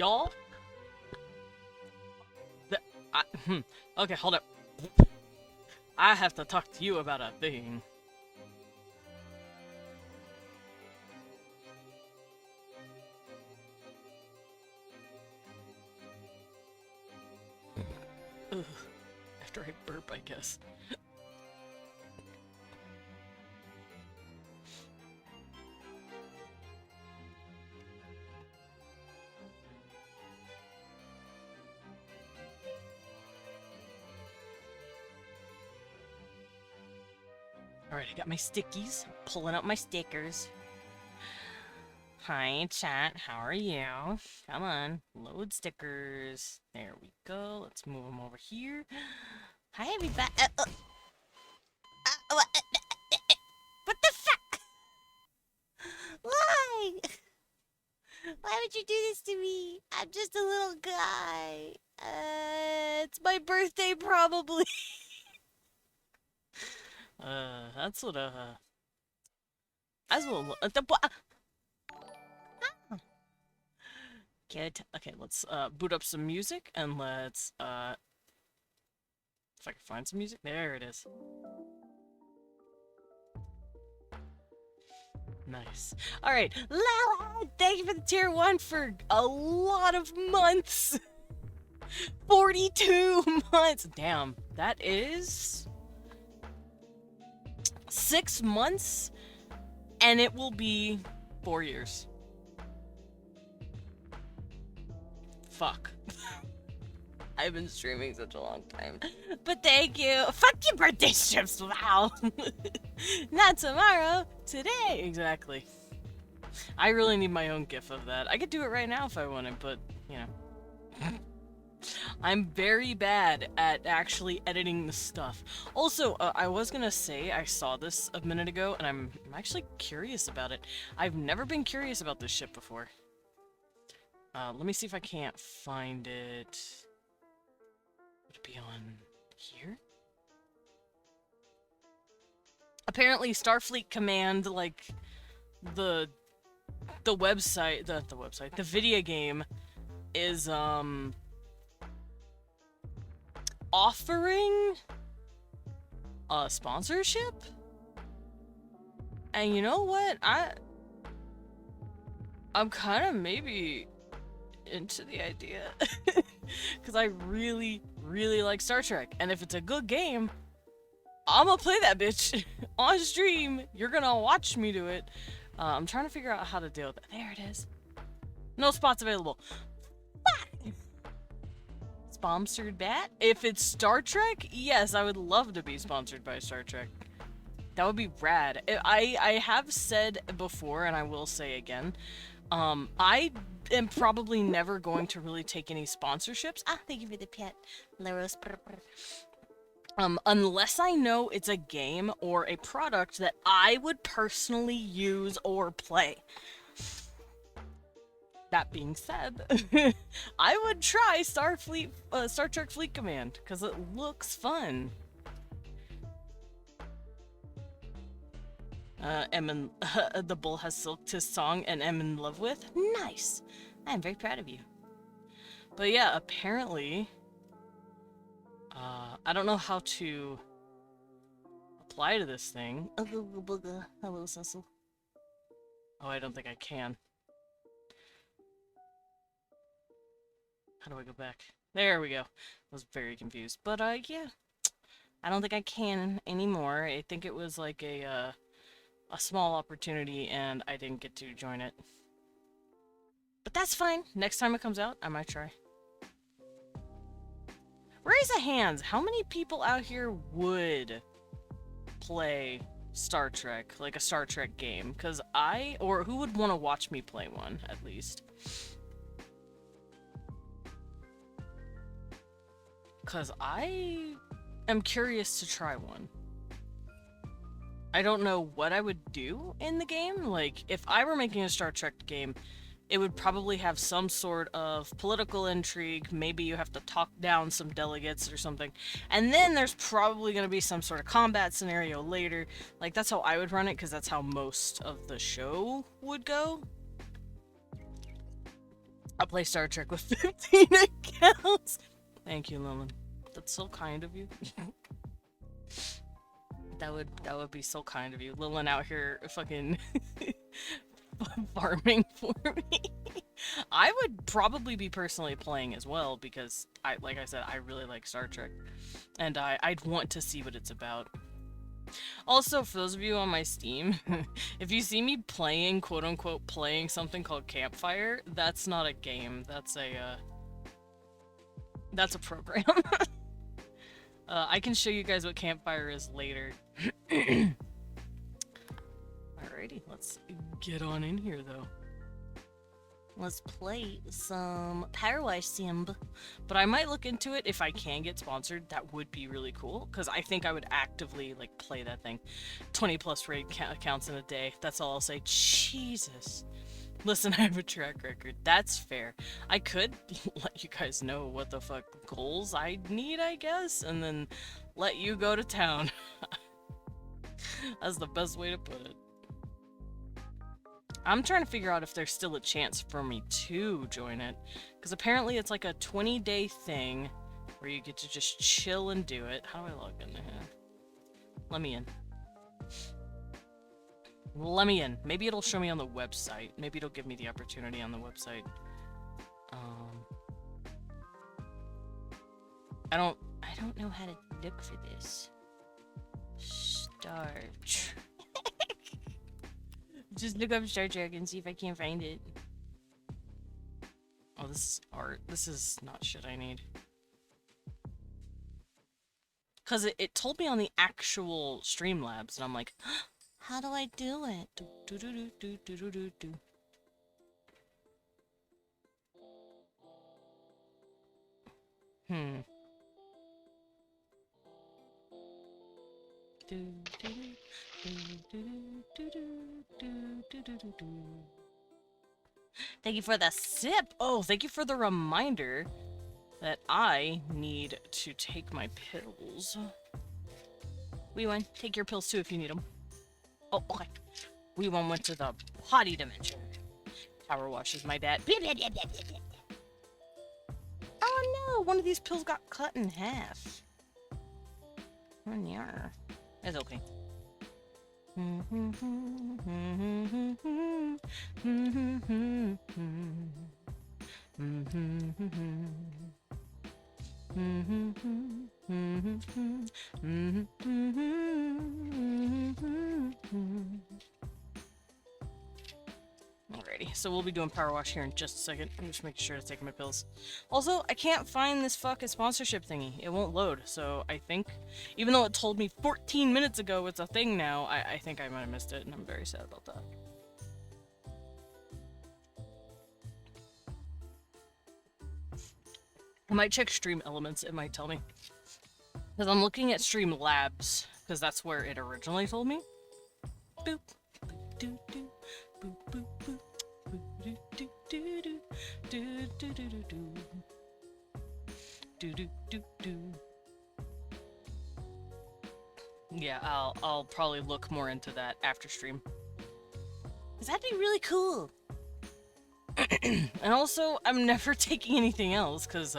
Y'all? Okay, hold up. I have to talk to you about a thing. Ugh. After I burp, I guess. Alright, I got my stickies. I'm pulling out my stickers. Hi, chat. How are you? Come on. Load stickers. There we go. Let's move them over here. Hi, everybody. What the fuck? Why? Why would you do this to me? I'm just a little guy. It's my birthday, probably. That's what, as well, Good. Okay, let's, boot up some music, and let's, if I can find some music. There it is. Nice. Alright, Lala, thank you for the tier 1 for a lot of months! 42 months! Damn, that is 6 months, and it will be 4 years. Fuck. I've been streaming such a long time. But thank you. Fuck your birthday strips, wow. Not tomorrow, today. Exactly. I really need my own gif of that. I could do it right now if I wanted, but, you know. I'm very bad at actually editing the stuff. Also, I was gonna say I saw this a minute ago, and I'm actually curious about it. I've never been curious about this ship before. Let me see if I can't find it. Would it be on here? Apparently, Starfleet Command, like, the website, the video game is, offering a sponsorship? And you know what? I'm kind of maybe into the idea. Because I really, really like Star Trek. And if it's a good game, I'm gonna play that bitch on stream. You're gonna watch me do it. I'm trying to figure out how to deal with it. There it is. No spots available. Fuck! Sponsored bat? If it's Star Trek, yes, I would love to be sponsored by Star Trek. That would be rad. I have said before, and I will say again, I am probably never going to really take any sponsorships. Ah, thank you for the pet, Laros. Unless I know it's a game or a product that I would personally use or play. That being said, I would try Star Trek Fleet Command, because it looks fun. The bull has silked his song and am in love with. Nice! I'm very proud of you. But yeah, apparently, I don't know how to apply to this thing. Hello, Cecil. Oh, I don't think I can. How do I go back? There we go. I was very confused. But, yeah. I don't think I can anymore. I think it was like a small opportunity and I didn't get to join it. But that's fine. Next time it comes out, I might try. Raise a hands. How many people out here would play Star Trek? Like a Star Trek game? Because or who would want to watch me play one, at least? Because I am curious to try one. I don't know what I would do in the game. Like, if I were making a Star Trek game, it would probably have some sort of political intrigue. Maybe you have to talk down some delegates or something. And then there's probably going to be some sort of combat scenario later. Like, that's how I would run it, because that's how most of the show would go. I'll play Star Trek with 15 accounts. Thank you, Lillian. That's so kind of you. That would be so kind of you. Lillian out here fucking farming for me. I would probably be personally playing as well because like I said, I really like Star Trek. And I'd want to see what it's about. Also, for those of you on my Steam, if you see me playing, quote-unquote, playing something called Campfire, that's not a game. That's a program. I can show you guys what Campfire is later. Alrighty, let's get on in here, though. Let's play some Powerwash Sim. But I might look into it if I can get sponsored. That would be really cool, because I think I would actively, like, play that thing. 20+ raid accounts in a day. That's all I'll say. Jesus. Listen, I have a track record. That's fair. I could let you guys know what the fuck goals I need, I guess, and then let you go to town. That's the best way to put it. I'm trying to figure out if there's still a chance for me to join it, because apparently it's like a 20-day thing where you get to just chill and do it. How do I log in here? Let me in. Let me in. Maybe it'll show me on the website. Maybe it'll give me the opportunity on the website. I don't know how to look for this. Star Trek. Just look up Star Trek and see if I can't find it. Oh, this is art. This is not shit I need. Because it told me on the actual Streamlabs, and I'm like, how do I do it? Do, do, do, do, do, do, do, do. Thank you for the sip. Oh, thank you for the reminder that I need to take my pills. Wee one, take your pills too if you need them. Oh, okay. Wee one went to the potty dimension. Powerwash is my dad. Oh no, one of these pills got cut in half. Oh yeah. It's okay. Alrighty, so we'll be doing power wash here in just a second. I'm just making sure to take my pills. Also, I can't find this fucking sponsorship thingy. It won't load, so I think, even though it told me 14 minutes ago it's a thing now, I think I might have missed it, and I'm very sad about that. I might check Stream Elements, it might tell me. Because I'm looking at Stream Labs, because that's where it originally told me. Boop, boop, doo, doo, boop, boop, boop, boop, doo, doo, doo, doo, doo, doo, doo, doo, doo, doo, doo, doo. Yeah, I'll probably look more into that after stream. Because that'd be really cool. And also, I'm never taking anything else, because,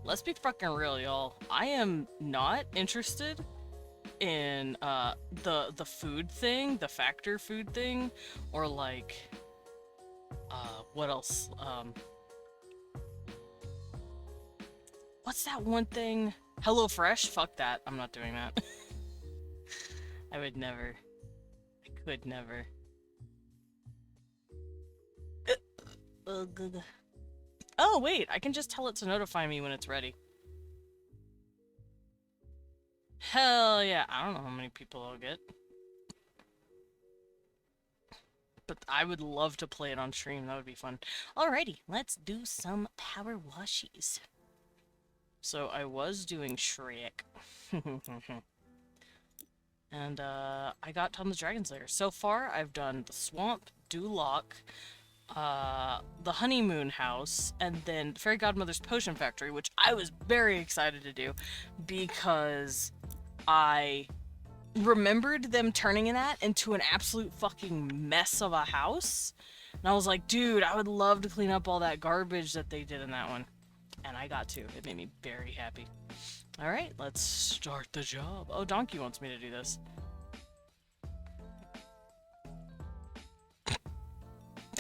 let's be fucking real, y'all. I am not interested in, the food thing, the factor food thing, or, like, what else? What's that one thing? HelloFresh? Fuck that. I'm not doing that. I would never. I could never. Oh, wait, I can just tell it to notify me when it's ready. Hell yeah, I don't know how many people I'll get. But I would love to play it on stream, that would be fun. Alrighty, let's do some power washies. So I was doing Shrek. And I got Tom the Dragon Slayer. So far, I've done the Swamp, Duloc, the Honeymoon House, and then Fairy Godmother's Potion Factory, which I was very excited to do because I remembered them turning that into an absolute fucking mess of a house, And I was like, dude, I would love to clean up all that garbage that they did in that one. And I got to. It made me very happy. Alright, let's start the job. Oh, Donkey wants me to do this.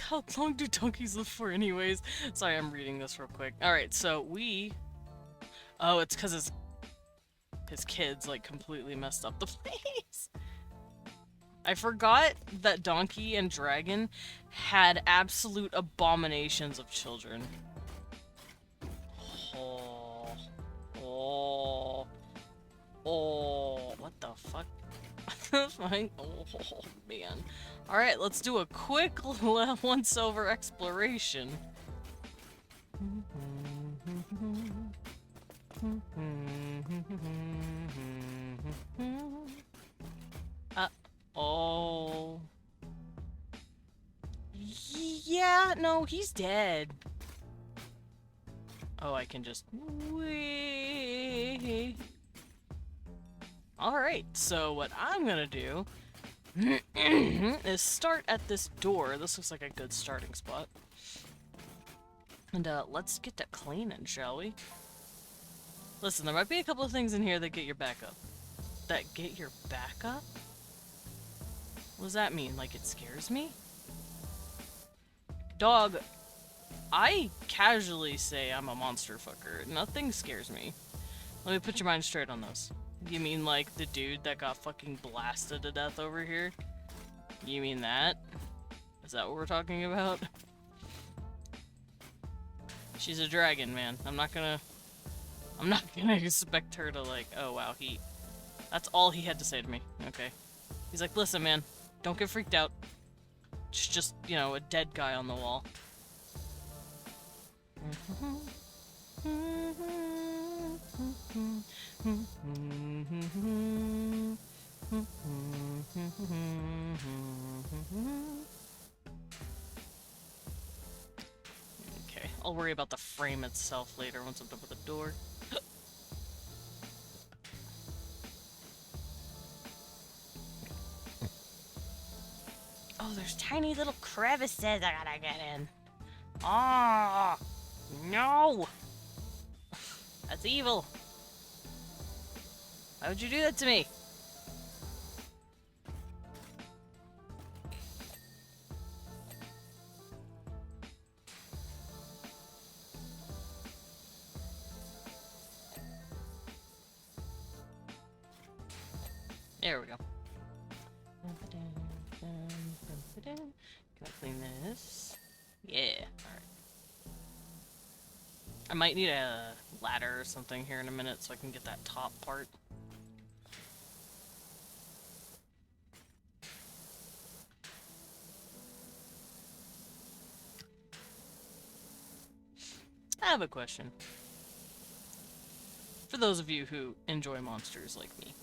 How long do donkeys live for anyways? Sorry, I'm reading this real quick. Alright, so we... Oh, it's because his kids, like, completely messed up the place. I forgot that Donkey and Dragon had absolute abominations of children. Oh. Oh. Oh. What the fuck? Fine. Oh, man. Alright, let's do a quick once-over exploration. Oh. Yeah, no, he's dead. Oh, I can just... Wee. Alright, so what I'm gonna do is start at this door. This looks like a good starting spot. And let's get to cleaning, shall we? Listen, there might be a couple of things in here that get your back up. That get your back up? What does that mean? Like it scares me? Dog, I casually say I'm a monster fucker. Nothing scares me. Let me put your mind straight on this. You mean like the dude that got fucking blasted to death over here? You mean that? Is that what we're talking about? She's a dragon, man. I'm not gonna expect her to like, oh wow, that's all he had to say to me. Okay. He's like, listen man, don't get freaked out. It's just, you know, a dead guy on the wall. Okay, I'll worry about the frame itself later once I'm done with the door. Oh, there's tiny little crevices I gotta get in. Oh, no! That's evil. Why would you do that to me? There we go. Can I clean this? Yeah. Alright. I might need a ladder or something here in a minute so I can get that top part. I have a question. For those of you who enjoy monsters like me.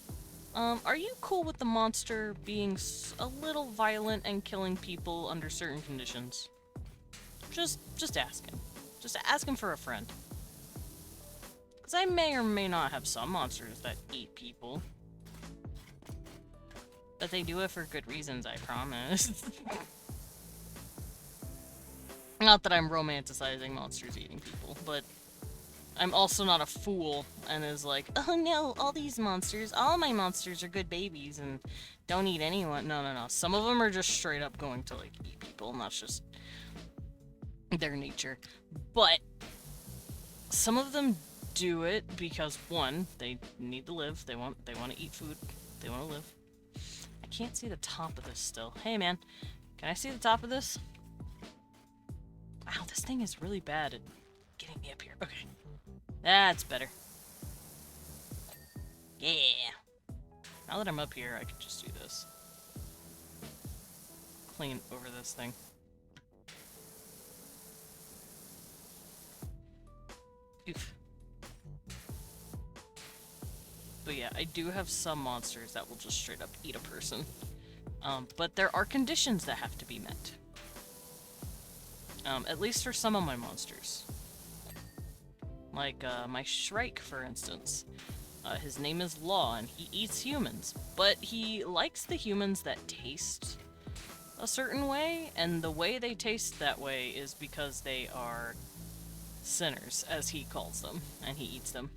Are you cool with the monster being a little violent and killing people under certain conditions? Just asking. Just asking for a friend. Because I may or may not have some monsters that eat people. But they do it for good reasons, I promise. Not that I'm romanticizing monsters eating people, but I'm also not a fool and is like, oh no, all these monsters, all my monsters are good babies and don't eat anyone. No, no, no. Some of them are just straight up going to, like, eat people, and that's just their nature. But some of them do it because, one, they need to live. They want to eat food. They want to live. I can't see the top of this still. Hey, man. Can I see the top of this? Wow, this thing is really bad at getting me up here. Okay. That's better. Yeah. Now that I'm up here, I can just do this. Clean over this thing. Oof. But yeah, I do have some monsters that will just straight up eat a person. But there are conditions that have to be met. At least for some of my monsters. Like, my Shrike, for instance. His name is Law, and he eats humans. But he likes the humans that taste a certain way, and the way they taste that way is because they are sinners, as he calls them, and he eats them.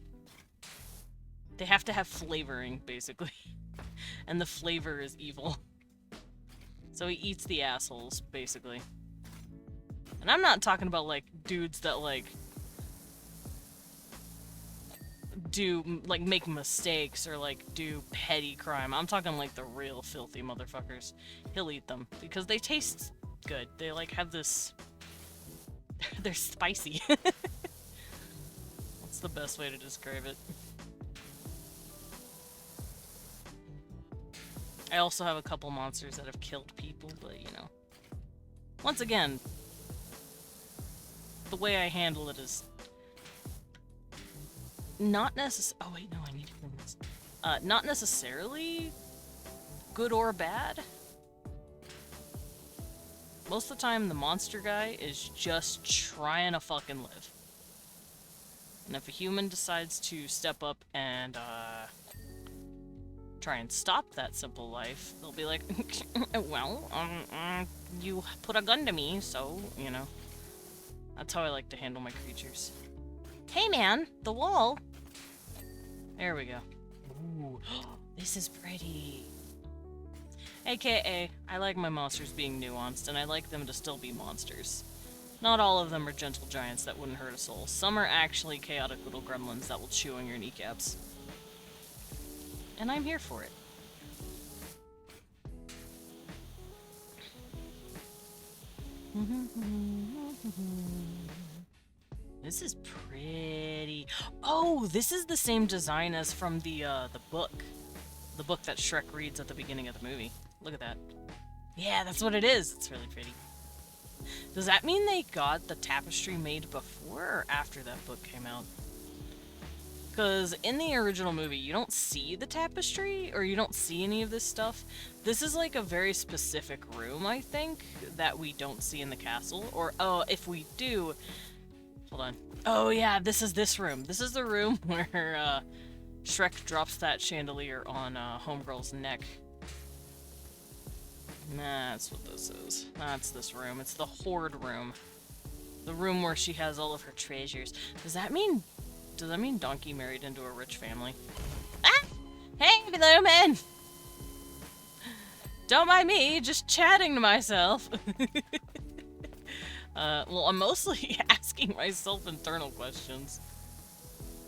They have to have flavoring, basically. And the flavor is evil. So he eats the assholes, basically. And I'm not talking about, like, dudes that, like, make mistakes or, like, do petty crime. I'm talking, like, the real filthy motherfuckers. He'll eat them because they taste good. They, like, have this... They're spicy. That's the best way to describe it. I also have a couple monsters that have killed people, but, you know. Once again, the way I handle it is not oh wait, no, I need to clean this. Not necessarily good or bad. Most of the time, the monster guy is just trying to fucking live. And if a human decides to step up and, try and stop that simple life, they'll be like, well, you put a gun to me, so, you know. That's how I like to handle my creatures. Hey man, the wall! There we go. Ooh, this is pretty. AKA, I like my monsters being nuanced, and I like them to still be monsters. Not all of them are gentle giants that wouldn't hurt a soul. Some are actually chaotic little gremlins that will chew on your kneecaps. And I'm here for it. This is pretty. Oh, this is the same design as from the book. The book that Shrek reads at the beginning of the movie. Look at that. Yeah, that's what it is. It's really pretty. Does that mean they got the tapestry made before or after that book came out? Because in the original movie, you don't see the tapestry, or you don't see any of this stuff. This is like a very specific room, I think, that we don't see in the castle. Or, oh, if we do... Hold on. Oh yeah, this is this room. This is the room where Shrek drops that chandelier on Homegirl's neck. That's what this is. That's this room. It's the hoard room. The room where she has all of her treasures. Does that mean Donkey married into a rich family? Ah! Hey, little man! Don't mind me, just chatting to myself. Well, I'm mostly asking myself internal questions.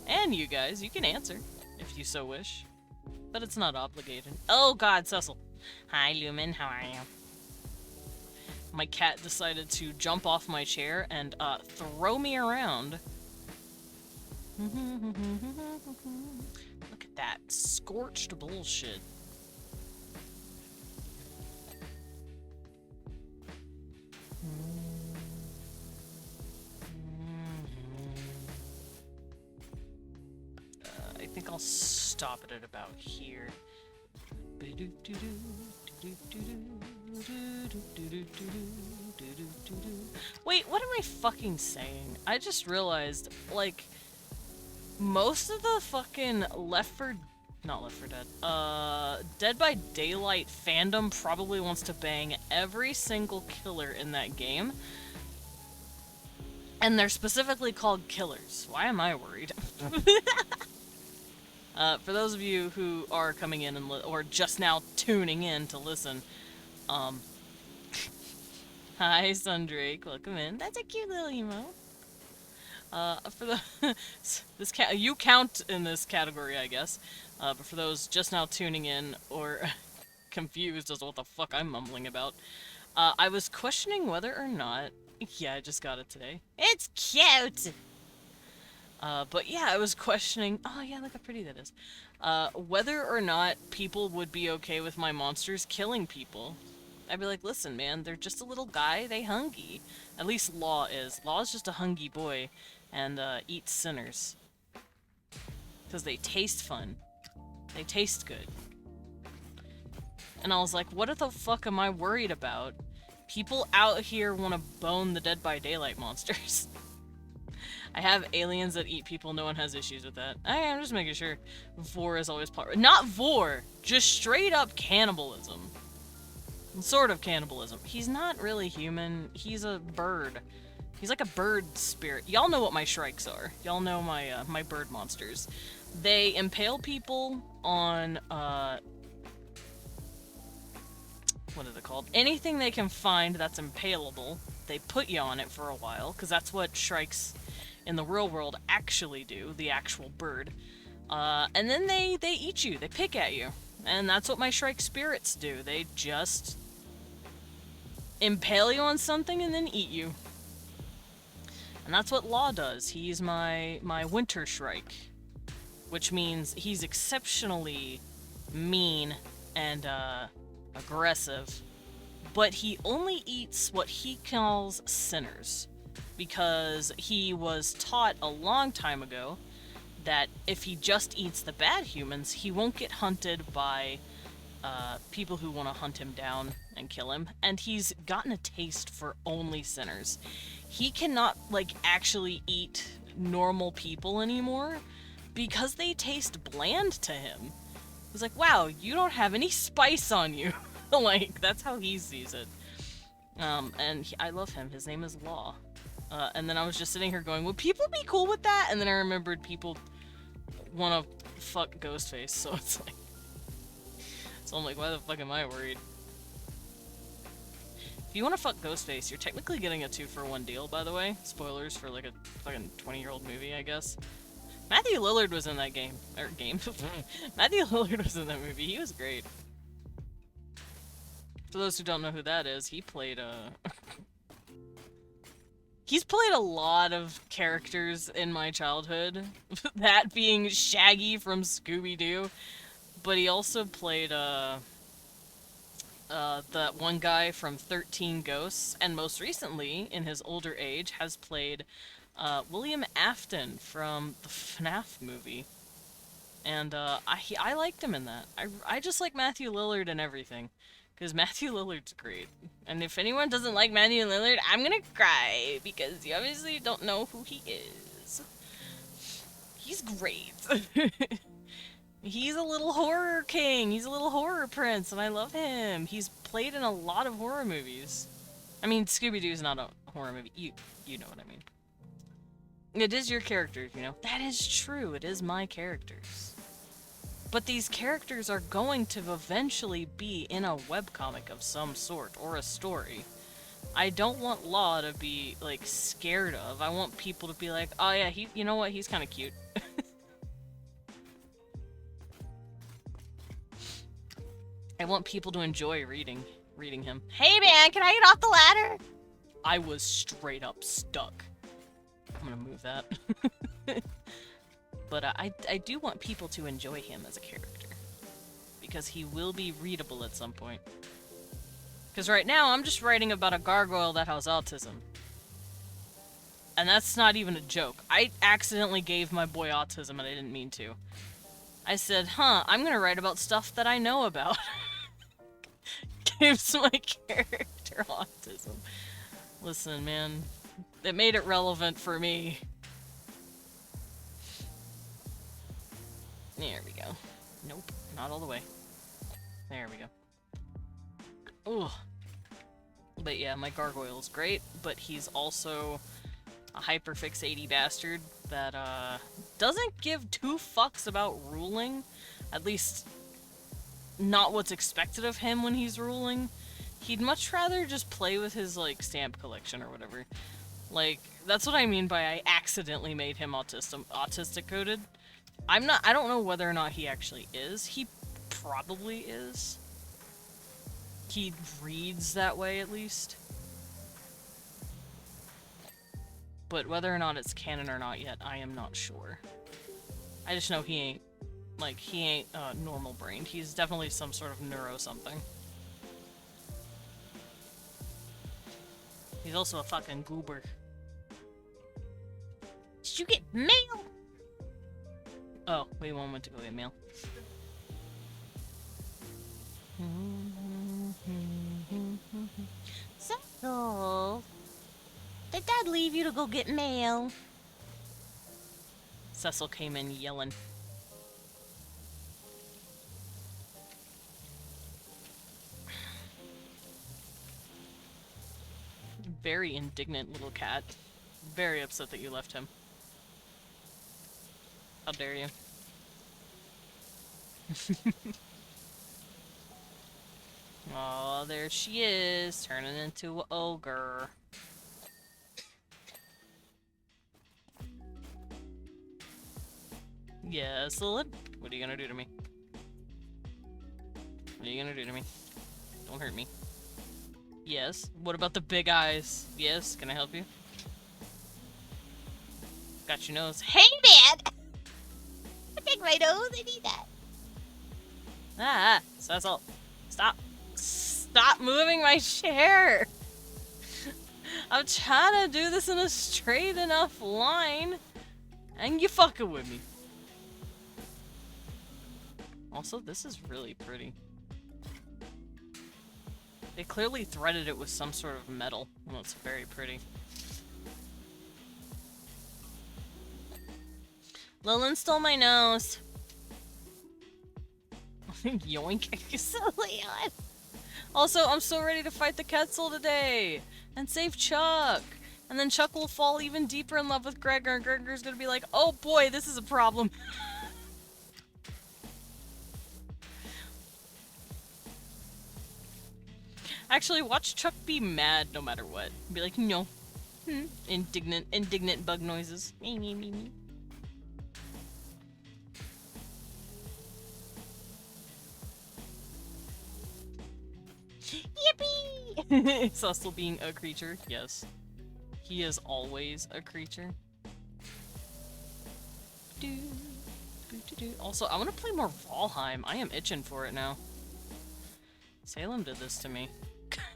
And you guys, you can answer, if you so wish. But it's not obligated. Oh god, Cecil. Hi, Lumen, how are you? My cat decided to jump off my chair and, throw me around. Look at that scorched bullshit. I think I'll stop it at about here. Wait, what am I fucking saying? I just realized, like, most of the fucking not Left 4 Dead, Dead by Daylight fandom probably wants to bang every single killer in that game. And they're specifically called killers. Why am I worried? For those of you who are coming in and or just now tuning in to listen, hi Sundrake, welcome in. That's a cute little emo. For the you count in this category, I guess. But for those just now tuning in or confused as to what the fuck I'm mumbling about, I was questioning whether or not. Yeah, I just got it today. It's cute. But yeah, I was questioning. Oh yeah, look how pretty that is. Whether or not people would be okay with my monsters killing people. I'd be like, listen, man, they're just a little guy. They hungry. At least Law is. Law's just a hungry boy, and eats sinners. Because they taste fun. They taste good. And I was like, what the fuck am I worried about? People out here want to bone the Dead by Daylight monsters. I have aliens that eat people. No one has issues with that. I'm just making sure. Vor is always part. Not vor. Just straight up cannibalism. Sort of cannibalism. He's not really human. He's a bird. He's like a bird spirit. Y'all know what my shrikes are. Y'all know my my bird monsters. They impale people on what are they called? Anything they can find that's impalable. They put you on it for a while, because that's what shrikes in the real world actually do, the actual bird. And then they eat you. They pick at you. And that's what my shrike spirits do. They just impale you on something and then eat you. And that's what Law does. He's my winter shrike, which means he's exceptionally mean and aggressive, but he only eats what he calls sinners, because he was taught a long time ago that if he just eats the bad humans, he won't get hunted by people who want to hunt him down and kill him, and he's gotten a taste for only sinners. He cannot, like, actually eat normal people anymore because they taste bland to him. He's like, wow, you don't have any spice on you. Like, that's how he sees it. And I love him. His name is Law. And then I was just sitting here going, would people be cool with that? And then I remembered people want to fuck Ghostface, so it's like... So I'm like, why the fuck am I worried? If you want to fuck Ghostface, you're technically getting a 2-for-1 deal, by the way. Spoilers for, like, a fucking 20-year-old movie, I guess. Matthew Lillard was in that game. Matthew Lillard was in that movie. He was great. For those who don't know who that is, he played, He's played a lot of characters in my childhood. That being Shaggy from Scooby-Doo. But he also played, that one guy from 13 Ghosts, and most recently, in his older age, has played William Afton from the FNAF movie. And I liked him in that. I just like Matthew Lillard and everything, because Matthew Lillard's great. And if anyone doesn't like Matthew Lillard, I'm gonna cry, because you obviously don't know who he is. He's great. He's a little horror king. He's a little horror prince, and I love him. He's played in a lot of horror movies. I mean, Scooby-Doo's not a horror movie. You know what I mean. It is your characters, you know. That is true. It is my characters. But these characters are going to eventually be in a webcomic of some sort, or a story. I don't want Law to be, like, scared of. I want people to be like, oh yeah, you know what, he's kind of cute. I want people to enjoy reading him. Hey man, can I get off the ladder? I was straight up stuck. I'm gonna move that. But I do want people to enjoy him as a character, because he will be readable at some point. Because right now, I'm just writing about a gargoyle that has autism. And that's not even a joke. I accidentally gave my boy autism and I didn't mean to. I said, huh, I'm gonna write about stuff that I know about. Gives my character autism. Listen, man. It made it relevant for me. There we go. Nope, not all the way. There we go. Ooh. But yeah, my gargoyle's great, but he's also a hyperfixaty bastard that, doesn't give two fucks about ruling. At least, not what's expected of him when he's ruling. He'd much rather just play with his, like, stamp collection or whatever. Like, that's what I mean by I accidentally made him autistic coded. I don't know whether or not he actually is. He probably is. He reads that way, at least. But whether or not it's canon or not yet, I am not sure. I just know he ain't, like, normal-brained. He's definitely some sort of neuro-something. He's also a fucking goober. Did you get mail? Oh, wait one moment to go get mail. Cecil, did Dad leave you to go get mail? Cecil came in yelling. Very indignant little cat. Very upset that you left him. How dare you? Oh, there she is, turning into an ogre. Yes, Lilith? What are you gonna do to me? What are you gonna do to me? Don't hurt me. Yes. What about the big eyes? Yes, can I help you? Got your nose. Hey, man! Take my nose, I need that. Ah, Cecil. Stop. Stop moving my chair! I'm trying to do this in a straight enough line, and you fucking with me. Also, this is really pretty. They clearly threaded it with some sort of metal. Well, it's very pretty. Lillian stole my nose. Yoink. Silly. Also, I'm so ready to fight the Quetzal today! And save Chuck! And then Chuck will fall even deeper in love with Gregor, and Gregor's gonna be like, oh boy, this is a problem. Actually, watch Chuck be mad no matter what. Be like, no. Indignant bug noises. Me, me, me, me. Yippee! Cecil being a creature, yes. He is always a creature. Also, I want to play more Valheim. I am itching for it now. Salem did this to me.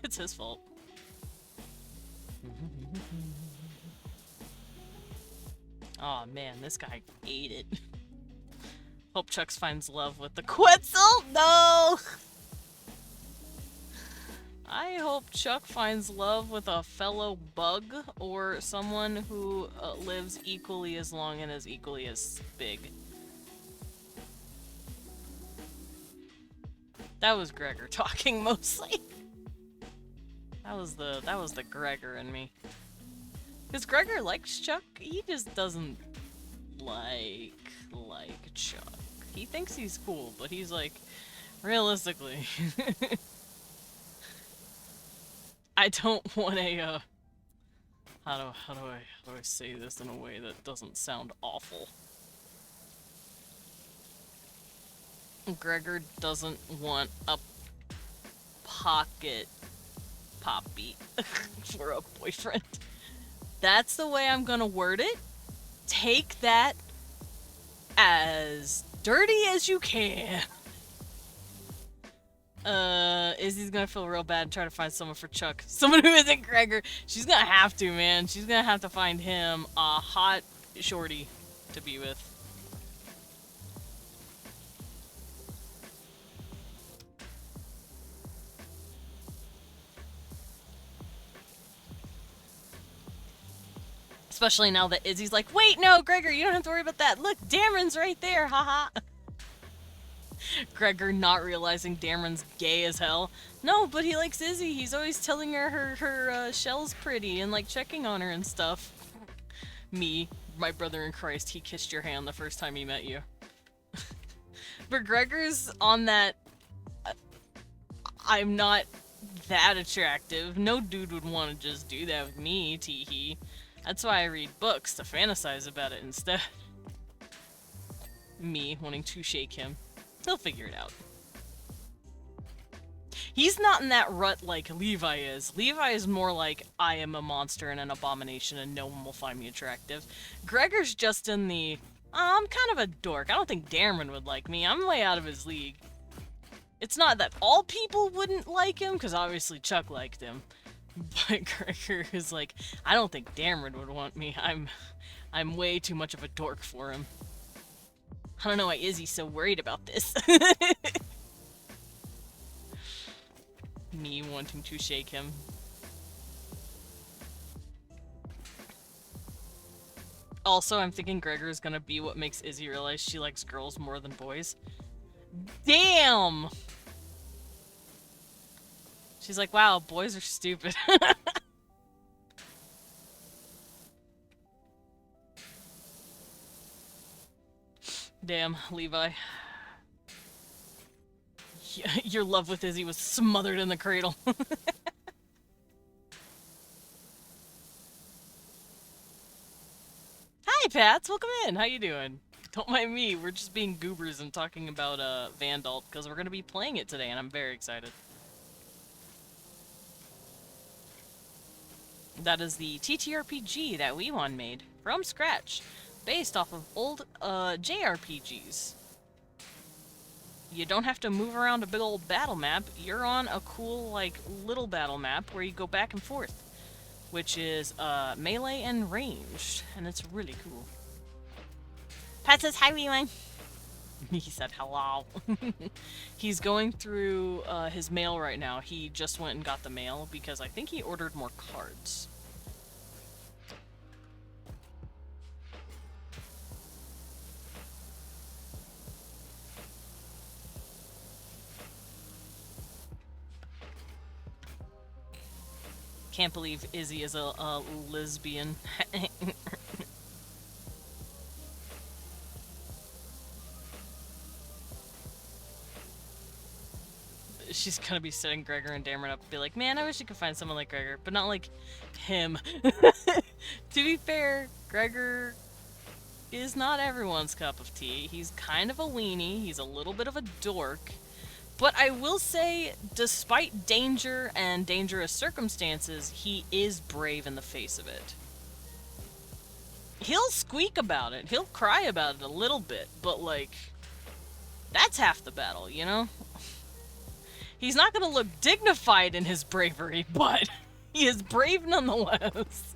It's his fault. Aw, oh, man, this guy ate it. Hope Chuck finds love with the Quetzal! No! I hope Chuck finds love with a fellow bug, or someone who lives equally as long and is equally as big. That was Gregor talking mostly. That was the Gregor in me. Because Gregor likes Chuck, he just doesn't like Chuck. He thinks he's cool, but he's like, realistically, I don't want a, how do I say this in a way that doesn't sound awful? Gregor doesn't want a pocket poppy for a boyfriend. That's the way I'm gonna word it. Take that as dirty as you can. Izzy's gonna feel real bad and try to find someone for Chuck. Someone who isn't Gregor. She's gonna have to, man. She's gonna have to find him a hot shorty to be with. Especially now that Izzy's like, wait, no, Gregor, you don't have to worry about that. Look, Dameron's right there, haha. Gregor not realizing Dameron's gay as hell. No, but he likes Izzy. He's always telling her her shell's pretty and like checking on her and stuff. Me, my brother in Christ, he kissed your hand the first time he met you. But Gregor's on that, I'm not that attractive. No dude would want to just do that with me, teehee. That's why I read books, to fantasize about it instead. Me wanting to shake him. He'll figure it out. He's not in that rut like Levi is. Levi is more like, I am a monster and an abomination and no one will find me attractive. Gregor's just in the, I'm kind of a dork. I don't think Dameron would like me. I'm way out of his league. It's not that all people wouldn't like him, because obviously Chuck liked him. But Gregor is like, I don't think Dameron would want me. I'm way too much of a dork for him. I don't know why Izzy's so worried about this. Me wanting to shake him. Also, I'm thinking Gregor is gonna be what makes Izzy realize she likes girls more than boys. Damn! She's like, wow, boys are stupid. Damn, Levi. Your love with Izzy was smothered in the cradle. Hi, Pats. Welcome in. How you doing? Don't mind me. We're just being goobers and talking about Vandalt because we're gonna be playing it today, and I'm very excited. That is the TTRPG that Weewon made from scratch, based off of old JRPGs. You don't have to move around a big old battle map. You're on a cool, like, little battle map where you go back and forth, which is melee and ranged, and it's really cool. Pat says hi, Weewon. He said hello. He's going through his mail right now. He just went and got the mail because I think he ordered more cards. Can't believe Izzy is a lesbian. She's gonna be setting Gregor and Dameron up and be like, man, I wish I could find someone like Gregor, but not like him. To be fair, Gregor is not everyone's cup of tea. He's kind of a weenie, he's a little bit of a dork, but I will say, despite danger and dangerous circumstances, he is brave in the face of it. He'll squeak about it, he'll cry about it a little bit, but like, that's half the battle, you know? He's not gonna look dignified in his bravery, but he is brave nonetheless.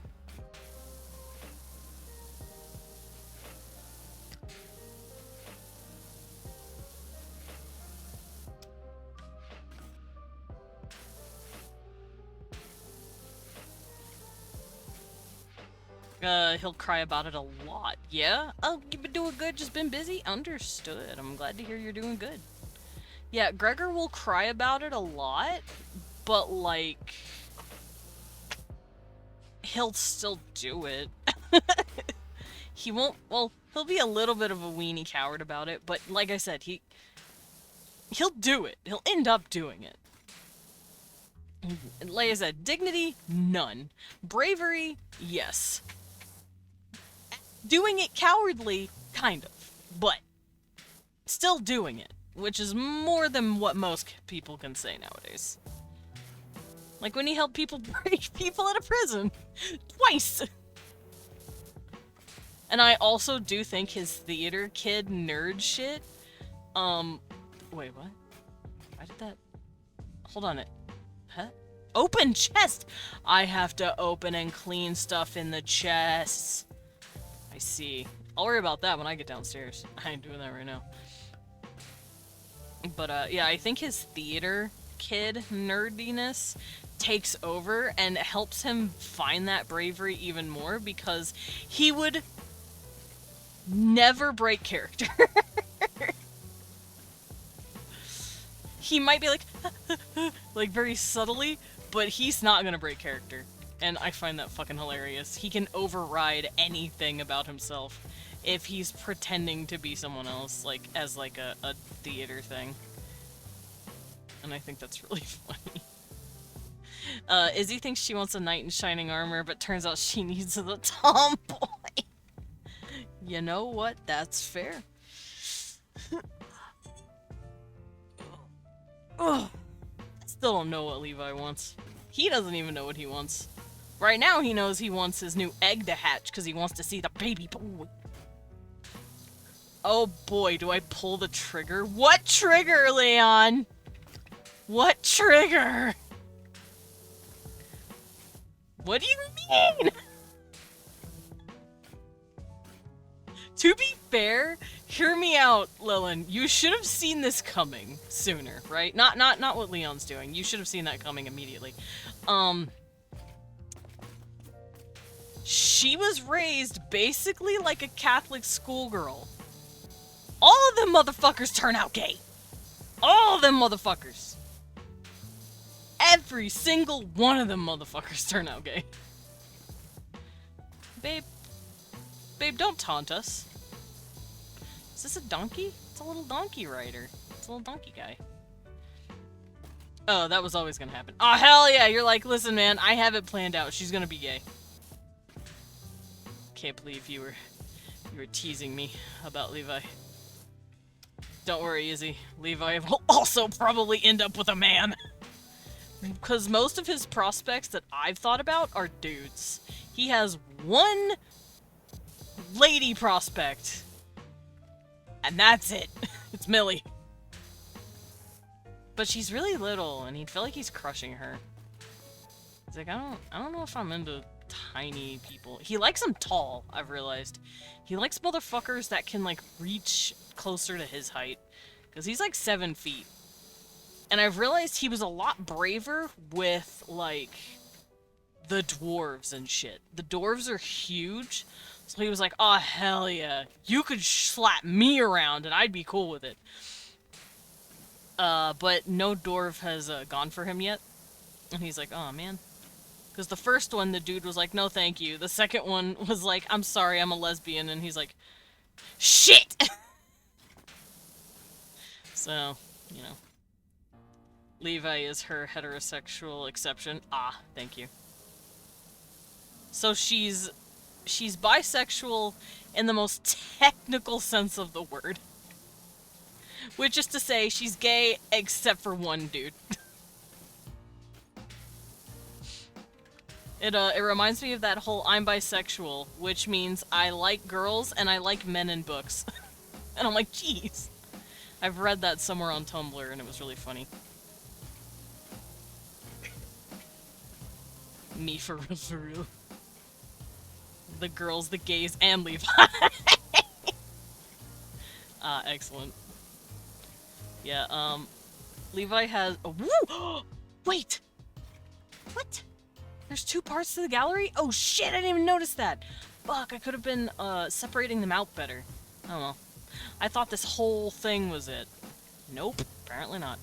He'll cry about it a lot. Yeah? Oh, you've been doing good, just been busy? Understood. I'm glad to hear you're doing good. Yeah, Gregor will cry about it a lot, but, like, he'll still do it. He won't, well, he'll be a little bit of a weenie coward about it, but like I said, he'll do it. He'll end up doing it. Like I said, dignity, none. Bravery, yes. Doing it cowardly, kind of, but still doing it, which is more than what most people can say nowadays. Like when he helped people break people out of prison. Twice! And I also do think his theater kid nerd shit, wait, what? Why did that... Hold on it. Huh? Open chest! I have to open and clean stuff in the chests. I see. I'll worry about that when I get downstairs. I ain't doing that right now. But, yeah, I think his theater kid nerdiness takes over and helps him find that bravery even more because he would never break character. He might be like, like very subtly, but he's not gonna break character. And I find that fucking hilarious. He can override anything about himself if he's pretending to be someone else, like, as like a theater thing. And I think that's really funny. Izzy thinks she wants a knight in shining armor, but turns out she needs a tomboy. You know what? That's fair. Ugh. Still don't know what Levi wants. He doesn't even know what he wants. Right now he knows he wants his new egg to hatch because he wants to see the baby boy. Oh boy, do I pull the trigger? What trigger, Leon? What trigger? What do you mean? To be fair, hear me out, Lillian. You should have seen this coming sooner, right? Not what Leon's doing. You should have seen that coming immediately. She was raised basically like a Catholic schoolgirl. All of them motherfuckers turn out gay. All of them motherfuckers. Every single one of them motherfuckers turn out gay. Babe, don't taunt us. Is this a donkey? It's a little donkey rider. It's a little donkey guy. Oh, that was always gonna happen. Oh, hell yeah! You're like, listen, man, I have it planned out. She's gonna be gay. Can't believe you were teasing me about Levi. Don't worry, Izzy. Levi will also probably end up with a man. Because most of his prospects that I've thought about are dudes. He has one lady prospect. And that's it. It's Millie. But she's really little, and he'd feel like he's crushing her. He's like, I don't know if I'm into tiny people. He likes them tall, I've realized. He likes motherfuckers that can, like, reach closer to his height. Because he's, like, 7 feet. And I've realized he was a lot braver with, like, the dwarves and shit. The dwarves are huge, so he was like, oh, hell yeah. You could slap me around, and I'd be cool with it. But no dwarf has gone for him yet. And he's like, oh, man. Because the first one, the dude was like, no, thank you. The second one was like, I'm sorry, I'm a lesbian. And he's like, shit! So, you know. Levi is her heterosexual exception. Ah, thank you. So she's bisexual in the most technical sense of the word. Which is to say, she's gay except for one dude. It reminds me of that whole I'm bisexual, which means I like girls and I like men in books. And I'm like, jeez. I've read that somewhere on Tumblr and it was really funny. Me for real, for real. The girls, the gays, and Levi. Excellent. Yeah, Levi has... Oh, woo! Wait! What? There's 2 parts to the gallery? Oh shit, I didn't even notice that! Fuck, I could have been, separating them out better. I don't know. I thought this whole thing was it. Nope, apparently not.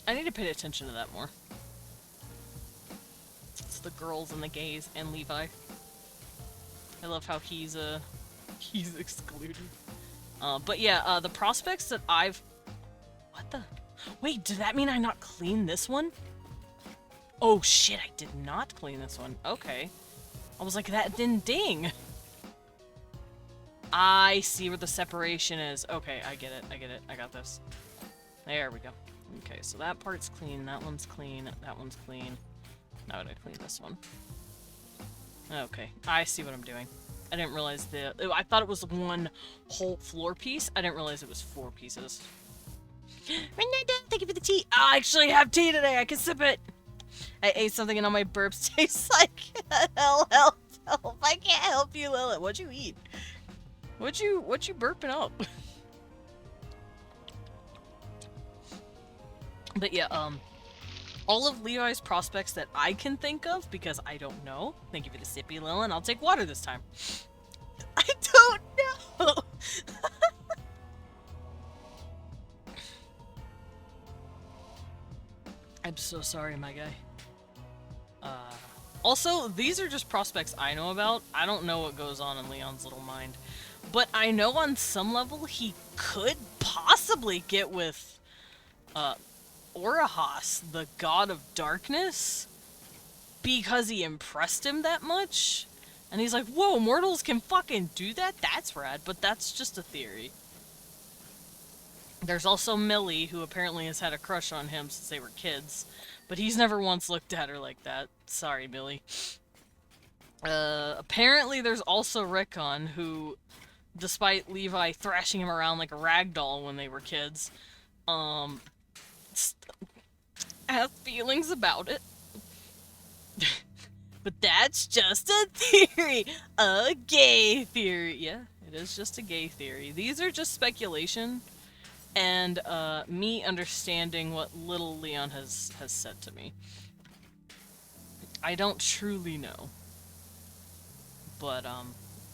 I need to pay attention to that more. It's the girls and the gays and Levi. I love how he's excluded. But yeah, the prospects that I've... What the... Wait, did that mean I not clean this one? Oh shit, I did not clean this one. Okay. I was like, that didn't ding. I see where the separation is. Okay, I get it, I got this. There we go. Okay, so that part's clean, that one's clean, that one's clean. Now I gotta clean this one. Okay, I see what I'm doing. I didn't realize I thought it was one whole floor piece. I didn't realize it was 4 pieces. Renata, thank you for the tea. I actually have tea today. I can sip it. I ate something and all my burps taste like help. I can't help you, Lilith. What'd you eat? What you burping up? But yeah, all of Levi's prospects that I can think of, because I don't know. Thank you for the sippy, Lilith. I'll take water this time. I don't know. I'm so sorry, my guy. Also, these are just prospects I know about. I don't know what goes on in Leon's little mind. But I know on some level he could possibly get with, Orahas, the god of darkness, because he impressed him that much. And he's like, whoa, mortals can fucking do that? That's rad, but that's just a theory. There's also Millie, who apparently has had a crush on him since they were kids, but he's never once looked at her like that. Sorry, Millie. Apparently there's also Rickon, who, despite Levi thrashing him around like a rag doll when they were kids, has feelings about it. But that's just a theory! A gay theory! Yeah, it is just a gay theory. These are just speculation, and me understanding what little Leon has said to me. I don't truly know. But,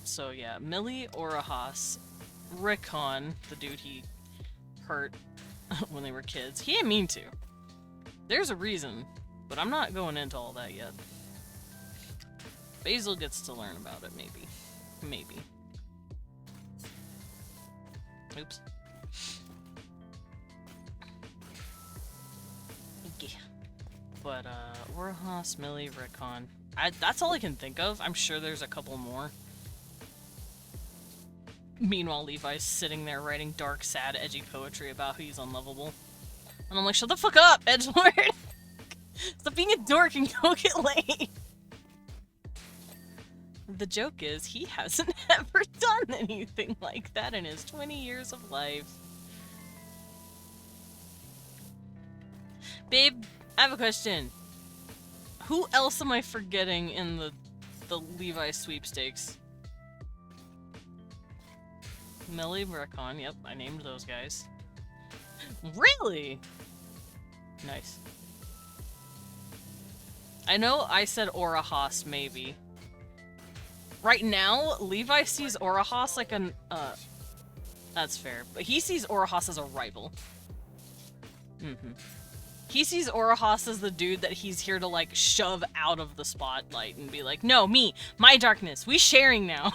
so yeah, Millie, Orahas, Rickon, the dude he hurt when they were kids. He didn't mean to. There's a reason, but I'm not going into all that yet. Basil gets to learn about it, maybe. Maybe. Oops. Yeah. But, Orahas, Millie, Rickon. That's all I can think of. I'm sure there's a couple more. Meanwhile, Levi's sitting there writing dark, sad, edgy poetry about how he's unlovable. And I'm like, shut the fuck up, Edgelord! Stop being a dork and go get laid! The joke is, he hasn't ever done anything like that in his 20 years of life. Babe, I have a question. Who else am I forgetting in the Levi sweepstakes? Millie, Rickon, yep, I named those guys. Really? Nice. I know I said Orahas, maybe. Right now, Levi sees Orahas like an, that's fair, but he sees Orahas as a rival. He sees Orahas as the dude that he's here to, like, shove out of the spotlight and be like, no, me, my darkness, we sharing now.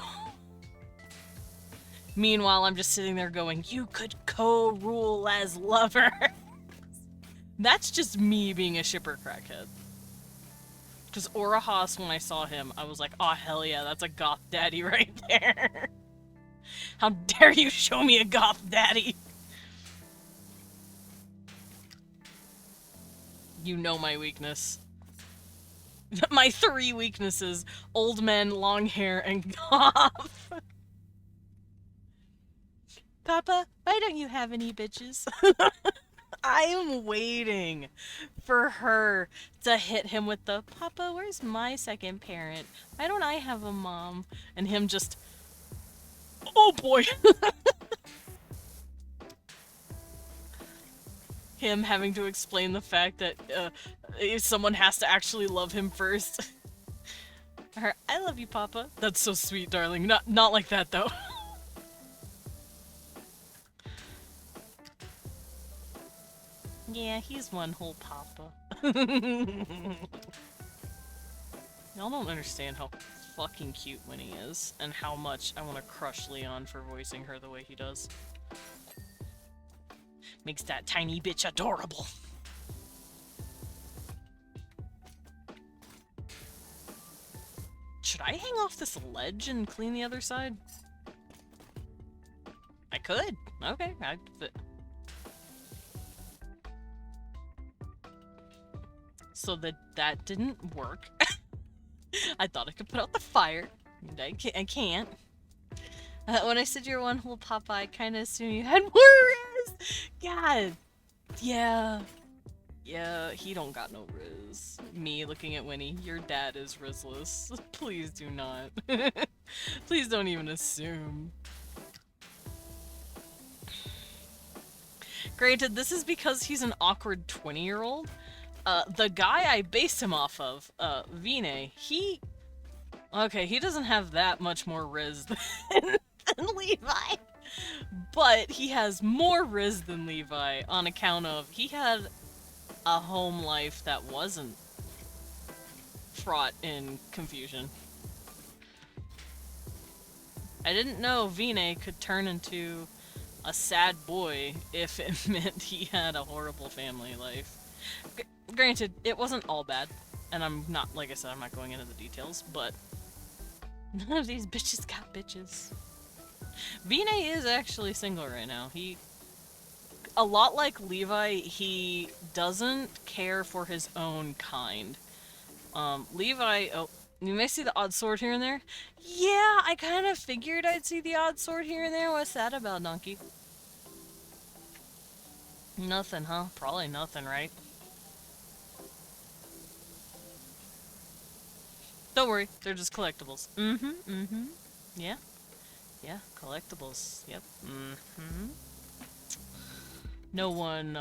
Meanwhile, I'm just sitting there going, you could co-rule as lover. That's just me being a shipper crackhead. Because Orahas, when I saw him, I was like, oh, hell yeah, that's a goth daddy right there. How dare you show me a goth daddy? You know my weakness. My 3 weaknesses. Old men, long hair, and goth. Papa, why don't you have any bitches? I am waiting for her to hit him with the, Papa, where's my second parent? Why don't I have a mom? And him just, oh boy. Him having to explain the fact that someone has to actually love him first. Her, I love you, Papa. That's so sweet, darling. Not like that, though. Yeah, he's one whole papa. Y'all don't understand how fucking cute Winnie is, and how much I want to crush Leon for voicing her the way he does. Makes that tiny bitch adorable. Should I hang off this ledge and clean the other side? I could. Okay, so that didn't work. I thought I could put out the fire. I can't. When I said you're one whole papa, I kind of assumed you had more riz. God. Yeah. Yeah, he don't got no riz. Me looking at Winnie, your dad is rizless. Please do not. Please don't even assume. Granted, this is because he's an awkward 20-year-old. The guy I based him off of, Vinay, he doesn't have that much more riz than Levi. But he has more riz than Levi on account of he had a home life that wasn't fraught in confusion. I didn't know Vinay could turn into a sad boy if it meant he had a horrible family life. Granted, it wasn't all bad, and I'm not, like I said, I'm not going into the details, but none of these bitches got bitches. Vinay is actually single right now. He, a lot like Levi, he doesn't care for his own kind. Levi, oh, you may see the odd sword here and there. Yeah, I kind of figured I'd see the odd sword here and there. What's that about, donkey? Nothing, huh? Probably nothing, right? Don't worry, they're just collectibles. Yeah. Yeah, collectibles. Yep. No one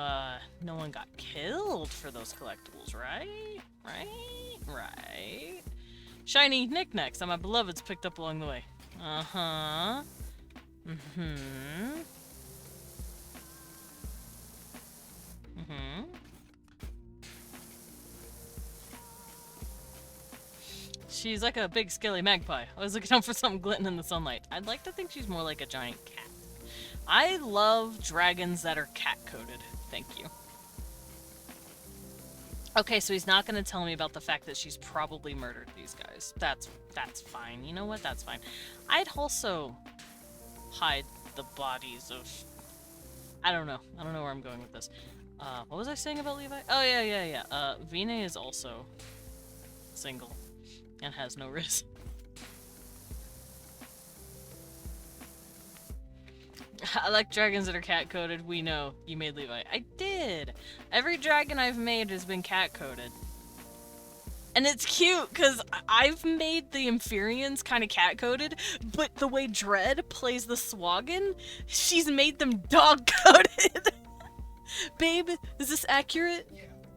got killed for those collectibles, right? Right. Shiny knickknacks that my beloveds picked up along the way. Uh-huh. She's like a big scaly magpie. I was looking out for something glinting in the sunlight. I'd like to think she's more like a giant cat. I love dragons that are cat-coated. Thank you. Okay, so he's not going to tell me about the fact that she's probably murdered these guys. That's fine. You know what? That's fine. I'd also hide the bodies of... I don't know. I don't know where I'm going with this. What was I saying about Levi? Oh, yeah. Vine is also single and has no risk. I like dragons that are cat-coated. We know. You made Levi. I did! Every dragon I've made has been cat-coated. And it's cute, because I've made the Inferians kind of cat-coated, but the way Dread plays the Swaggin, she's made them dog-coated! Babe, is this accurate?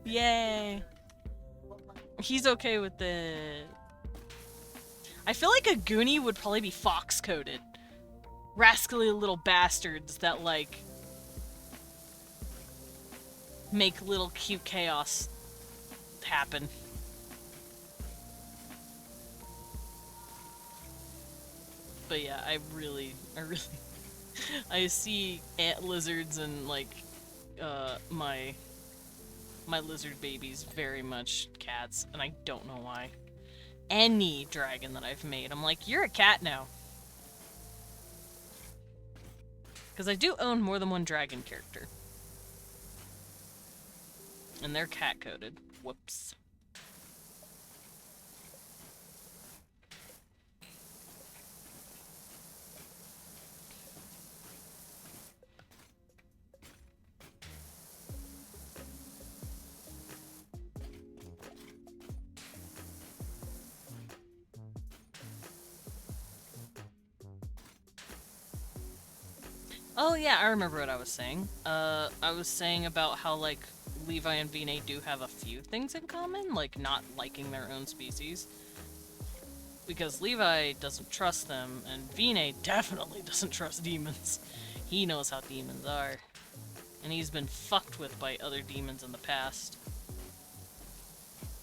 Yeah. Yay. He's okay with it. I feel like a Goonie would probably be fox-coated. Rascally little bastards that, like, make little cute chaos happen. But yeah, I really I see ant lizards and, like, my lizard babies very much cats, and I don't know why. Any dragon that I've made, I'm like, you're a cat now. Because I do own more than one dragon character. And they're cat-coded. Whoops. Oh yeah, I remember what I was saying. I was saying about how, like, Levi and Vine do have a few things in common, like not liking their own species. Because Levi doesn't trust them, and Vine definitely doesn't trust demons. He knows how demons are. And he's been fucked with by other demons in the past.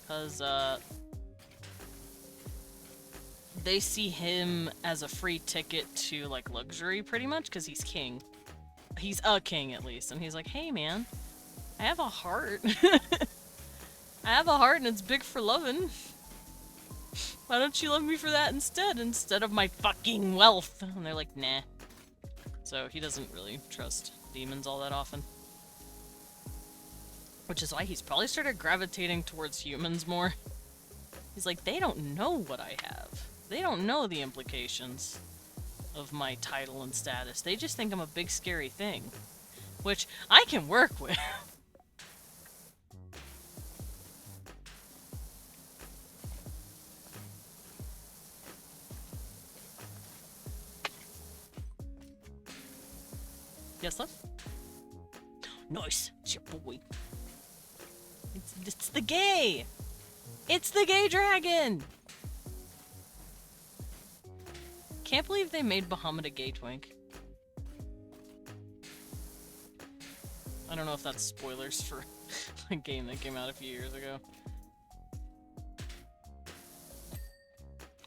Because, they see him as a free ticket to, like, luxury, pretty much, because he's king. He's a king, at least. And he's like, hey, man, I have a heart. I have a heart, and it's big for loving. Why don't you love me for that instead of my fucking wealth? And they're like, nah. So he doesn't really trust demons all that often. Which is why he's probably started gravitating towards humans more. He's like, they don't know what I have. They don't know the implications of my title and status. They just think I'm a big scary thing. Which I can work with. Yes, love? Nice. It's your boy. It's the gay! It's the gay dragon! Can't believe they made Bahamut a gay twink. I don't know if that's spoilers for a game that came out a few years ago.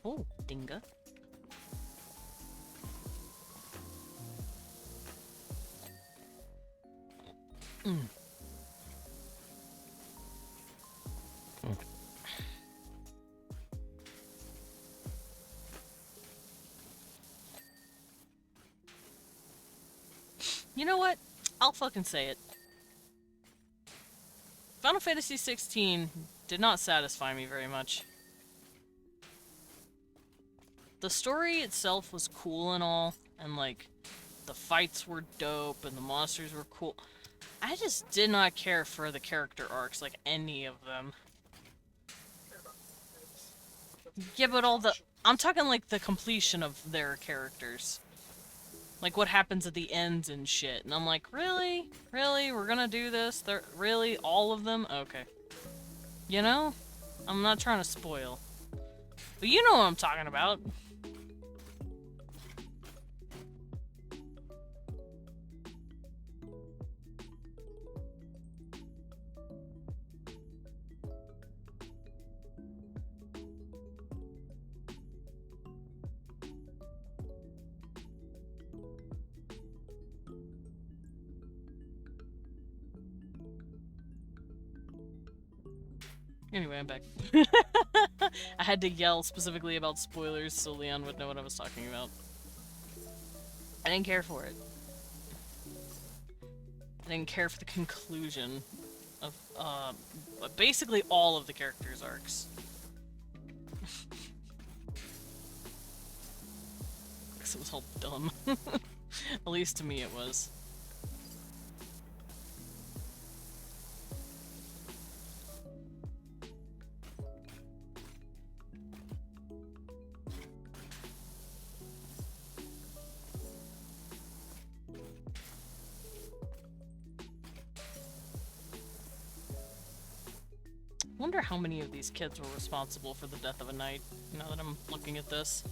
Oh, Dinga. You know what? I'll fucking say it. Final Fantasy XVI did not satisfy me very much. The story itself was cool and all, and like, the fights were dope and the monsters were cool. I just did not care for the character arcs, like any of them. Yeah, but I'm talking like the completion of their characters. Like what happens at the ends and shit. And I'm like, really? Really? We're gonna do this? Really? All of them? Okay. You know? I'm not trying to spoil. But you know what I'm talking about. Anyway, I'm back. I had to yell specifically about spoilers so Leon would know what I was talking about. I didn't care for it. I didn't care for the conclusion of, basically all of the characters' arcs. Because it was all dumb. At least to me it was. Wonder how many of these kids were responsible for the death of a knight, now that I'm looking at this.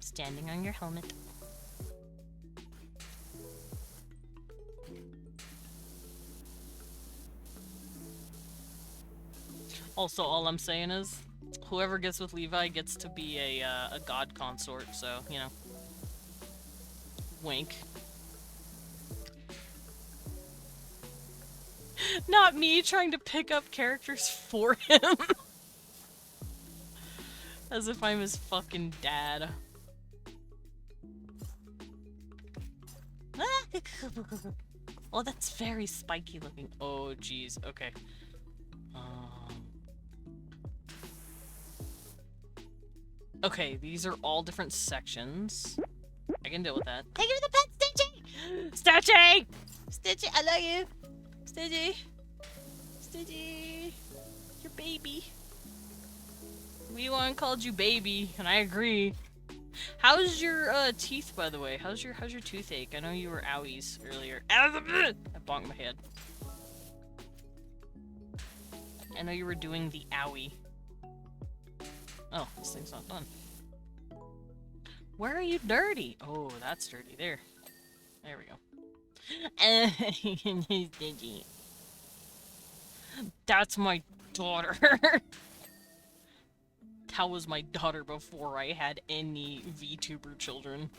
Standing on your helmet. Also, all I'm saying is, whoever gets with Levi gets to be a god consort, so, you know. Wink. Not me trying to pick up characters for him. As if I'm his fucking dad. Oh, that's very spiky looking. Oh, jeez. Okay. Okay, these are all different sections. I can deal with that. Hey, give me the pet, Stitchy! Stitchy! Stitchy, I love you! Stitchy! Stitchy! Your baby. We called you baby, and I agree. How's your teeth, by the way? How's your toothache? I know you were owies earlier. I bonked my head. I know you were doing the owie. Oh, this thing's not done. Where are you dirty? Oh, that's dirty. There. There we go. That's my daughter. That was my daughter before I had any VTuber children.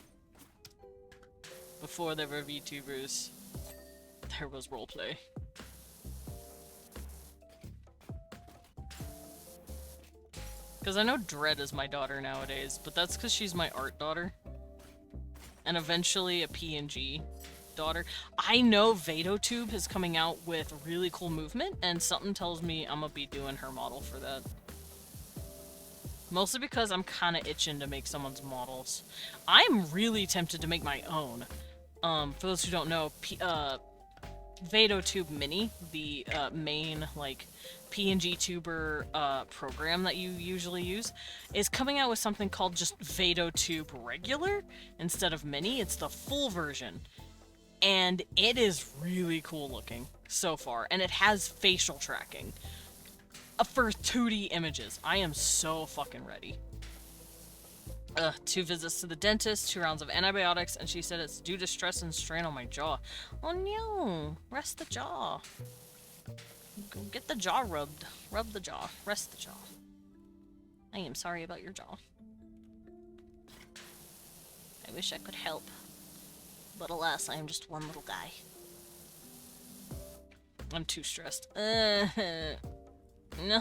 Before there were VTubers, there was roleplay. Because I know Dread is my daughter nowadays, but that's because she's my art daughter. And eventually a PNG daughter. I know VatoTube is coming out with really cool movement, and something tells me I'm gonna be doing her model for that. Mostly because I'm kind of itching to make someone's models. I'm really tempted to make my own. For those who don't know, VatoTube Mini, the main, like, PNG tuber program that you usually use, is coming out with something called just VatoTube Regular instead of Mini. It's the full version. And it is really cool looking so far. And it has facial tracking. For 2D images. I am so fucking ready. 2 visits to the dentist, 2 rounds of antibiotics, and she said it's due to stress and strain on my jaw. Oh no! Rest the jaw. Go get the jaw rubbed. Rub the jaw. Rest the jaw. I am sorry about your jaw. I wish I could help. But alas, I am just one little guy. I'm too stressed. No.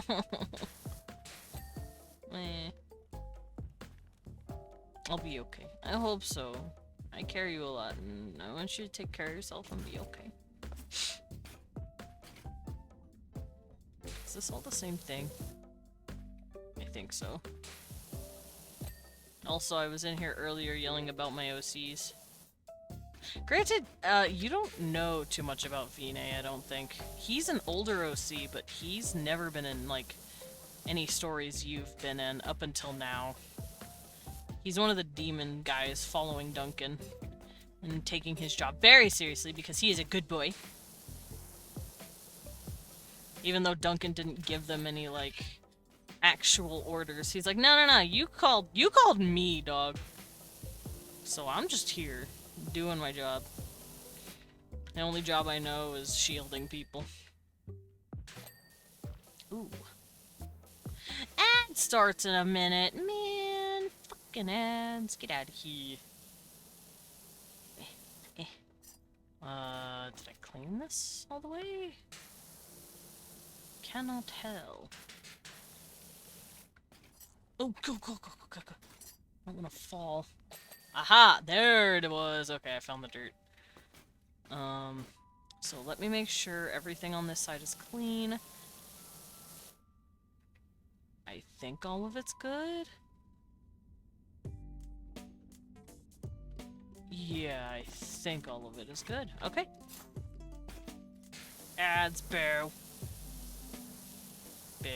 I'll be okay. I hope so. I care you a lot, and I want you to take care of yourself and be okay. Is this all the same thing? I think so. Also, I was in here earlier yelling about my OCs. Granted, you don't know too much about Vinay, I don't think. He's an older OC, but he's never been in, like, any stories you've been in up until now. He's one of the demon guys following Duncan and taking his job very seriously because he is a good boy. Even though Duncan didn't give them any, like, actual orders. He's like, no, you called me, dog. So I'm just here, doing my job. The only job I know is shielding people. Ooh. Ad starts in a minute, man. Fuck Fucking ads, get out of here. Eh. Did I clean this all the way? Cannot tell. Oh, go, go, go, go, go, go. I don't want to fall. Aha! There it was! Okay, I found the dirt. So let me make sure everything on this side is clean. I think all of it's good. Yeah, I think all of it is good. Okay. Ads, boo. Boo.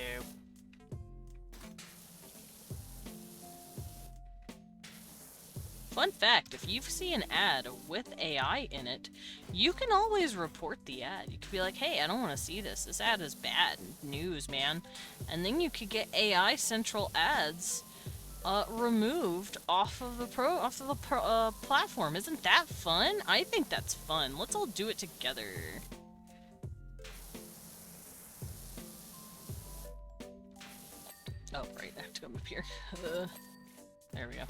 Fun fact, if you see an ad with AI in it, you can always report the ad. You could be like, hey, I don't want to see this. This ad is bad news, man. And then you could get AI central ads removed off of the platform. Isn't that fun? I think that's fun. Let's all do it together. Oh, right, I have to come up here. There we go.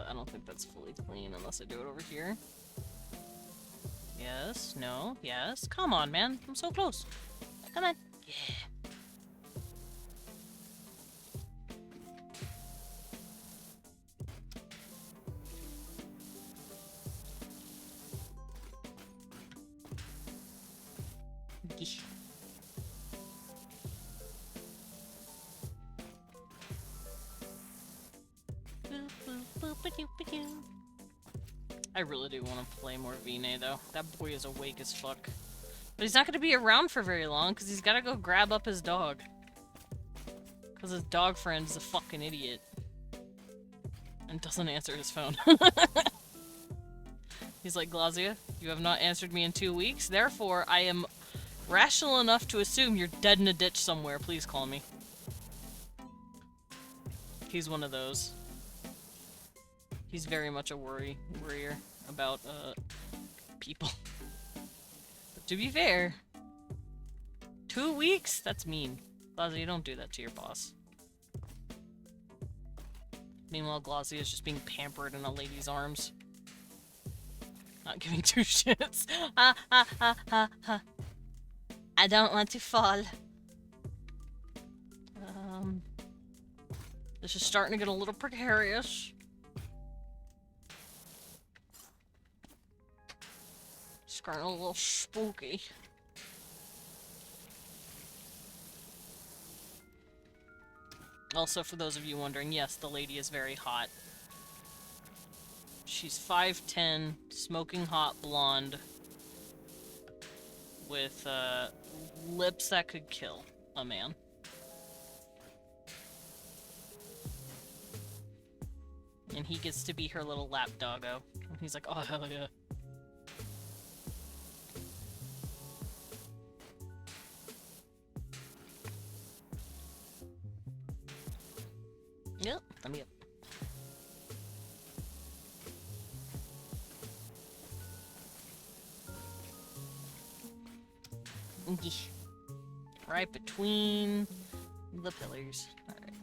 I don't think that's fully clean unless I do it over here. Yes, no, yes. Come on, man. I'm so close. Come on. Yeah. I really do want to play more Vine, though. That boy is awake as fuck. But he's not going to be around for very long, because he's got to go grab up his dog. Because his dog friend's a fucking idiot. And doesn't answer his phone. He's like, Glazia, you have not answered me in 2 weeks, therefore I am rational enough to assume you're dead in a ditch somewhere. Please call me. He's one of those. He's very much a worrier about, people. But to be fair, 2 weeks? That's mean. Glazia, you don't do that to your boss. Meanwhile, Glazia is just being pampered in a lady's arms. Not giving two shits. Ha ha ha ha ha. I don't want to fall. This is starting to get a little precarious. It's getting a little spooky. Also, for those of you wondering, yes, the lady is very hot. She's 5'10", smoking hot blonde, with, lips that could kill a man. And he gets to be her little lap doggo. And he's like, oh, hell yeah. Yep, let me up. Right between the pillars. Alright.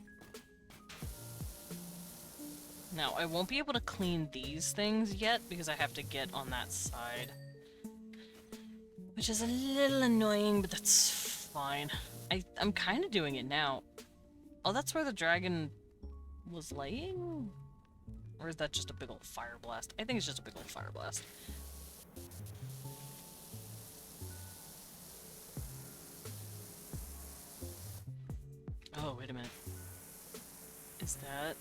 Now, I won't be able to clean these things yet because I have to get on that side. Which is a little annoying, but that's fine. I'm kind of doing it now. Oh, that's where the dragon was laying? Or is that just a big old fire blast? I think it's just a big old fire blast. Oh, wait a minute. Is that...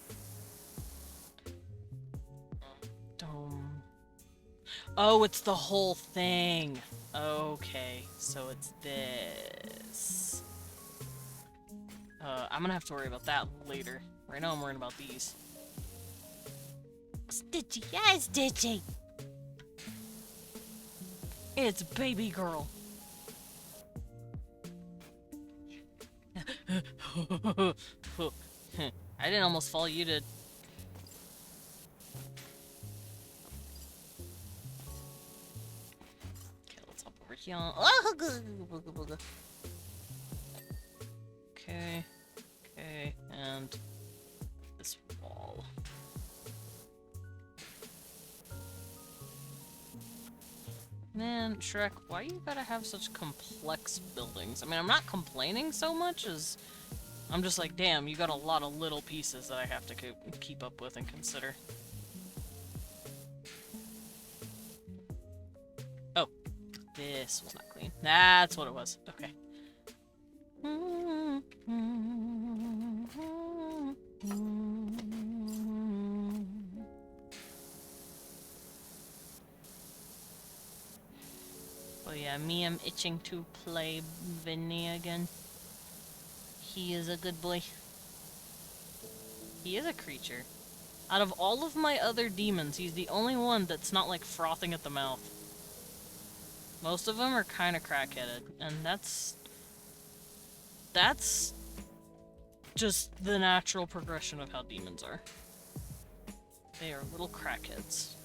Dome... Oh, it's the whole thing! Okay, so it's this. I'm gonna have to worry about that later. Right now I'm worrying about these. Stitchy, yes, Stitchy! It's baby girl. I didn't almost fall, you did. Okay, let's hop over here. Okay, okay, and this wall. Man, Shrek, why you gotta have such complex buildings? I mean, I'm not complaining so much as I'm just like, damn, you got a lot of little pieces that I have to keep up with and consider. Oh, this was not clean. That's what it was. Okay. Oh yeah, me, I'm itching to play Vinny again. He is a good boy. He is a creature. Out of all of my other demons, he's the only one that's not like frothing at the mouth. Most of them are kind of crackheaded, and that's just the natural progression of how demons are. They are little crackheads.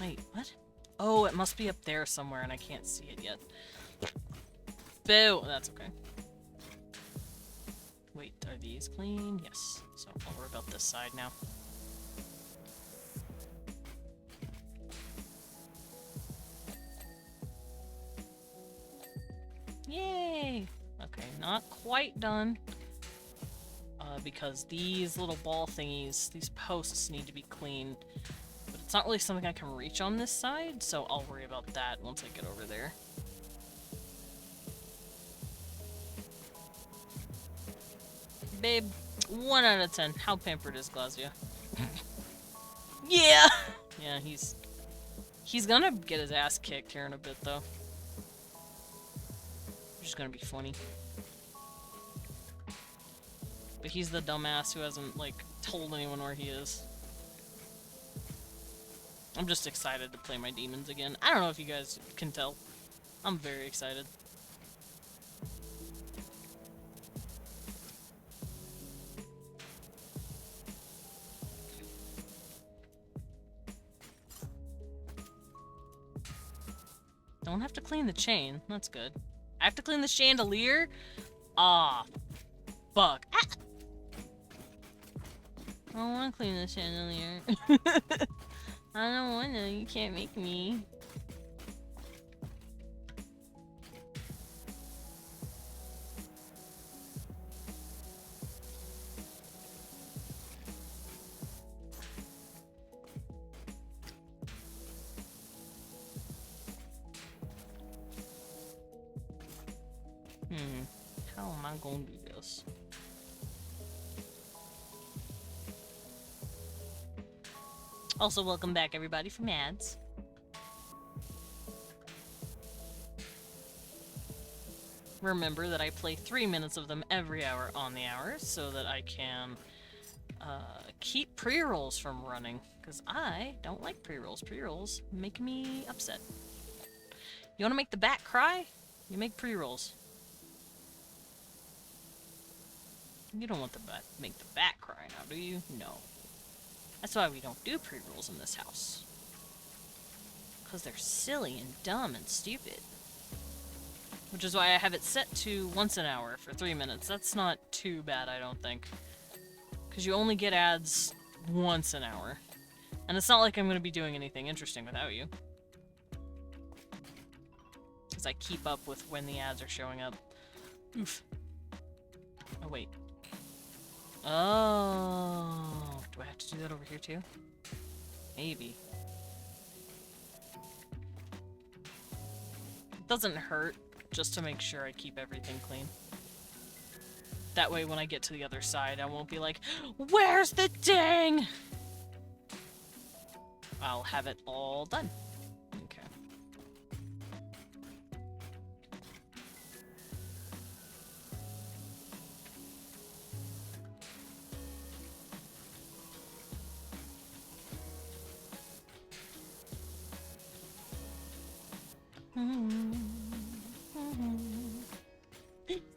Wait, what? Oh, it must be up there somewhere and I can't see it yet. Boo! That's okay. Wait, are these clean? Yes. So I'll worry about this side now. Yay! Okay, not quite done. Because these little ball thingies, these posts need to be cleaned. But it's not really something I can reach on this side, so I'll worry about that once I get over there. Babe, 1 out of 10. How pampered is Glazia? Yeah! Yeah, he's gonna get his ass kicked here in a bit, though. Which is gonna be funny. But he's the dumbass who hasn't, like, told anyone where he is. I'm just excited to play my demons again. I don't know if you guys can tell. I'm very excited. Don't have to clean the chain. That's good. I have to clean the chandelier? Ah. Fuck. Ah. I don't want to clean the chandelier. I don't want to. You can't make me. How am I going to do this? Also, welcome back, everybody, from ads. Remember that I play 3 minutes of them every hour on the hour so that I can keep pre-rolls from running. Because I don't like pre-rolls. Pre-rolls make me upset. You want to make the bat cry? You make pre-rolls. You don't want the bat make the bat cry now, do you? No. That's why we don't do pre-rolls in this house. Because they're silly and dumb and stupid. Which is why I have it set to once an hour for 3 minutes. That's not too bad, I don't think. Because you only get ads once an hour. And it's not like I'm going to be doing anything interesting without you. Because I keep up with when the ads are showing up. Oof. Oh, wait. Oh, do I have to do that over here too? Maybe. It doesn't hurt, just to make sure I keep everything clean. That way when I get to the other side, I won't be like, where's the dang? I'll have it all done. Okay.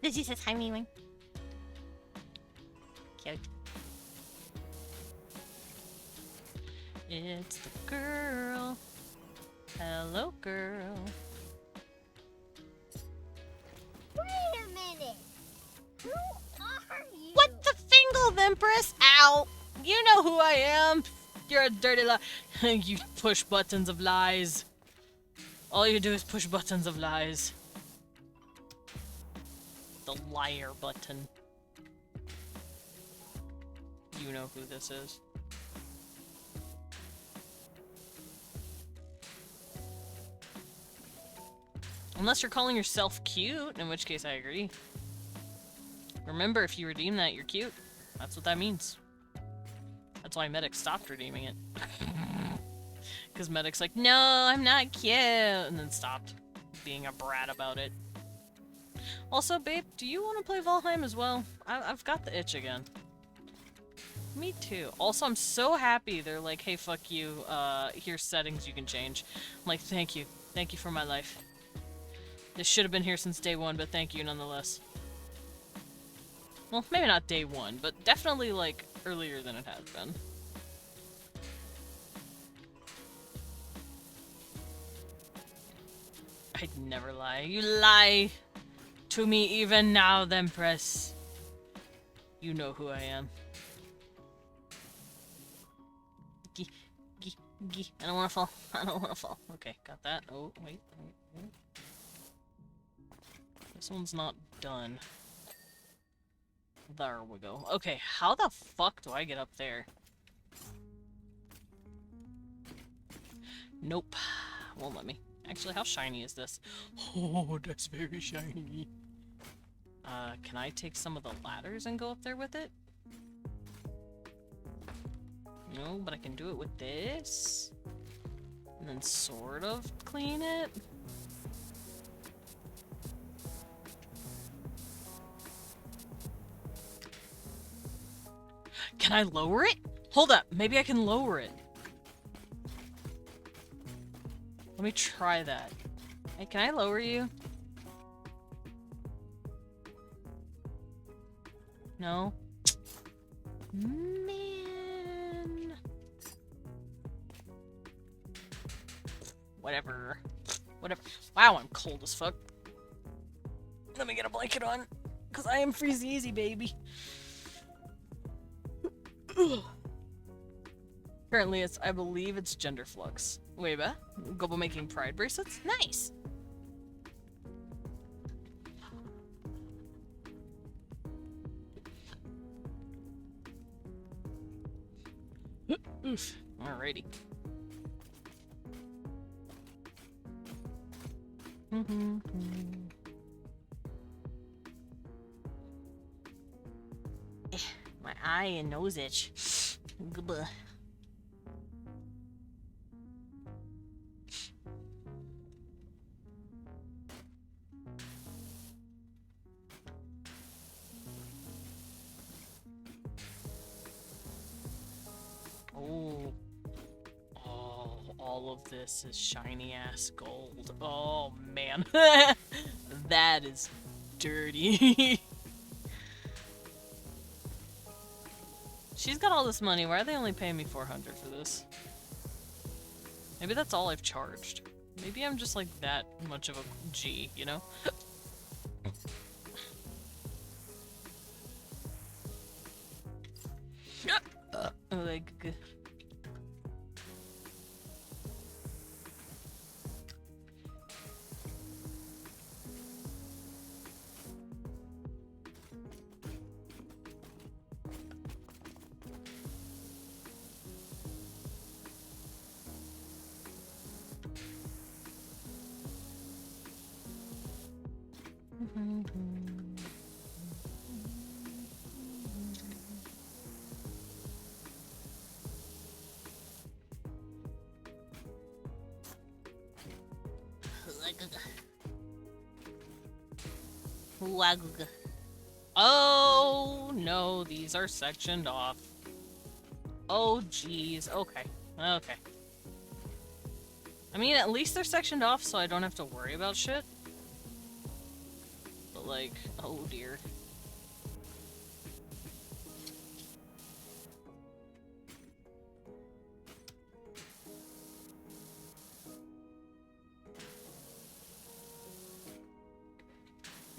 Lizzie says hi, Mimi. Cute. It's the girl. Hello, girl. Wait a minute. Who are you? What the fingal, Empress? Ow! You know who I am. You're a dirty lie. You push buttons of lies. All you do is push buttons of lies. The liar button. You know who this is. Unless you're calling yourself cute, in which case I agree. Remember, if you redeem that, you're cute. That's what that means. That's why Medic stopped redeeming it. Because Medic's like, no, I'm not cute, and then stopped being a brat about it. Also, babe, do you want to play Valheim as well? I've got the itch again. Me too. Also, I'm so happy they're like, hey, fuck you, here's settings you can change. I'm like, thank you. Thank you for my life. This should have been here since day one, but thank you nonetheless. Well, maybe not day one, but definitely, like, earlier than it has been. I'd never lie. You lie to me even now, Empress. You know who I am. I don't want to fall. I don't want to fall. Okay, got that. Oh, wait. This one's not done. There we go. Okay, how the fuck do I get up there? Nope. Won't let me. Actually, how shiny is this? Oh, that's very shiny. Can I take some of the ladders and go up there with it? No, but I can do it with this. And then sort of clean it. Can I lower it? Hold up, maybe I can lower it. Let me try that. Hey, can I lower you? No? Man. Whatever. Whatever. Wow, I'm cold as fuck. Let me get a blanket on, because I am freezy easy, baby. Apparently it's, I believe it's gender flux. Wait, what? Gobo making pride bracelets? Nice! Oof. Alrighty. My eye and nose itch. Gubba. Oh. Oh, all of this is shiny ass gold. Oh man. That is dirty. She's got all this money. Why are they only paying me 400 for this? Maybe that's all I've charged. Maybe I'm just like that much of a G, you know? Like... Oh no, these are sectioned off. Oh jeez, okay. Okay. I mean, at least they're sectioned off so I don't have to worry about shit. But like, oh dear.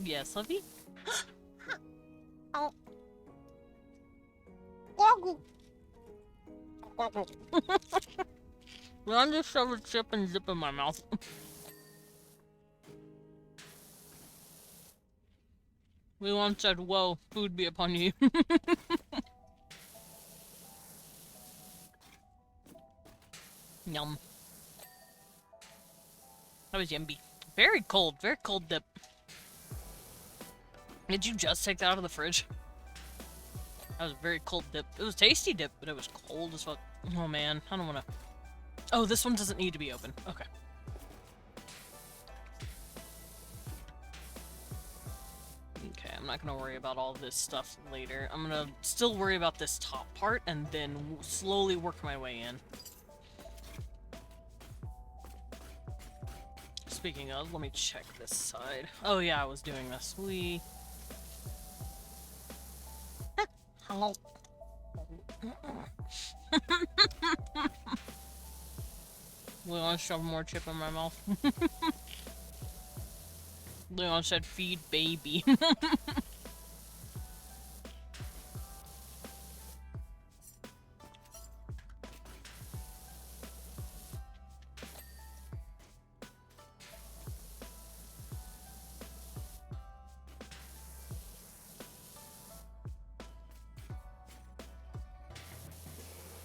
Yes, Lovey? Oh. Goggle. I'll just shove a chip and zip in my mouth. We once said, whoa, food be upon you. Yum. That was yummy. Very cold dip. Did you just take that out of the fridge? That was a very cold dip. It was tasty dip, but it was cold as fuck. Oh man, I don't wanna... Oh, this one doesn't need to be open. Okay. Okay, I'm not gonna worry about all this stuff later. I'm gonna still worry about this top part and then slowly work my way in. Speaking of, let me check this side. Oh yeah, I was doing this. Hello. Leon shoved more chip in my mouth. Leon said, feed baby.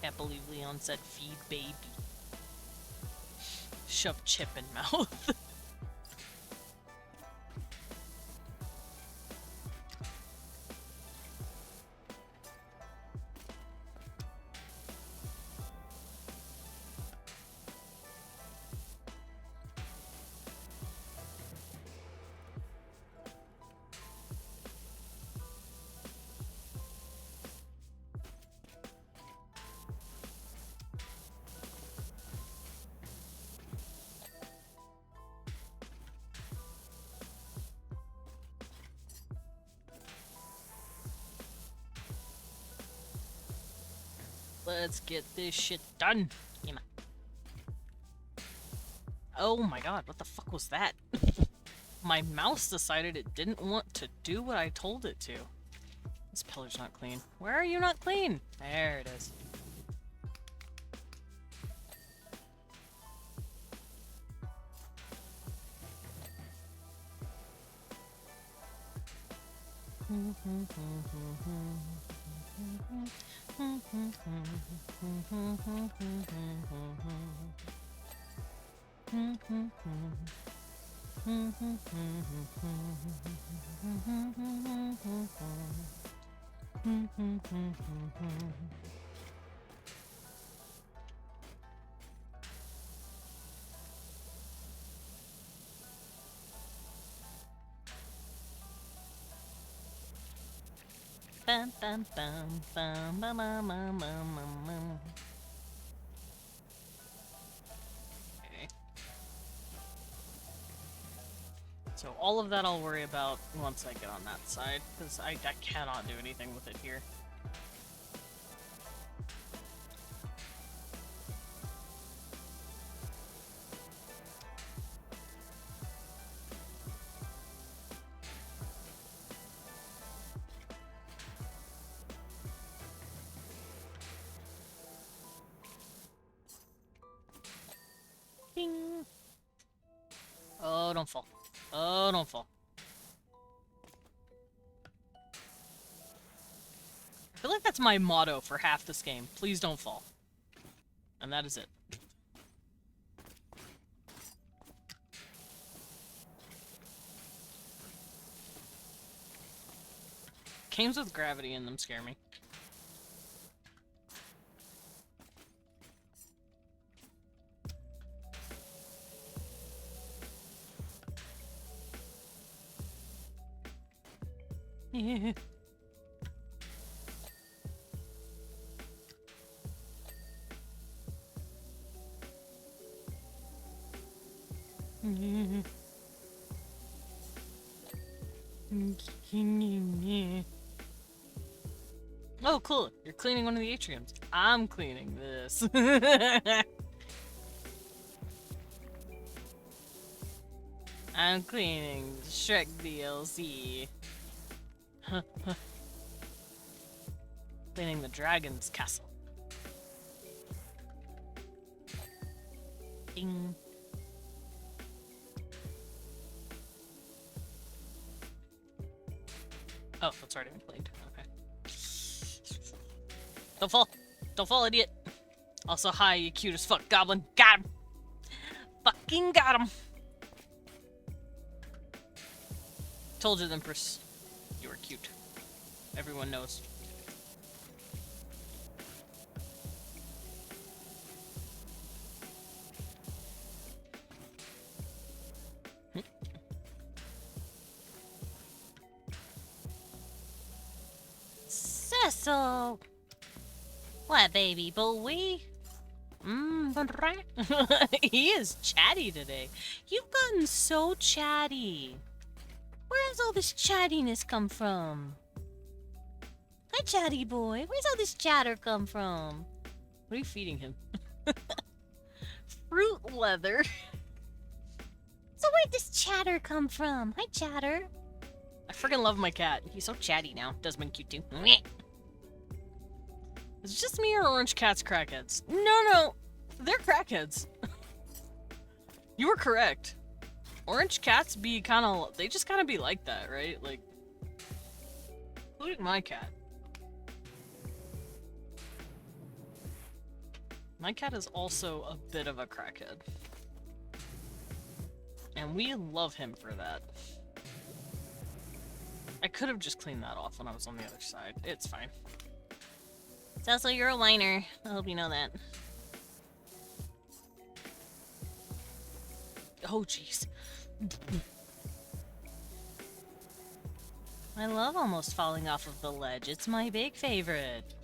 Can't believe Leon said, feed baby. Shove chip in mouth. Let's get this shit done. Yeah. Oh my god, what the fuck was that? My mouse decided it didn't want to do what I told it to. This pillar's not clean. Where are you not clean? There it is. Bum, bum, bum, bum, bum, bum, bum, bum, bum. Okay. So all of that I'll worry about once I get on that side, because I cannot do anything with it here. Ding. Oh, don't fall. Oh, don't fall. I feel like that's my motto for half this game. Please don't fall. And that is it. Games with gravity in them scare me. Yeah. Oh, cool. You're cleaning one of the atriums. I'm cleaning this. I'm cleaning the Shrek DLC. Cleaning the dragon's castle. Ding. Oh, that's already been cleaned. Okay. Don't fall. Don't fall, idiot. Also, hi, you cute as fuck goblin. Got him. Fucking got him. Told you, Empress. You were cute. Everyone knows. Cecil! What, baby boy? He is chatty today. You've gotten so chatty. Where does all this chattiness come from? Hi, chatty boy. Where's all this chatter come from? What are you feeding him? Fruit leather. So where'd this chatter come from? Hi, chatter. I freaking love my cat. He's so chatty now. Desmond cute too. Is it just me or orange cats crackheads? No. They're crackheads. You were correct. Orange cats be kind of... They just kind of be like that, right? Like... Including my cat. My cat is also a bit of a crackhead. And we love him for that. I could have just cleaned that off when I was on the other side. It's fine. Cecil, you're a whiner. I hope you know that. Oh, jeez. I love almost falling off of the ledge. It's my big favorite.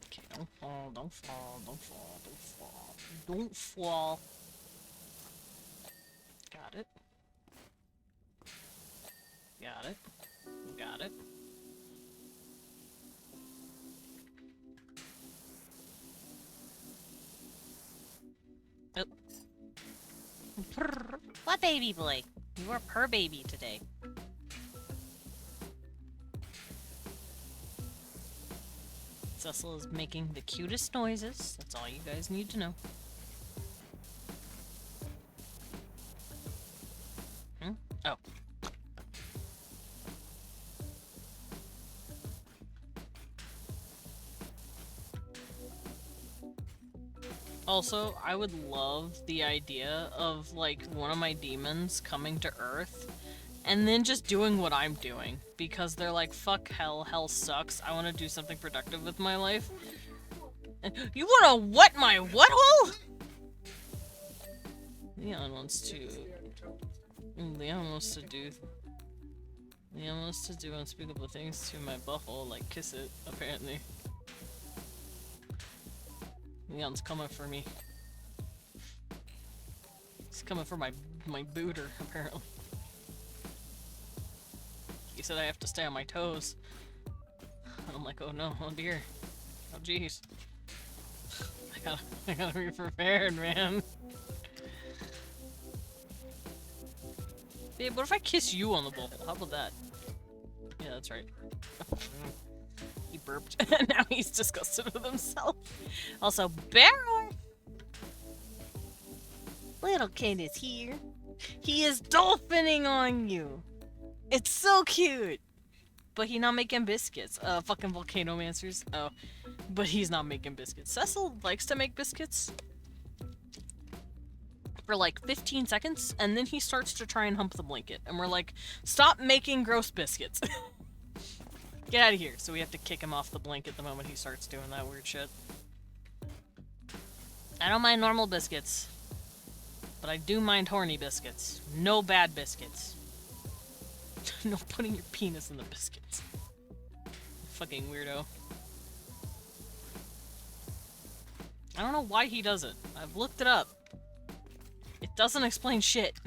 Okay, don't fall, don't fall, don't fall, don't fall. Don't fall. Got it. Got it. Got it. Oh. What, baby boy? You are per baby today. Cecil is making the cutest noises. That's all you guys need to know. Oh. Also, I would love the idea of, like, one of my demons coming to Earth and then just doing what I'm doing. Because they're like, fuck hell, hell sucks, I want to do something productive with my life. You want to what my what hole? Leon wants to do unspeakable things to my butthole, like kiss it, apparently. Leon's coming for me. He's coming for my booter, apparently. He said I have to stay on my toes. And I'm like, oh no, oh dear. Oh jeez. I gotta be prepared, man. Babe, what if I kiss you on the butthole? How about that? Yeah, that's right. He burped. Now he's disgusted with himself. Also, Barrow! Little kid is here. He is dolphining on you! It's so cute! But he not making biscuits. Fucking volcanomancers. Oh. But he's not making biscuits. Cecil likes to make biscuits for like 15 seconds, and then he starts to try and hump the blanket. And we're like, stop making gross biscuits. Get out of here. So we have to kick him off the blanket the moment he starts doing that weird shit. I don't mind normal biscuits, but I do mind horny biscuits. No bad biscuits. No putting your penis in the biscuits. Fucking weirdo. I don't know why he does it. I've looked it up. It doesn't explain shit.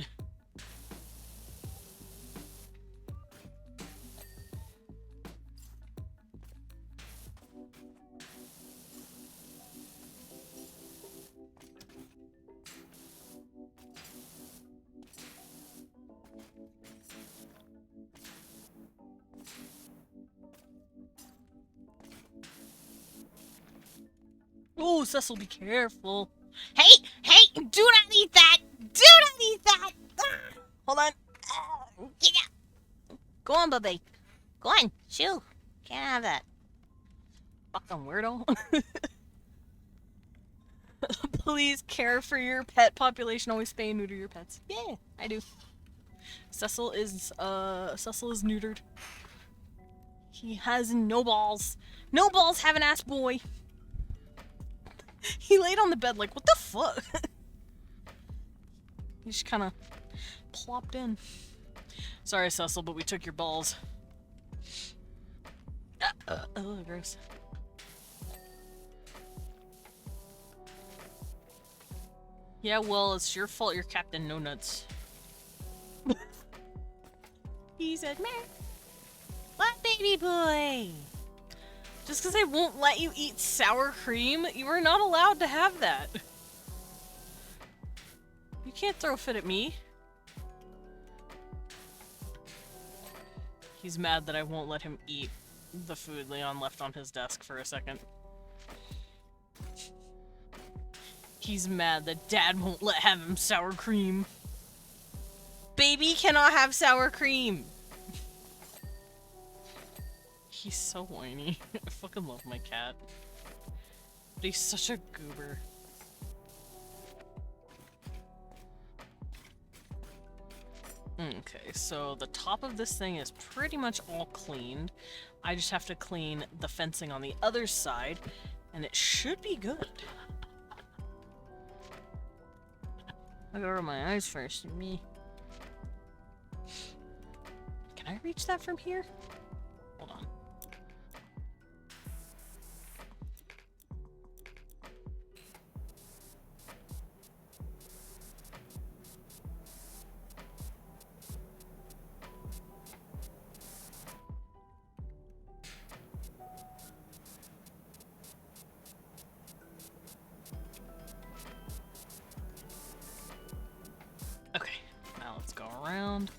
Oh, Cecil, be careful. Hey! Hey! Do not eat that! Do not eat that! Ah! Hold on. Get out! Go on, Bubby. Go on. Shoo. Can't have that. Fucking weirdo. Please care for your pet population. Always spay and neuter your pets. Yeah, I do. Cecil is neutered. He has no balls. No balls, have an ass boy. He laid on the bed like, what the fuck? He just kind of plopped in. Sorry, Cecil, but we took your balls. Oh, gross. Yeah, well, it's your fault you're Captain No Nuts. He said, meh. What, baby boy? Just because they won't let you eat sour cream, you are not allowed to have that. You can't throw a fit at me. He's mad that I won't let him eat the food Leon left on his desk for a second. He's mad that Dad won't have him sour cream. Baby cannot have sour cream! He's so whiny. I fucking love my cat. But he's such a goober. Okay, so the top of this thing is pretty much all cleaned. I just have to clean the fencing on the other side, and it should be good. I gotta rub my eyes first. Me. Can I reach that from here? Hold on. Okay, now let's go around.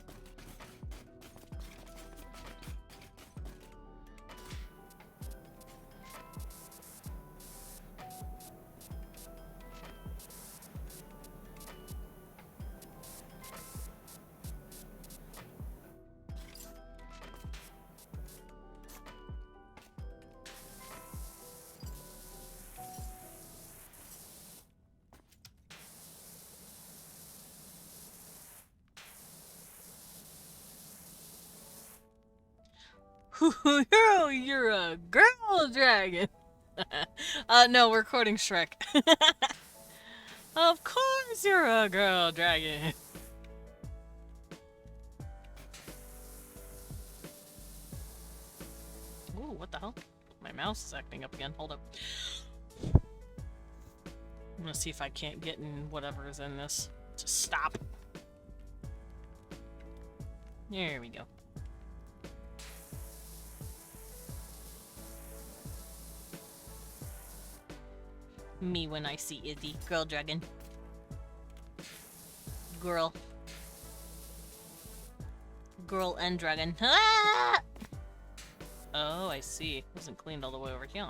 You're a girl dragon. No, we're quoting Shrek. Of course you're a girl dragon. Ooh, what the hell? My mouse is acting up again. Hold up. I'm gonna see if I can't get in whatever is in this. Just stop. There we go. Me when I see Izzy. Girl dragon. Girl. Girl and dragon. Ah! Oh, I see. It wasn't cleaned all the way over here.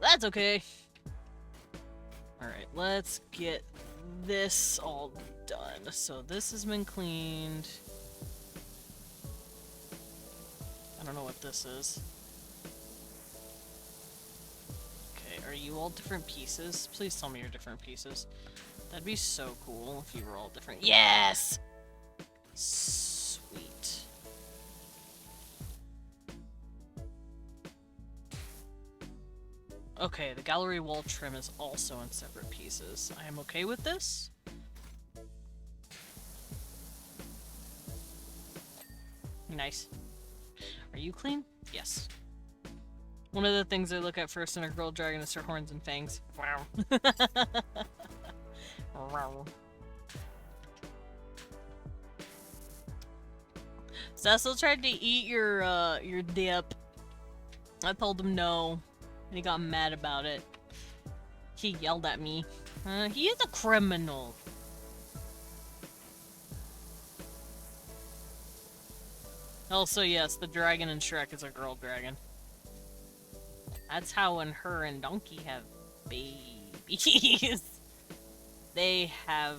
That's okay. Alright, let's get this all done. So this has been cleaned. I don't know what this is. Okay, are you all different pieces? Please tell me you're different pieces. That'd be so cool if you were all different. Yes! Sweet. Okay, the gallery wall trim is also in separate pieces. I am okay with this. Nice. Are you clean? Yes. One of the things I look at first in a girl dragon is her horns and fangs. Wow. Wow. Cecil tried to eat your dip. I told him no, and he got mad about it. He yelled at me. He is a criminal. Also, yes, the dragon in Shrek is a girl dragon. That's how when her and Donkey have babies. They have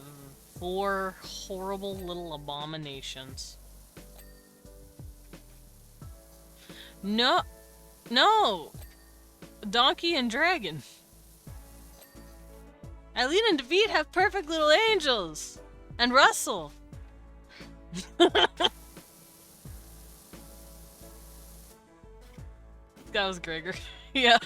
4 horrible little abominations. No! No! Donkey and Dragon. Eileen and David have perfect little angels! And Russell! That was Gregor. Yeah.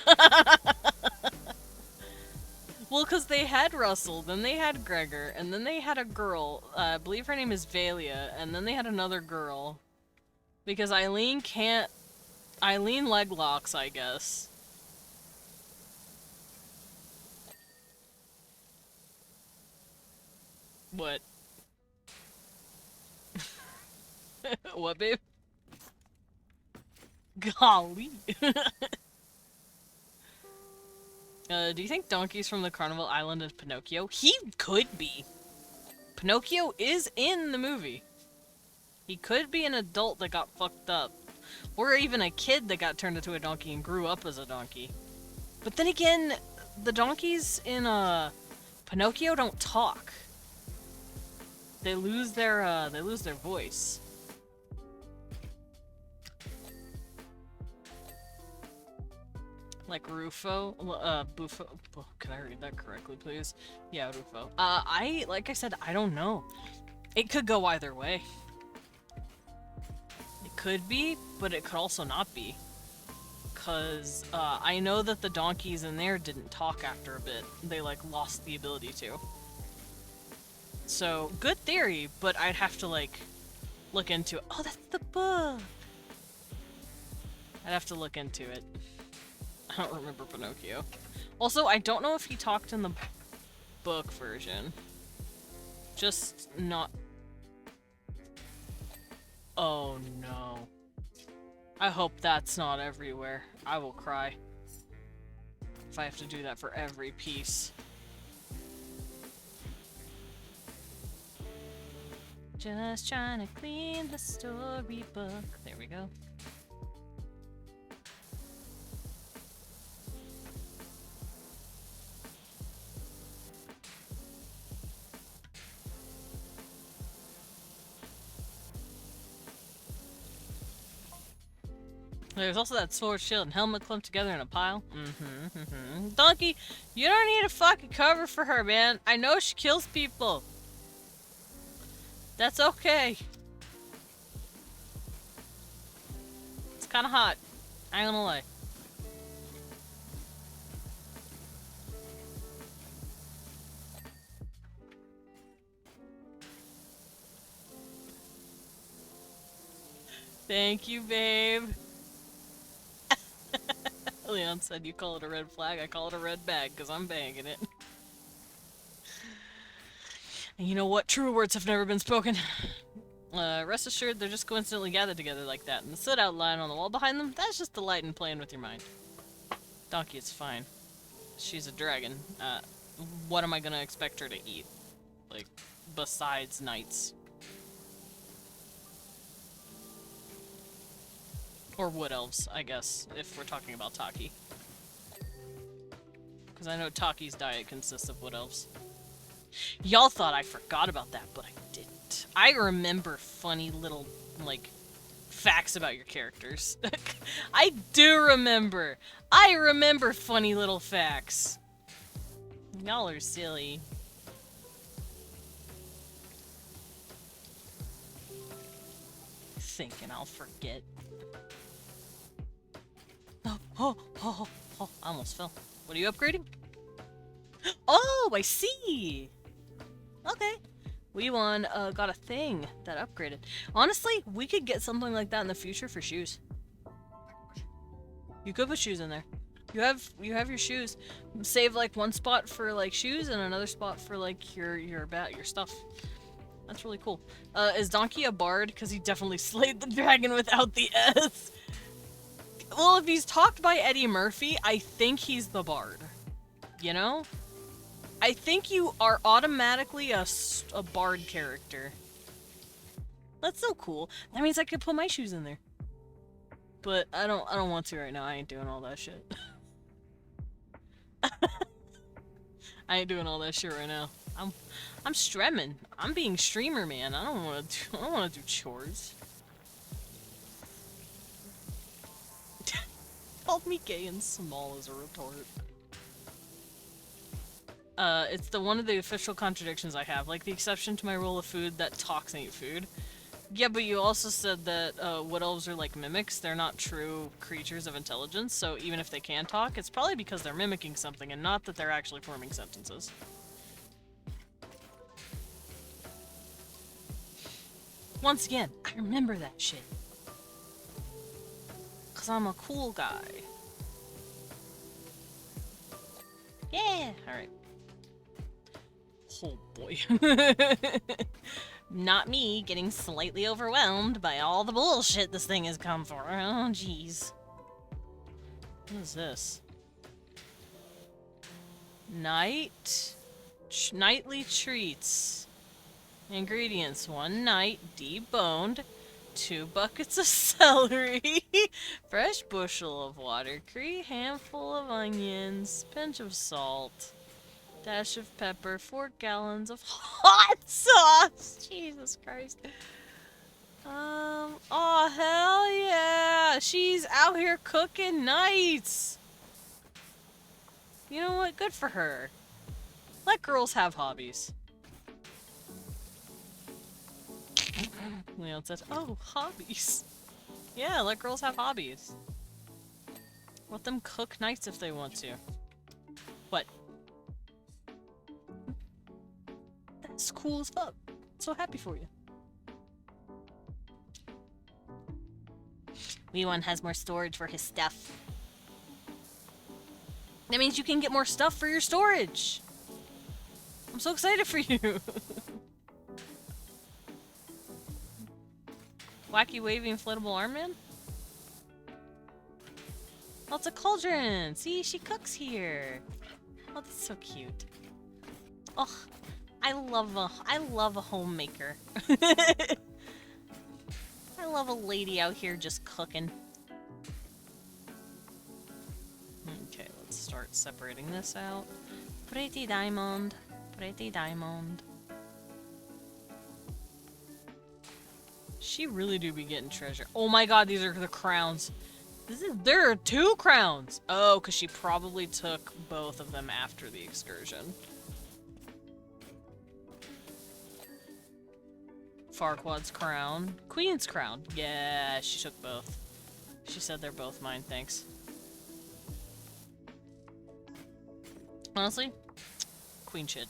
Well, because they had Russell, then they had Gregor, and then they had a girl. I believe her name is Valia, and then they had another girl. Because Eileen can't... Eileen leg locks, I guess. What? What, babe? Golly. Do you think Donkey's from the Carnival Island of Pinocchio? He could be. Pinocchio is in the movie. He could be an adult that got fucked up. Or even a kid that got turned into a donkey and grew up as a donkey. But then again, the donkeys in Pinocchio don't talk. They lose their voice. Like Rufo, Bufo. Oh, can I read that correctly, please? Yeah, Rufo. Like I said, I don't know. It could go either way. It could be, but it could also not be. Cause I know that the donkeys in there didn't talk after a bit. They like lost the ability to. So good theory, but I'd have to like look into it. Oh, that's the book. I'd have to look into it. I don't remember Pinocchio. Also, I don't know if he talked in the book version. Just not... Oh no. I hope that's not everywhere. I will cry. If I have to do that for every piece. Just trying to clean the storybook. There we go. There's also that sword, shield, and helmet clumped together in a pile. Donkey, you don't need a fucking cover for her, man. I know she kills people. That's okay. It's kinda hot. I ain't gonna lie. Thank you, babe. Leon said you call it a red flag, I call it a red bag, because I'm banging it. And you know what? Truer words have never been spoken. Rest assured, they're just coincidentally gathered together like that, and the soot outline on the wall behind them, that's just the light and playing with your mind. Donkey, it's fine. She's a dragon. What am I gonna expect her to eat? Like, besides knights. Or wood elves, I guess, if we're talking about Taki. Because I know Taki's diet consists of wood elves. Y'all thought I forgot about that, but I didn't. I remember funny little, like, facts about your characters. I do remember! I remember funny little facts! Y'all are silly. Thinking I'll forget. Oh, I almost fell. What are you upgrading? Oh, I see! Okay. We got a thing that upgraded. Honestly, we could get something like that in the future for shoes. You could put shoes in there. You have your shoes. Save like one spot for like shoes and another spot for like your stuff. That's really cool. Is Donkey a bard? Because he definitely slayed the dragon without the S. Well, if he's talked by Eddie Murphy, I think he's the bard. You know? I think you are automatically a bard character. That's so cool. That means I could put my shoes in there. But I don't want to right now. I ain't doing all that shit. I ain't doing all that shit right now. I'm streaming. I'm being streamer, man. I don't want to do chores. Called me gay and small as a retort. It's one of the official contradictions I have. Like, the exception to my rule of food that talks ain't food. Yeah, but you also said that, wood elves are like mimics. They're not true creatures of intelligence, so even if they can talk, it's probably because they're mimicking something and not that they're actually forming sentences. Once again, I remember that shit. 'Cause I'm a cool guy. Yeah! Alright. Oh boy. Not me getting slightly overwhelmed by all the bullshit this thing has come for. Oh, jeez. What is this? Nightly treats. Ingredients: 1 night, deboned, 2 buckets of celery, fresh bushel of water, handful of onions, pinch of salt, dash of pepper, 4 gallons of hot sauce. Jesus Christ. Oh hell yeah! She's out here cooking nights. You know what? Good for her. Let girls have hobbies. Leon says, "Oh, hobbies." Yeah, let girls have hobbies. Let them cook nights if they want to. What? That's cool as fuck. So happy for you. Leon has more storage for his stuff. That means you can get more stuff for your storage. I'm so excited for you. Wacky, wavy, inflatable arm man? Oh, it's a cauldron! See, she cooks here! Oh, that's so cute. Oh, I love a homemaker. I love a lady out here just cooking. Okay, let's start separating this out. Pretty diamond. Pretty diamond. She really do be getting treasure. Oh my god, these are the crowns. There are 2 crowns! Oh, because she probably took both of them after the excursion. Farquaad's crown. Queen's crown. Yeah, she took both. She said they're both mine, thanks. Honestly, queen shit.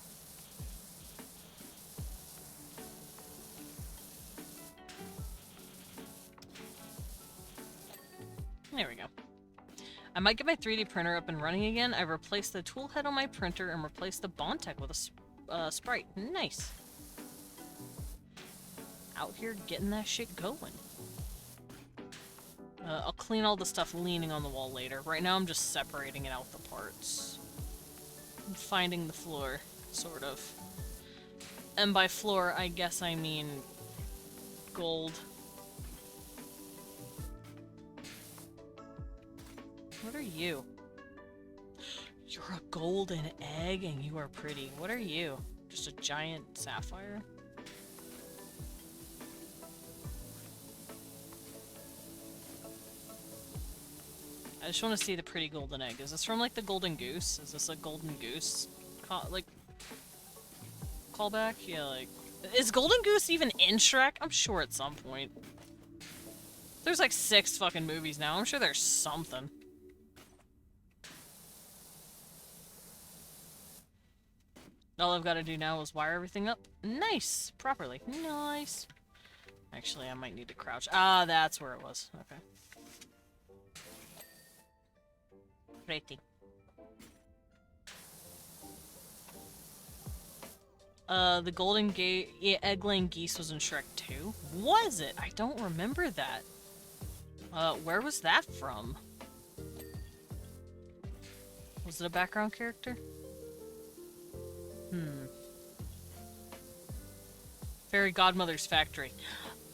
There we go. I might get my 3D printer up and running again. I replaced the tool head on my printer and replaced the Bondtech with a Sprite. Nice. Out here getting that shit going. I'll clean all the stuff leaning on the wall later. Right now I'm just separating it out the parts. And finding the floor, sort of. And by floor, I guess I mean gold. What are you? You're a golden egg and you are pretty. What are you? Just a giant sapphire? I just want to see the pretty golden egg. Is this from, like, the Golden Goose? Is this a Golden Goose, callback? Yeah, like... Is Golden Goose even in Shrek? I'm sure at some point. There's, like, 6 fucking movies now. I'm sure there's something. All I've got to do now is wire everything up. Nice! Properly. Nice. Actually, I might need to crouch. Ah, that's where it was. Okay. rating. The Golden Gate Egg-laying geese was in Shrek 2. Was it? I don't remember that. Where was that from? Was it a background character? Fairy Godmother's Factory.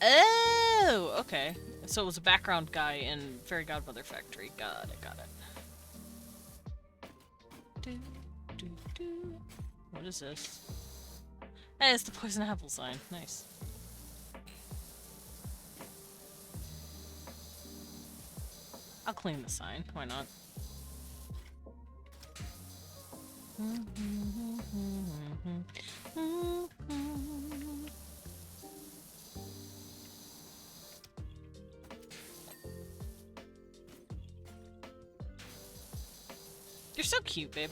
Oh, okay. So it was a background guy in Fairy Godmother Factory. Got it, got it. What is this? Hey, it's the poison apple sign. Nice. I'll clean the sign. Why not? You're so cute, babe.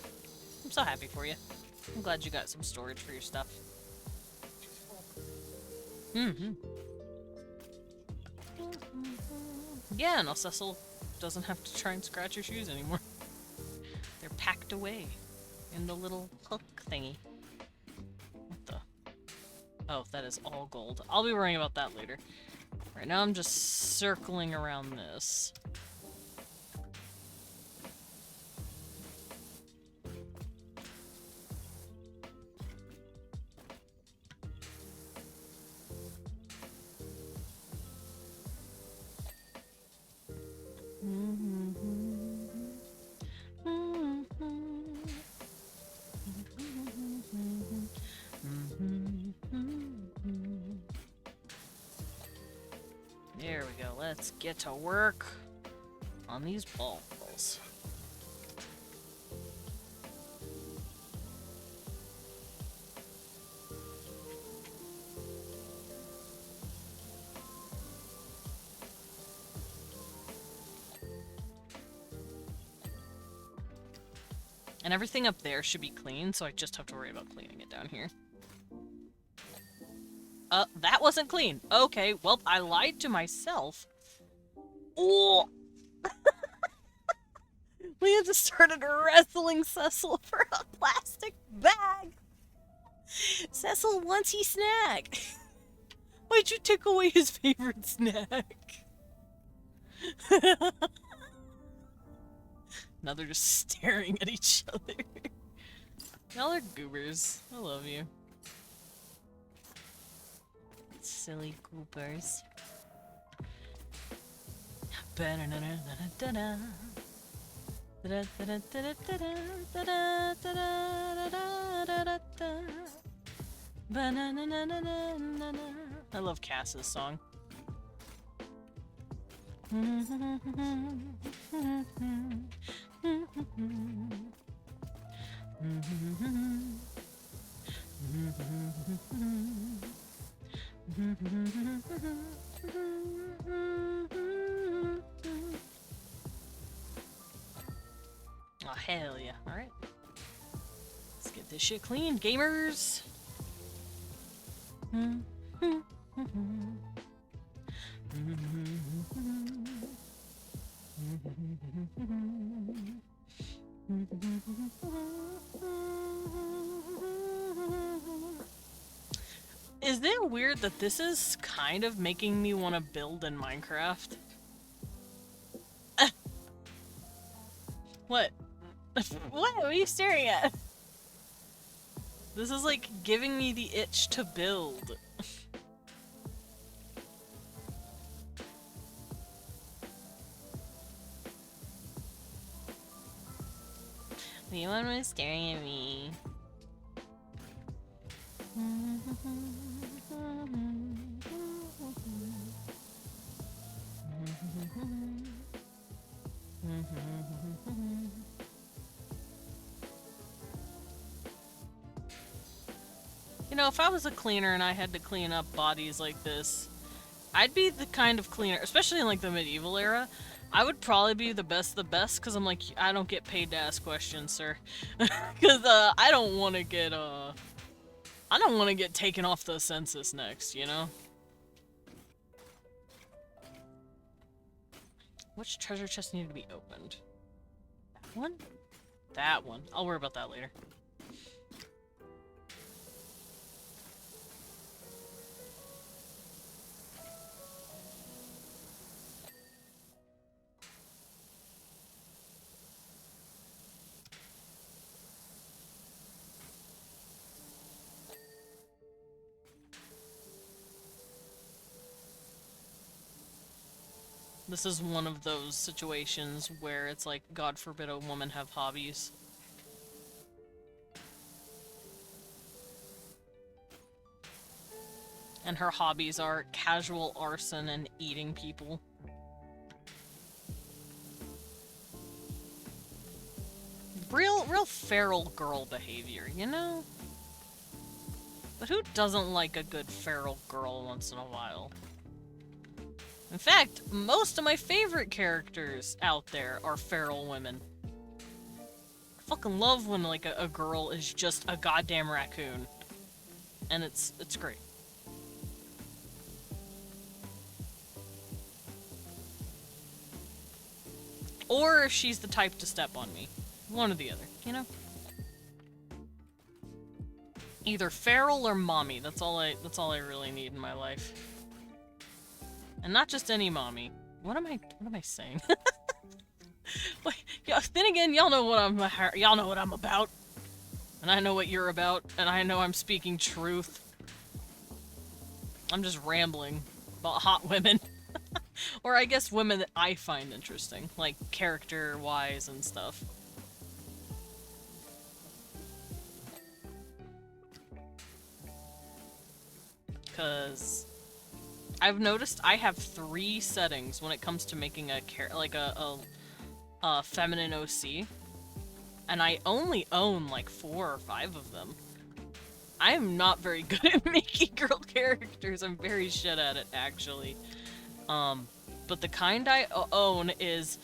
I'm so happy for you. I'm glad you got some storage for your stuff. Yeah, no, Cecil doesn't have to try and scratch your shoes anymore. They're packed away in the little hook thingy. What the? Oh, that is all gold. I'll be worrying about that later. Right now I'm just circling around this. There we go. Let's get to work on these balls. And everything up there should be clean, so I just have to worry about cleaning it down here. That wasn't clean. Okay, well, I lied to myself. Oh! Leanne started wrestling Cecil for a plastic bag. Cecil wants his snack. Why'd you take away his favorite snack? Now they're just staring at each other. Y'all are goobers. I love you. Silly goopers. I love Cass's song. Oh, hell yeah. Alright. Let's get this shit clean, gamers! Is it weird that this is kind of making me want to build in Minecraft? What? What are you staring at? This is like giving me the itch to build. Anyone was staring at me. You know, if I was a cleaner and I had to clean up bodies like this, I'd be the kind of cleaner, especially in like the medieval era, I would probably be the best because I'm like, I don't get paid to ask questions, sir. Because I don't want to get taken off the census next, you know? Which treasure chest needed to be opened? That one? That one. I'll worry about that later. This is one of those situations where it's like, God forbid a woman have hobbies. And her hobbies are casual arson and eating people. Real feral girl behavior, you know? But who doesn't like a good feral girl once in a while? In fact, most of my favorite characters out there are feral women. I fucking love when, like, a girl is just a goddamn raccoon. And it's great. Or if she's the type to step on me. One or the other, you know? Either feral or mommy. That's all I really need in my life. And not just any mommy. What am I saying? Wait, yeah, then again, y'all know what I'm about. And I know what you're about, and I know I'm speaking truth. I'm just rambling about hot women. Or I guess women that I find interesting, like character-wise and stuff. Because I've noticed I have 3 settings when it comes to making a feminine OC, and I only own like 4 or 5 of them. I am not very good at making girl characters. I'm very shit at it, actually. But the kind I own is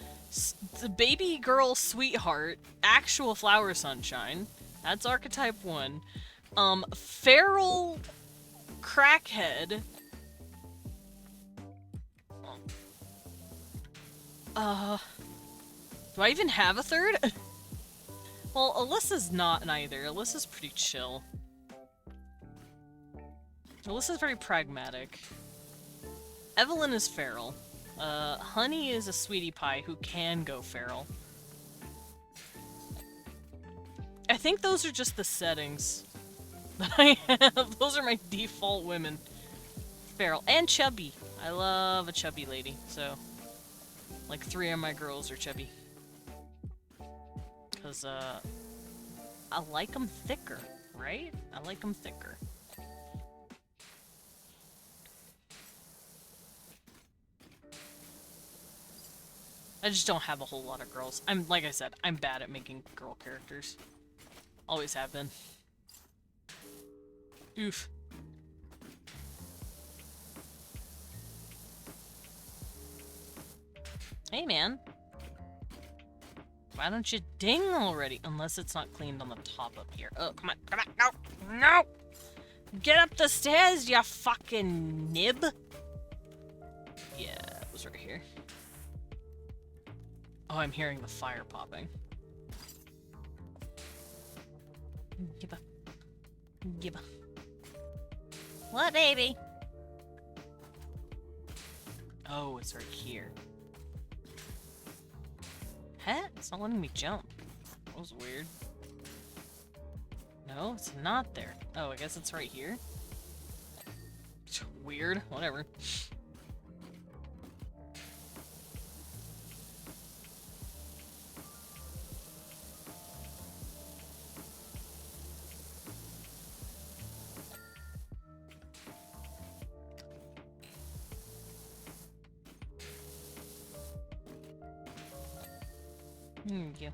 the baby girl sweetheart, actual flower sunshine. That's archetype 1. Feral crackhead. Do I even have a third? Well, Alyssa's not neither. Alyssa's pretty chill. Alyssa's very pragmatic. Evelyn is feral. Honey is a sweetie pie who can go feral. I think those are just the settings that I have. Those are my default women. Feral. And chubby. I love a chubby lady, so... like 3 of my girls are chubby. Because, I like them thicker, right? I like them thicker. I just don't have a whole lot of girls. Like I said, I'm bad at making girl characters. Always have been. Oof. Hey, man. Why don't you ding already? Unless it's not cleaned on the top up here. Oh, come on, come on, no, no! Get up the stairs, you fucking nib! Yeah, it was right here. Oh, I'm hearing the fire popping. Gibba. Gibba. What, baby? Oh, it's right here. Huh? It's not letting me jump. That was weird. No, it's not there. Oh, I guess it's right here? Weird. Whatever. Thank you.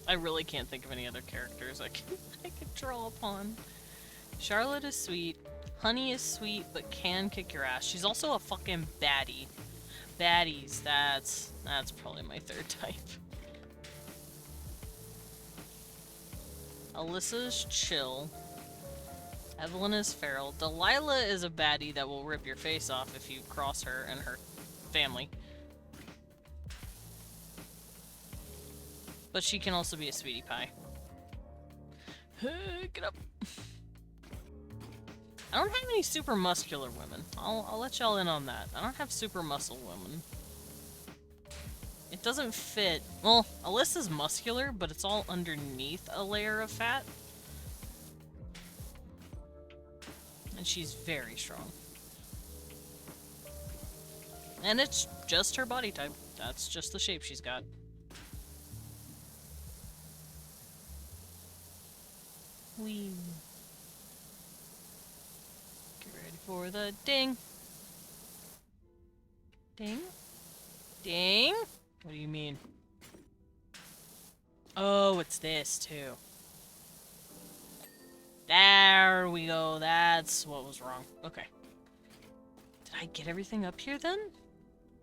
I really can't think of any other characters I could draw upon. Charlotte is sweet. Honey is sweet, but can kick your ass. She's also a fucking baddie. Baddies, that's probably my third type. Alyssa's chill. Evelyn is feral. Delilah is a baddie that will rip your face off if you cross her and her family. But she can also be a sweetie pie. Get up. I don't have any super muscular women. I'll let y'all in on that. I don't have super muscle women. It doesn't fit. Well, Alyssa's muscular, but it's all underneath a layer of fat. And she's very strong. And it's just her body type. That's just the shape she's got. Wee. Get ready for the ding. Ding? Ding? What do you mean? Oh, it's this too. There we go. That's what was wrong. Okay. Did I get everything up here then?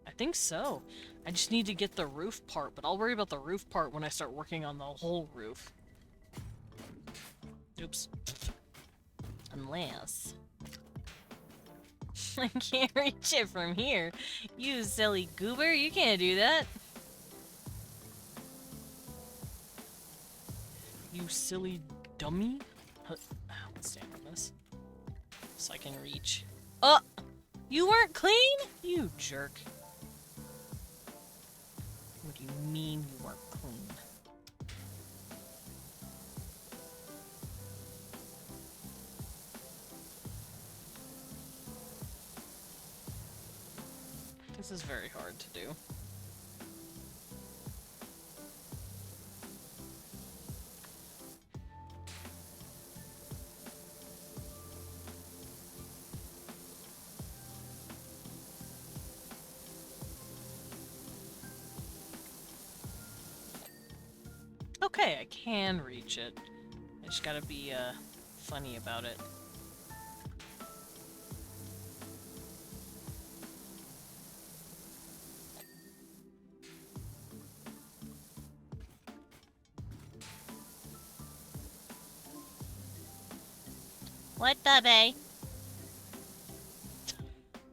I think so. I just need to get the roof part, but I'll worry about the roof part when I start working on the whole roof. Oops. Unless... I can't reach it from here. You silly goober, you can't do that. You silly dummy. Let's stand on this. So I can reach. Oh! You weren't clean? You jerk. What do you mean you weren't clean? This is very hard to do. Okay, I can reach it. I just gotta be, funny about it. What the bay?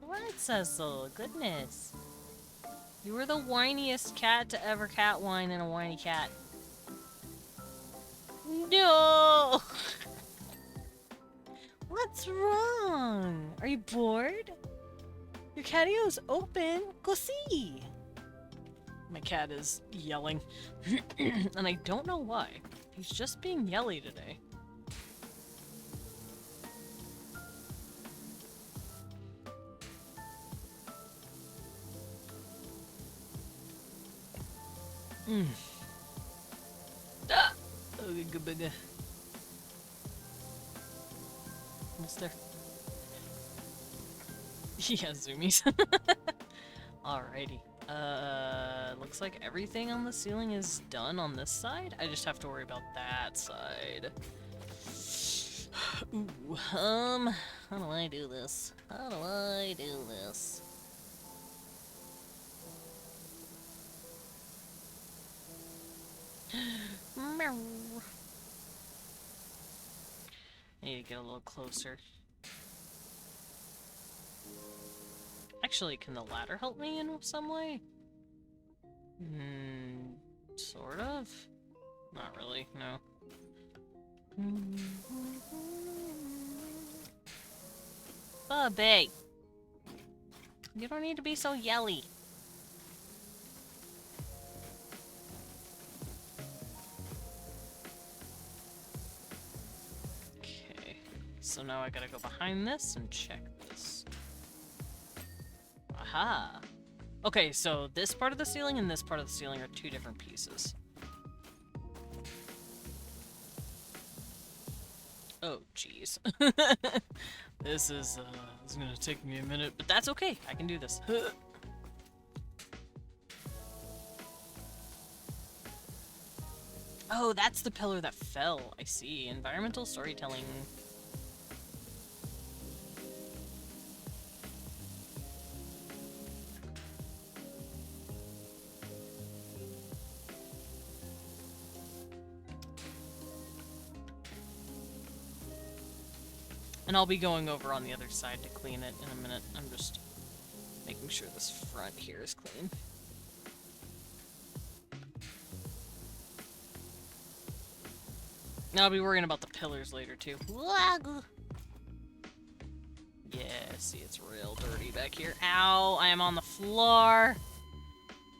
What, Cecil? Goodness. You were the whiniest cat to ever cat whine in a whiny cat. No! What's wrong? Are you bored? Your catio's open. Go see. My cat is yelling. And I don't know why. He's just being yelly today. Ah! Okay, good bugger. Almost there. Yeah, zoomies. Alrighty. Looks like everything on the ceiling is done on this side. I just have to worry about that side. Ooh, how do I do this? How do I do this? Meow. I need to get a little closer. Actually, can the ladder help me in some way? Sort of? Not really, no. Bubby! You don't need to be so yelly. Okay, so now I gotta go behind this and check this. Aha! Okay, so this part of the ceiling and this part of the ceiling are two different pieces. Oh, jeez. This is gonna take me a minute, but that's okay. I can do this. Oh, that's the pillar that fell. I see. Environmental storytelling. And I'll be going over on the other side to clean it in a minute. I'm just making sure this front here is clean. I'll be worrying about the pillars later, too. Waggle. Yeah, see, it's real dirty back here. Ow, I am on the floor.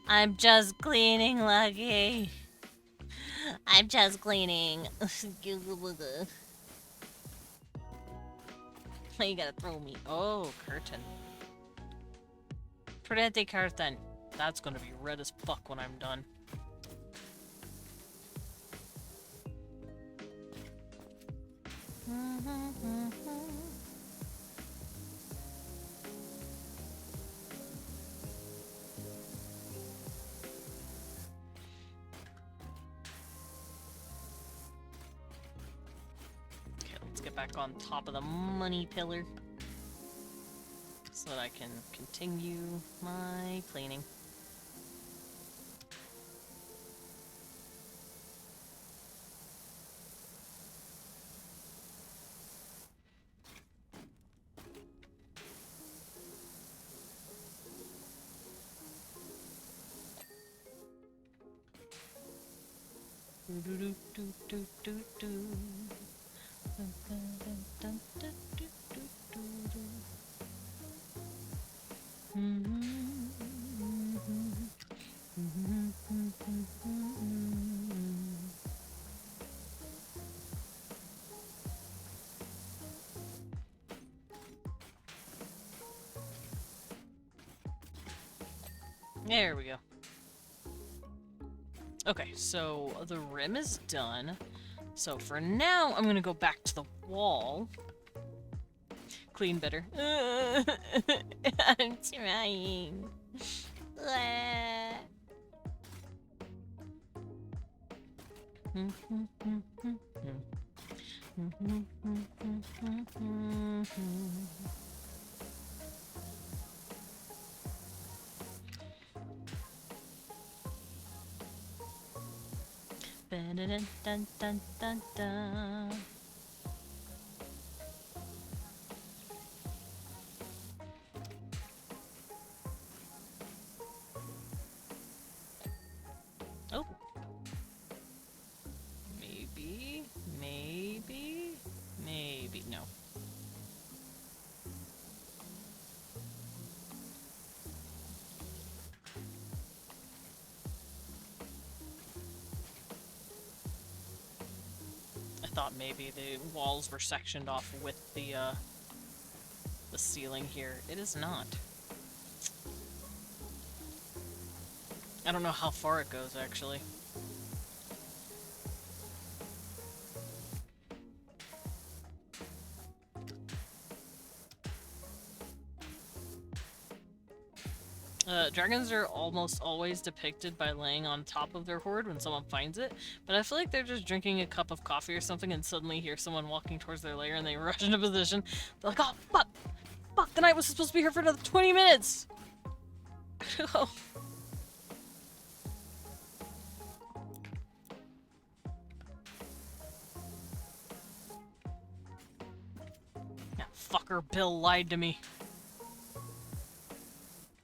I'm just cleaning, Lucky. I'm just cleaning. Why you gotta throw me? Oh, curtain. Pretty curtain. That's gonna be red as fuck when I'm done. Okay, let's get back on top of the money pillar so that I can continue my cleaning. There we go. Okay, so the rim is done. So for now, I'm gonna go back to the wall. Clean better. I'm trying. Dun, dun, dun, dun, dun. Oh. Maybe, maybe, maybe, no. I thought maybe the walls were sectioned off with the ceiling here. It is not. I don't know how far it goes, actually. Dragons are almost always depicted by laying on top of their hoard when someone finds it, but I feel like they're just drinking a cup of coffee or something and suddenly hear someone walking towards their lair and they rush into position. They're like, oh, fuck! Fuck, the night was supposed to be here for another 20 minutes! Oh. That fucker Bill lied to me.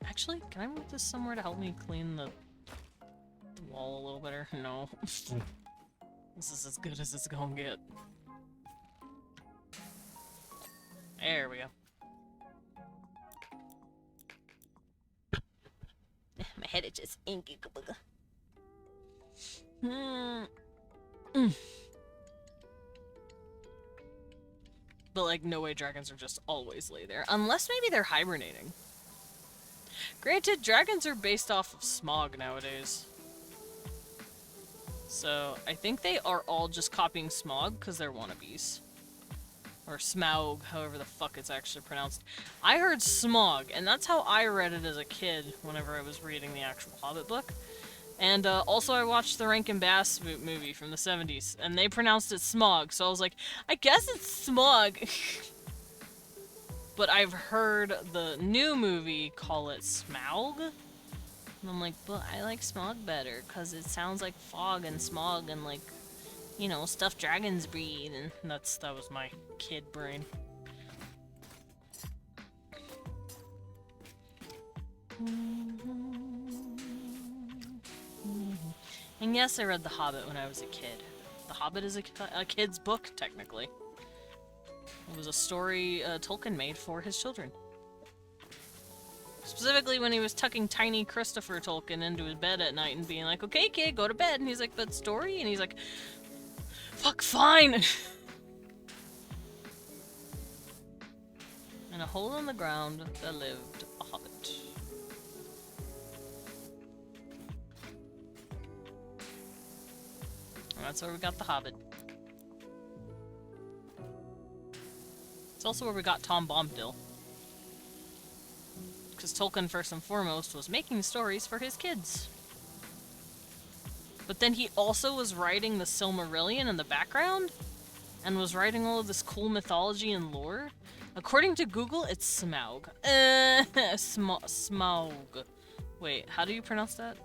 Actually, can I move this somewhere to help me clean the wall a little better? No. This is as good as it's gonna get. There we go. My head is just inky. But like, no way dragons are just always lay there. Unless maybe they're hibernating. Granted, dragons are based off of smog nowadays. So, I think they are all just copying smog because they're wannabes. Or smaug, however the fuck it's actually pronounced. I heard smog, and that's how I read it as a kid whenever I was reading the actual Hobbit book. And also I watched the Rankin Bass movie from the 70s, and they pronounced it smog, so I was like, I guess it's smog. But I've heard the new movie call it Smaug. And I'm like, but I like smog better, because it sounds like fog and smog and like, you know, stuff dragons breathe. And that was my kid brain. And yes, I read The Hobbit when I was a kid. The Hobbit is a kid's book, technically. It was a story Tolkien made for his children. Specifically when he was tucking tiny Christopher Tolkien into his bed at night and being like, okay, kid, go to bed. And he's like, but story? And he's like, fuck, fine! In a hole in the ground, there lived a hobbit. And that's where we got the Hobbit. It's also where we got Tom Bombadil. Because Tolkien, first and foremost, was making stories for his kids. But then he also was writing the Silmarillion in the background, and was writing all of this cool mythology and lore. According to Google, it's Smaug. Smaug. Wait, how do you pronounce that?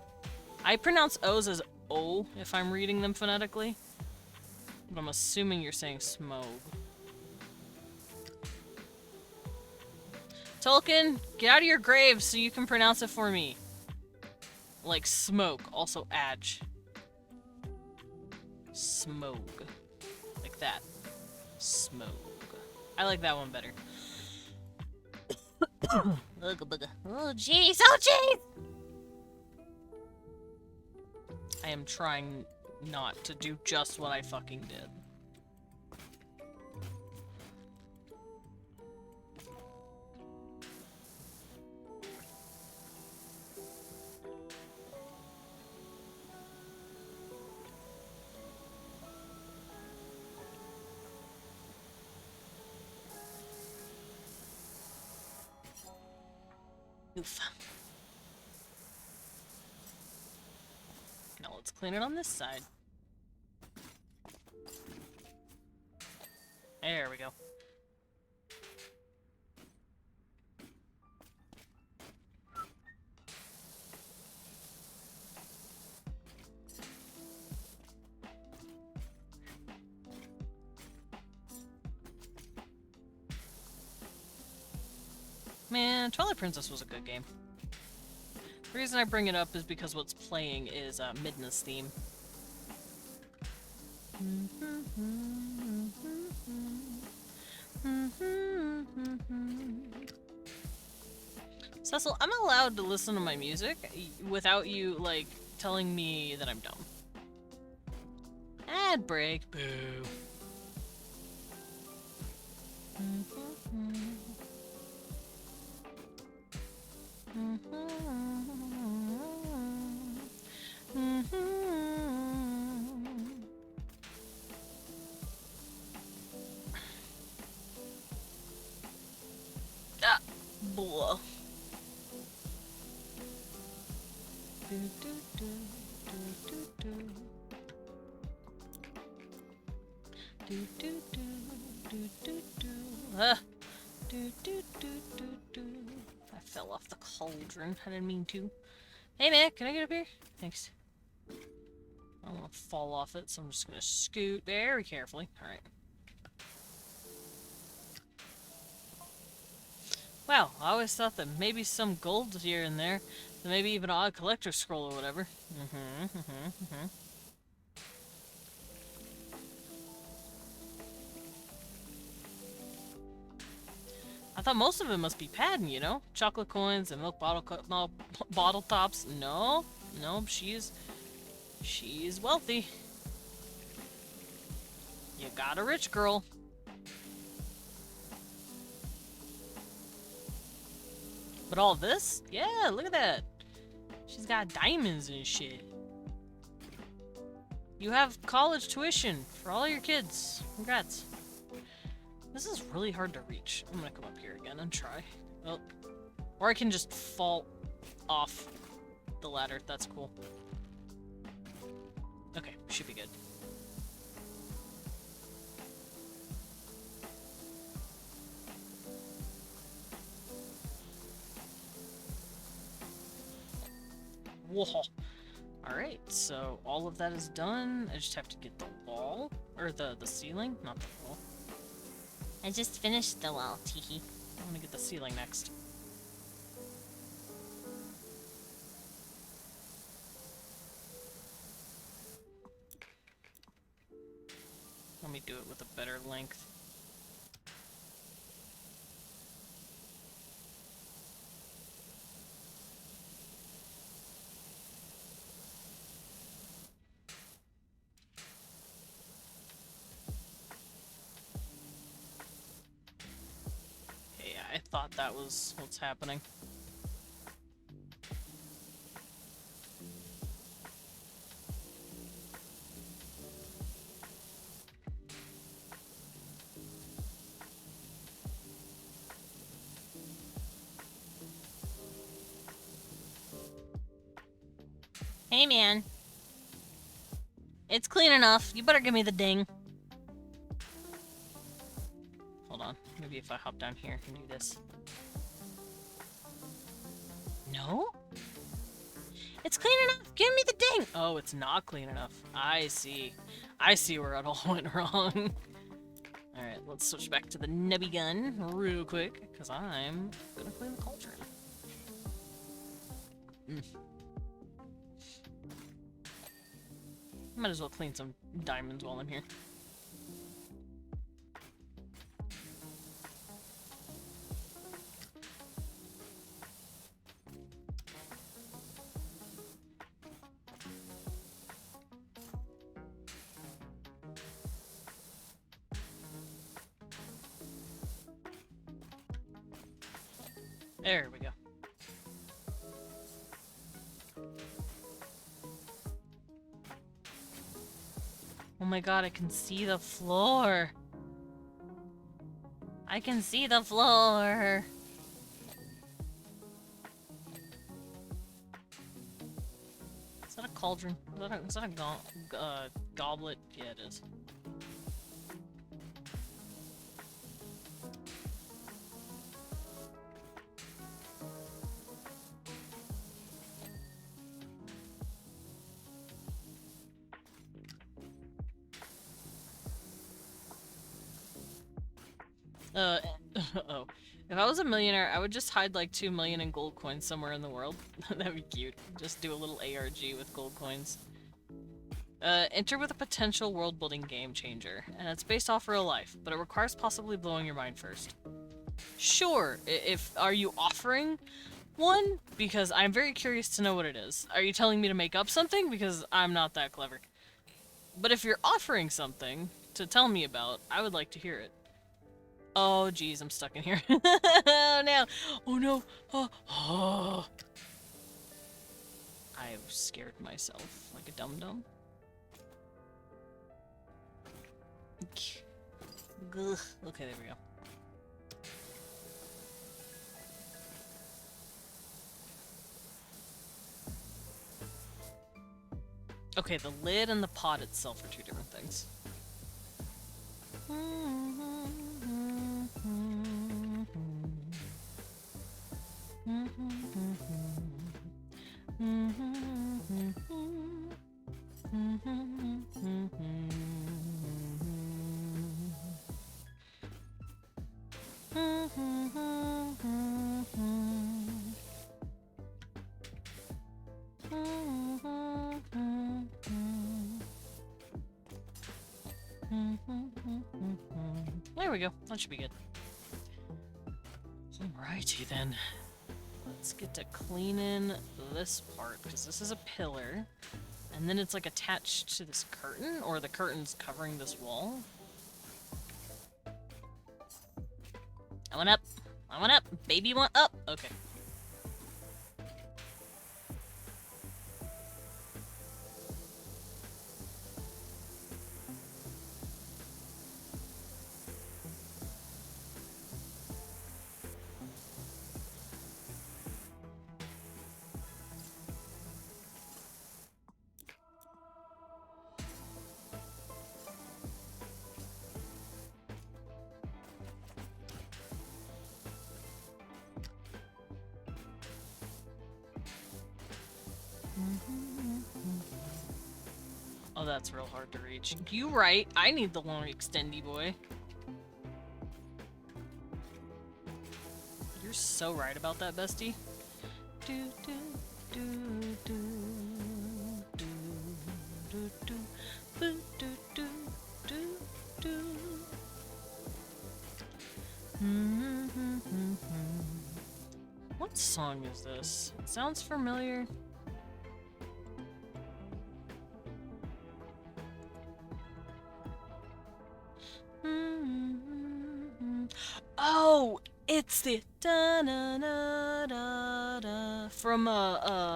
I pronounce O's as O if I'm reading them phonetically. But I'm assuming you're saying Smaug. Tolkien, get out of your grave so you can pronounce it for me. Like smoke, also adge. Smoke. Like that. Smoke. I like that one better. Oh, jeez. Oh, jeez! I am trying not to do just what I fucking did. Oof. Now let's clean it on this side. There we go. Man, Twilight Princess was a good game. The reason I bring it up is because what's playing is Midna's theme. Cecil, I'm allowed to listen to my music without you, like, telling me that I'm dumb. Ad break. Boo. Ah, blah. Ah. I fell off the cauldron. I didn't mean to. Hey man, can I get up here? Thanks. I don't want to fall off it, so I'm just gonna scoot very carefully. Alright. Wow, I always thought that maybe some gold here and there, and maybe even an odd collector scroll or whatever. I thought most of it must be padding, you know? Chocolate coins and milk bottle tops. No, she's wealthy. You got a rich girl. But all this? Yeah, look at that. She's got diamonds and shit. You have college tuition for all your kids. Congrats. This is really hard to reach. I'm gonna come up here again and try. Oh. Or I can just fall off the ladder. That's cool. Okay, should be good. Whoa. Alright, so all of that is done. I just have to get the wall. Or the ceiling, not the wall. I just finished the wall, teehee. I'm gonna get the ceiling next. me do it with a better length. Yeah, I thought that was what's happening. Hey, man. It's clean enough. You better give me the ding. Hold on. Maybe if I hop down here, I can do this. No? It's clean enough. Give me the ding. Oh, it's not clean enough. I see. I see where it all went wrong. Alright, let's switch back to the nubby gun real quick, because I'm gonna clean the cauldron. Might as well clean some diamonds while I'm here. There we go. Oh my god, I can see the floor. I can see the floor. Is that a cauldron? Is that a goblet? Yeah, it is. Uh-oh. If I was a millionaire, I would just hide like 2 million in gold coins somewhere in the world. That'd be cute. Just do a little ARG with gold coins. Enter with a potential world-building game changer, and it's based off real life, but it requires possibly blowing your mind first. Sure, are you offering one? Because I'm very curious to know what it is. Are you telling me to make up something? Because I'm not that clever. But if you're offering something to tell me about, I would like to hear it. Oh, geez, I'm stuck in here. Oh, no. Oh, no. Oh. I've scared myself like a dum-dum. Okay, there we go. Okay, the lid and the pot itself are two different things. There we go. That should be good. Alrighty then. Let's get to cleaning this part, because this is a pillar. And then it's like attached to this curtain, or the curtain's covering this wall. I went up. I went up. Baby went up. Okay. Oh, that's real hard to reach. You right. I need the long extendy boy. You're so right about that, bestie. Do, do, do, do, do, do, do, do, do, do, do, do, What song is this? It sounds familiar. Oh, it's the da na na da da from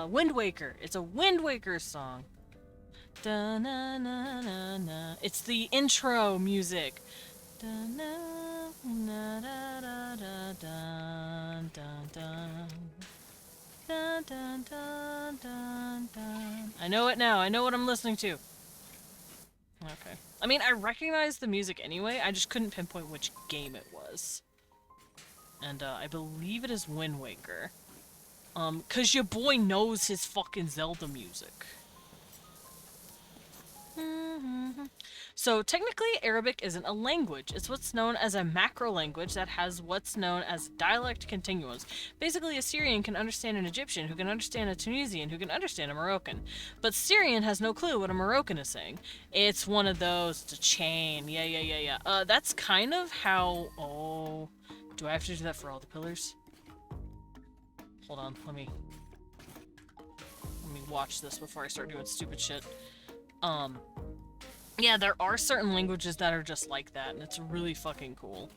Wind Waker. It's a Wind Waker song. Da na na na na. It's the intro music. Da na na da da da dun dun dun. Dun dun dun dun dun. I know it now. I know what I'm listening to. Okay. I mean, I recognize the music anyway. I just couldn't pinpoint which game it was. And I believe it is Wind Waker. 'Cause your boy knows his fucking Zelda music. So technically, Arabic isn't a language. It's what's known as a macro language that has what's known as dialect continuums. Basically, a Syrian can understand an Egyptian, who can understand a Tunisian, who can understand a Moroccan. But Syrian has no clue what a Moroccan is saying. It's one of those. It's a chain. Yeah. That's kind of how... Oh... Do I have to do that for all the pillars? Hold on, let me watch this before I start doing stupid shit. Yeah, there are certain languages that are just like that, and it's really fucking cool.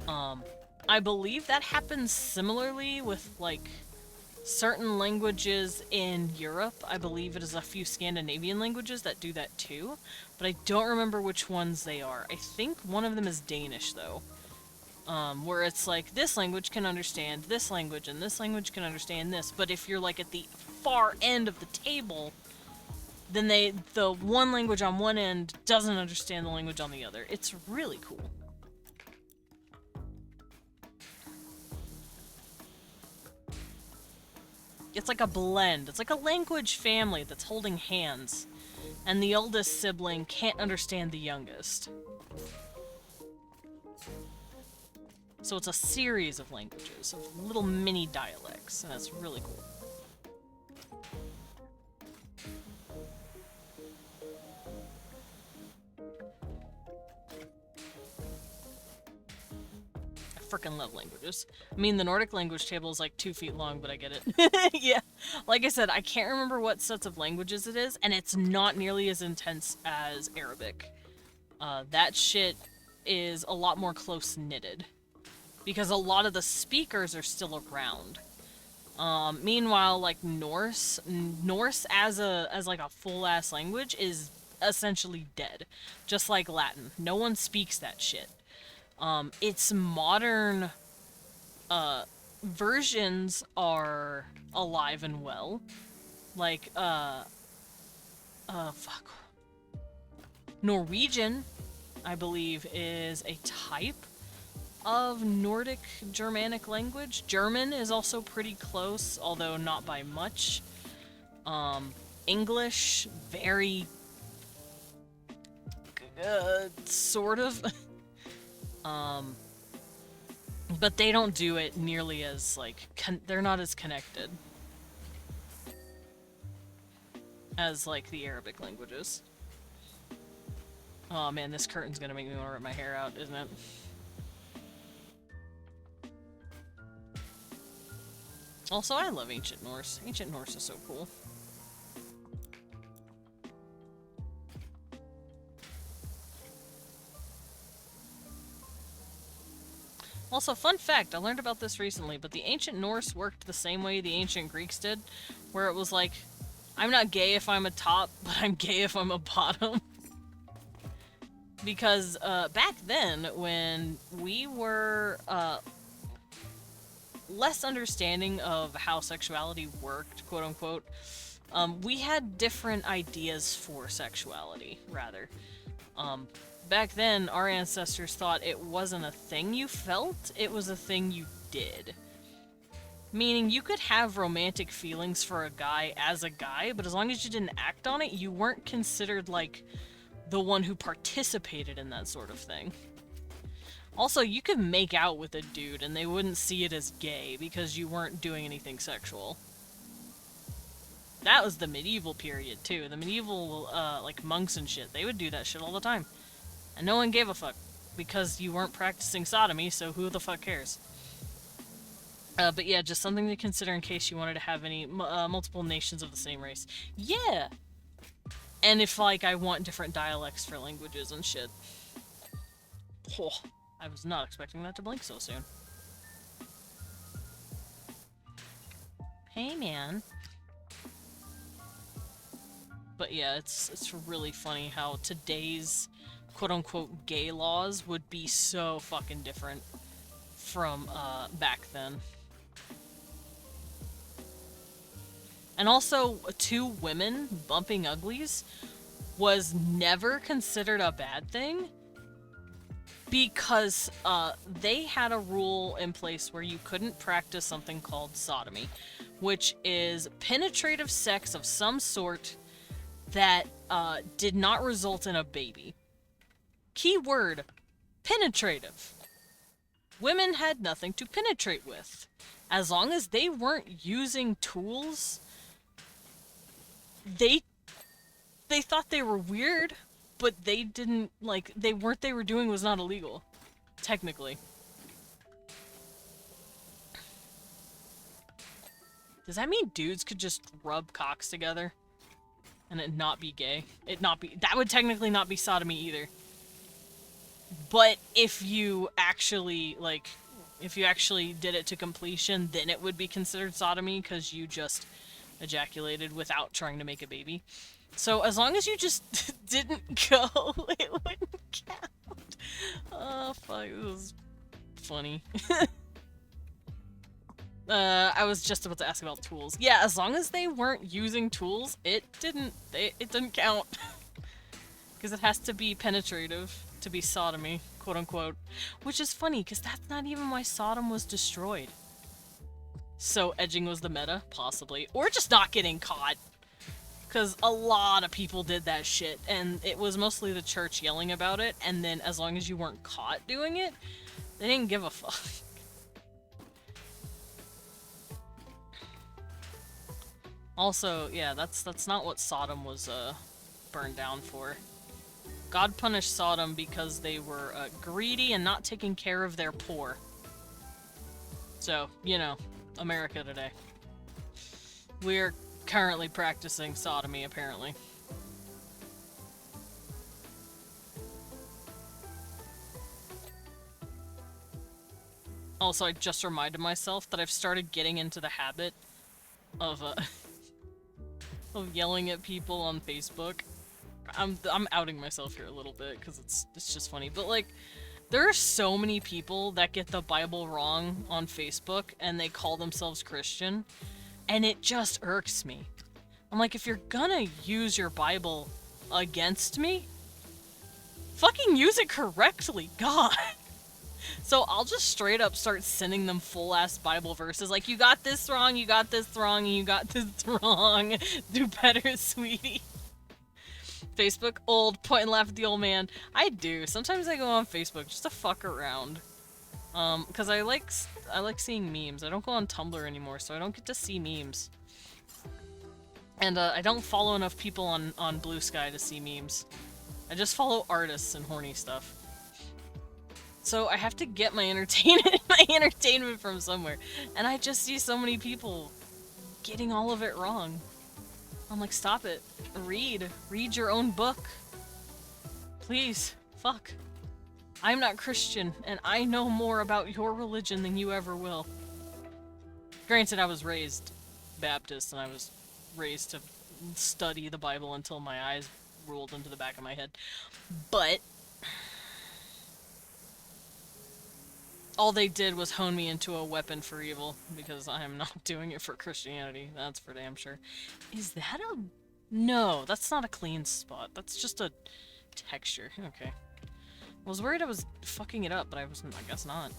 I believe that happens similarly with, like, certain languages in Europe. I believe it is a few Scandinavian languages that do that too, but I don't remember which ones they are. I think one of them is Danish, though. Where it's like, this language can understand this language, and this language can understand this, but if you're, like, at the far end of the table, then the one language on one end doesn't understand the language on the other. It's really cool. It's like a blend. It's like a language family that's holding hands, and the oldest sibling can't understand the youngest. So it's a series of languages, of little mini dialects, and it's really cool. I frickin' love languages. I mean, the Nordic language table is like 2 feet long, but I get it. Yeah. Like I said, I can't remember what sets of languages it is, and it's not nearly as intense as Arabic. That shit is a lot more close-knitted, because a lot of the speakers are still around. Meanwhile, like Norse as like a full-ass language is essentially dead. Just like Latin. No one speaks that shit. Its modern, versions are alive and well. Like, fuck. Norwegian, I believe, is a type of Nordic Germanic language. German is also pretty close, although not by much. English, very... sort of. But they don't do it nearly as, like, they're not as connected as, like, the Arabic languages. Oh man, this curtain's gonna make me want to rip my hair out, isn't it? Also, I love Ancient Norse. Ancient Norse is so cool. Also, fun fact, I learned about this recently, but the Ancient Norse worked the same way the Ancient Greeks did, where it was like, I'm not gay if I'm a top, but I'm gay if I'm a bottom. Because, back then, when we were, less understanding of how sexuality worked, quote-unquote, we had different ideas for sexuality, rather. Back then, our ancestors thought it wasn't a thing you felt, it was a thing you did. Meaning, you could have romantic feelings for a guy as a guy, but as long as you didn't act on it, you weren't considered, like, the one who participated in that sort of thing. Also, you could make out with a dude and they wouldn't see it as gay because you weren't doing anything sexual. That was the medieval period, too. The medieval, like, monks and shit, they would do that shit all the time. And no one gave a fuck, because you weren't practicing sodomy, so who the fuck cares? But yeah, just something to consider in case you wanted to have any multiple nations of the same race. Yeah! And if, like, I want different dialects for languages and shit. Oh, I was not expecting that to blink so soon. Hey, man. But yeah, it's really funny how today's quote-unquote gay laws would be so fucking different from back then. And also, two women bumping uglies was never considered a bad thing because they had a rule in place where you couldn't practice something called sodomy, which is penetrative sex of some sort that did not result in a baby. Keyword, penetrative. Women had nothing to penetrate with. As long as they weren't using tools, they thought they were weird, but they didn't, like, they were doing was not illegal. Technically. Does that mean dudes could just rub cocks together? And it not be gay? That would technically not be sodomy either. But if you actually, like, if you actually did it to completion, then it would be considered sodomy because you just ejaculated without trying to make a baby. So as long as you just didn't go, it wouldn't count. Oh, fuck, this is funny. I was just about to ask about tools. Yeah, as long as they weren't using tools, it didn't count. Because it has to be penetrative to be sodomy, quote-unquote. Which is funny, because that's not even why Sodom was destroyed. So edging was the meta? Possibly. Or just not getting caught. Because a lot of people did that shit, and it was mostly the church yelling about it, and then as long as you weren't caught doing it, they didn't give a fuck. Also, yeah, that's not what Sodom was burned down for. God punished Sodom because they were greedy and not taking care of their poor. So, you know, America today. We're currently practicing sodomy, apparently. Also, I just reminded myself that I've started getting into the habit of of yelling at people on Facebook. I'm outing myself here a little bit because it's just funny, but like there are so many people that get the Bible wrong on Facebook and they call themselves Christian, and it just irks me. I'm like, if you're gonna use your Bible against me, fucking use it correctly, God. So I'll just straight up start sending them full-ass Bible verses, like, you got this wrong, you got this wrong, and you got this wrong. Do better, sweetie. Facebook, old, point and laugh at the old man. I do. Sometimes I go on Facebook just to fuck around. Because I like seeing memes. I don't go on Tumblr anymore, so I don't get to see memes. And I don't follow enough people on Blue Sky to see memes. I just follow artists and horny stuff. So I have to get my entertainment from somewhere. And I just see so many people getting all of it wrong. I'm like, stop it. Read your own book. Please. Fuck. I'm not Christian, and I know more about your religion than you ever will. Granted, I was raised Baptist, and I was raised to study the Bible until my eyes rolled into the back of my head. But all they did was hone me into a weapon for evil, because I am not doing it for Christianity. That's for damn sure. Is that a... No, that's not a clean spot. That's just a texture. Okay. I was worried I was fucking it up, but I guess not.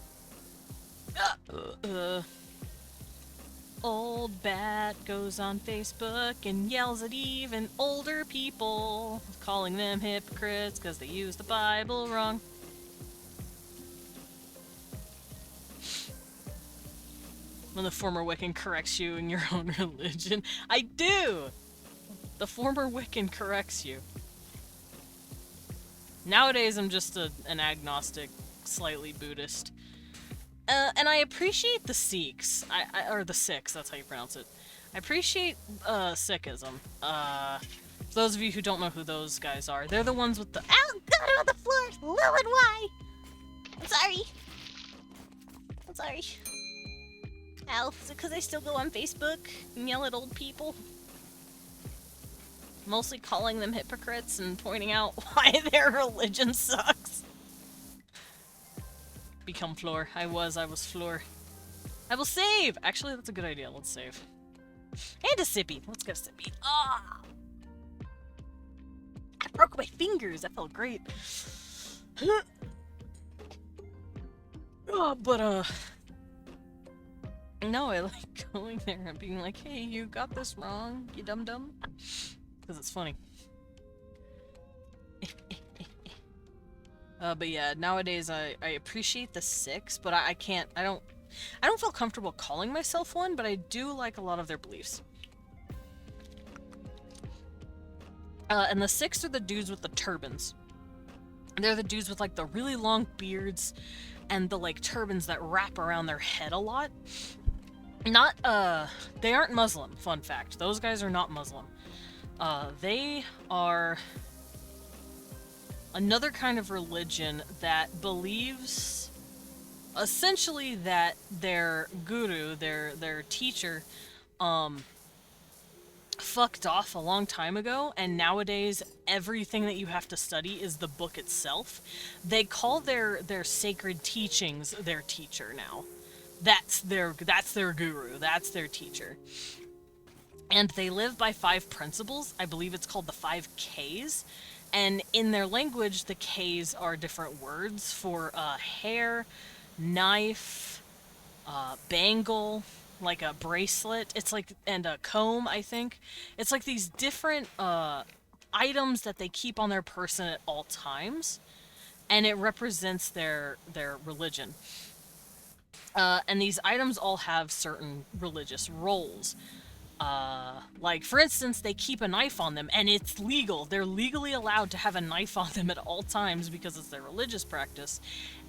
Old Bat goes on Facebook and yells at even older people, calling them hypocrites because they use the Bible wrong. When the former Wiccan corrects you in your own religion. I do! The former Wiccan corrects you. Nowadays I'm just an agnostic, slightly Buddhist. And I appreciate the Sikhs. Or the Sikhs, that's how you pronounce it. I appreciate, Sikhism. For those of you who don't know who those guys are, they're the ones with the— Ow, got it on the floor. Lilith, why? I'm sorry. I'm sorry. Ow, is it because I still go on Facebook and yell at old people? Mostly calling them hypocrites and pointing out why their religion sucks. Become floor. I was floor. I will save! Actually, that's a good idea. Let's save. And a sippy. Let's go sippy. Ah! I broke my fingers. That felt great. But, no, I like going there and being like, hey, you got this wrong, you dum-dum. Because it's funny. But yeah, nowadays I appreciate the Sikhs, but I don't feel comfortable calling myself one, but I do like a lot of their beliefs. And the Sikhs are the dudes with the turbans. They're the dudes with like the really long beards and the like turbans that wrap around their head a lot. Not, they aren't Muslim, fun fact. Those guys are not Muslim. They are another kind of religion that believes essentially that their guru, their teacher, fucked off a long time ago, and nowadays everything that you have to study is the book itself. They call their sacred teachings their teacher now. That's their guru, that's their teacher. And they live by 5 principles. I believe it's called the 5 Ks. And in their language, the Ks are different words for hair, knife, bangle, like a bracelet. It's like, and a comb, I think. It's like these different items that they keep on their person at all times. And it represents their religion. And these items all have certain religious roles. Like, for instance, they keep a knife on them, and it's legal. They're legally allowed to have a knife on them at all times because it's their religious practice.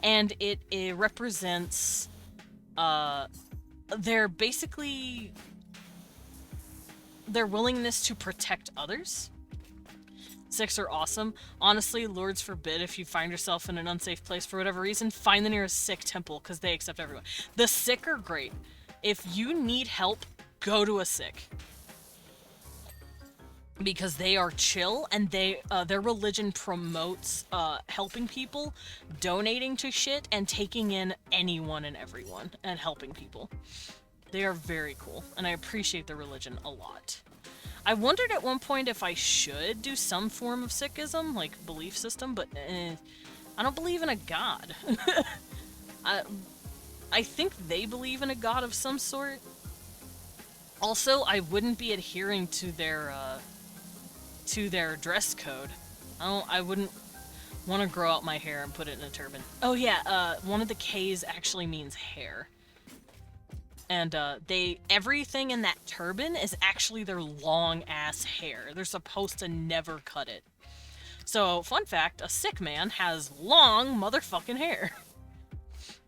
And it represents, their willingness to protect others. Sikhs are awesome. Honestly, Lords forbid if you find yourself in an unsafe place for whatever reason, find the nearest Sikh temple, because they accept everyone. The Sikh are great. If you need help, go to a Sikh. Because they are chill, and their religion promotes helping people, donating to shit, and taking in anyone and everyone, and helping people. They are very cool, and I appreciate their religion a lot. I wondered at one point if I should do some form of Sikhism, like belief system, but I don't believe in a god. I think they believe in a god of some sort. Also, I wouldn't be adhering to their dress code. I wouldn't want to grow out my hair and put it in a turban. Oh yeah, one of the K's actually means hair. And everything in that turban is actually their long ass hair. They're supposed to never cut it. So, fun fact, a Sikh man has long motherfucking hair.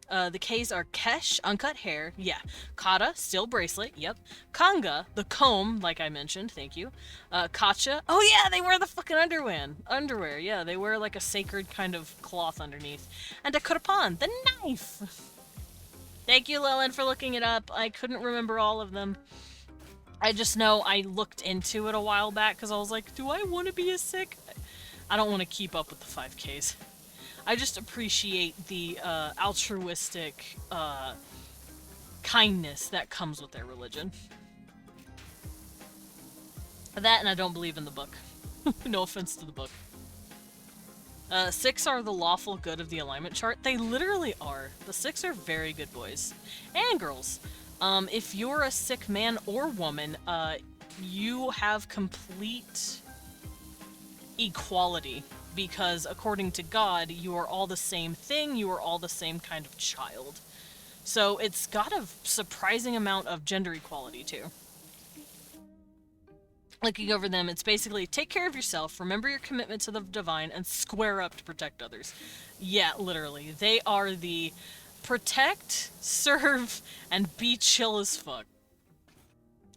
The K's are Kesh, uncut hair, yeah. Kata, still bracelet, yep. Kanga, the comb, like I mentioned, thank you. Kacha, oh yeah, they wear the fucking underwear, yeah, they wear like a sacred kind of cloth underneath. And a kurpan, the knife! Thank you, Lillian, for looking it up. I couldn't remember all of them. I just know I looked into it a while back because I was like, do I want to be a Sikh? I don't want to keep up with the 5Ks. I just appreciate the altruistic kindness that comes with their religion. That, and I don't believe in the book. No offense to the book. Sikhs are the lawful good of the alignment chart. They literally are. The Sikhs are very good boys. And girls. If you're a Sikh man or woman, you have complete equality. Because according to God, you are all the same thing, you are all the same kind of child. So it's got a surprising amount of gender equality, too. Looking over them, it's basically, take care of yourself, remember your commitment to the divine, and square up to protect others. Yeah, literally. They are the protect, serve, and be chill as fuck.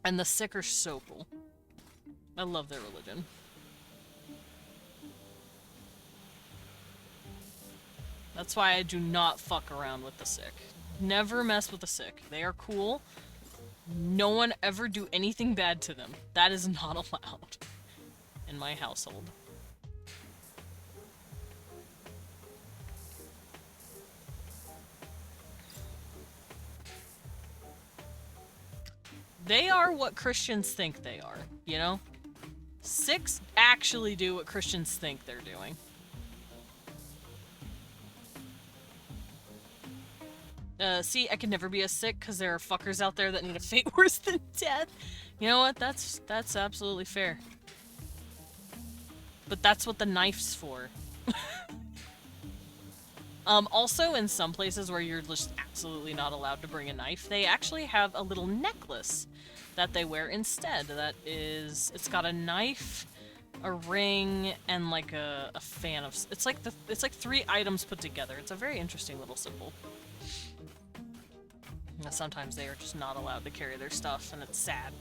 And the sick are so cool. I love their religion. That's why I do not fuck around with the sick. Never mess with the sick. They are cool. No one ever do anything bad to them. That is not allowed in my household. They are what Christians think they are, you know? Sicks actually do what Christians think they're doing. See, I can never be a sick because there are fuckers out there that need a fate worse than death. You know what? That's absolutely fair. But that's what the knife's for. Also, in some places where you're just absolutely not allowed to bring a knife, they actually have a little necklace that they wear instead. That is, it's got a knife, a ring, and like a fan of. It's like 3 items put together. It's a very interesting little symbol. And sometimes they are just not allowed to carry their stuff, and it's sad.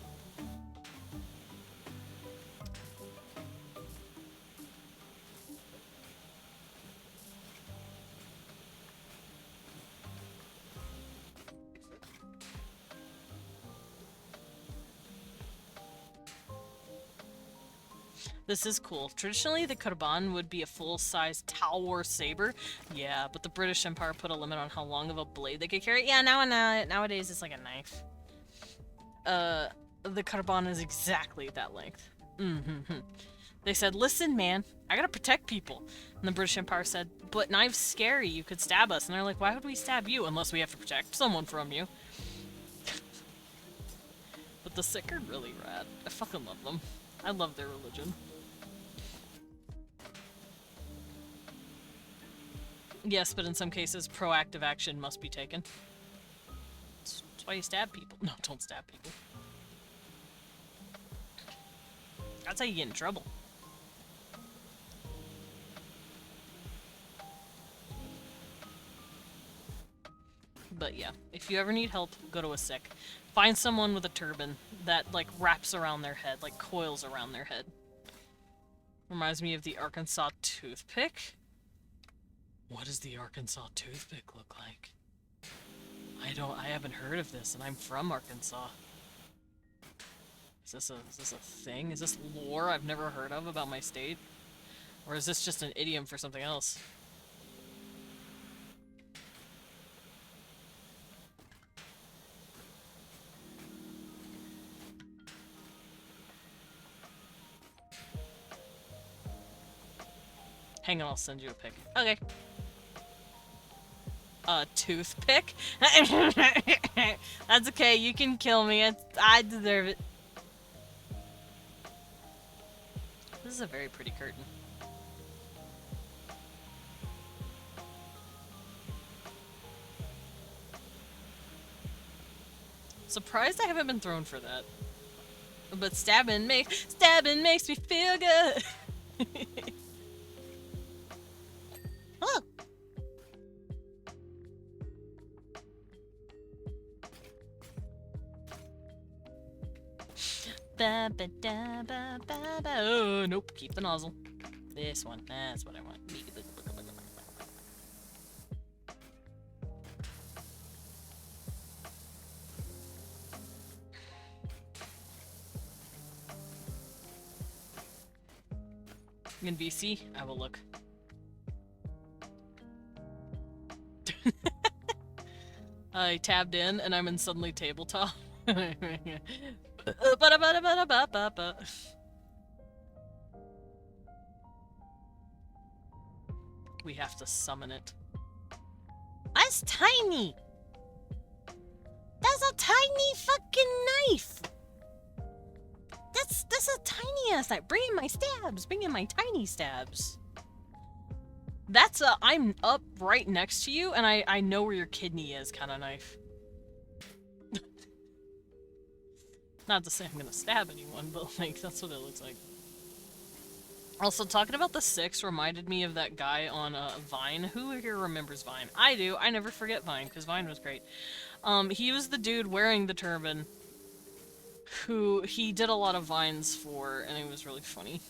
This is cool. Traditionally, the kurban would be a full-size Talwar saber. Yeah, but the British Empire put a limit on how long of a blade they could carry. Yeah, nowadays it's like a knife. The kurban is exactly that length. They said, listen, man, I gotta protect people. And the British Empire said, but knives scary, you could stab us. And they're like, why would we stab you unless we have to protect someone from you? But the Sikh are really rad. I fucking love them. I love their religion. Yes, but in some cases, proactive action must be taken. That's why you stab people. No, don't stab people. That's how you get in trouble. But yeah, if you ever need help, go to a Sikh. Find someone with a turban that, like, wraps around their head, like, coils around their head. Reminds me of the Arkansas toothpick. What does the Arkansas toothpick look like? I haven't heard of this, and I'm from Arkansas. Is this a thing? Is this lore I've never heard of about my state? Or is this just an idiom for something else? Hang on, I'll send you a pic. Okay. A toothpick? That's okay, you can kill me. I deserve it. This is a very pretty curtain. Surprised I haven't been thrown for that. But stabbing makes me feel good. Oh. Ba ba da ba ba ba. Oh, nope. Keep the nozzle. This one. That's what I want. In VC, I will look. I tabbed in and I'm in suddenly tabletop. We have to summon it. That's tiny! That's a tiny fucking knife! That's a tiny ass knife. Bring in my stabs. Bring in my tiny stabs. That's a I'm up right next to you and I know where your kidney is kind of knife. Not to say I'm gonna stab anyone, but like that's what it looks like. Also, talking about the six reminded me of that guy on Vine. Who here remembers Vine? I do. I never forget Vine, because Vine was great. He was the dude wearing the turban who he did a lot of Vines for, and it was really funny.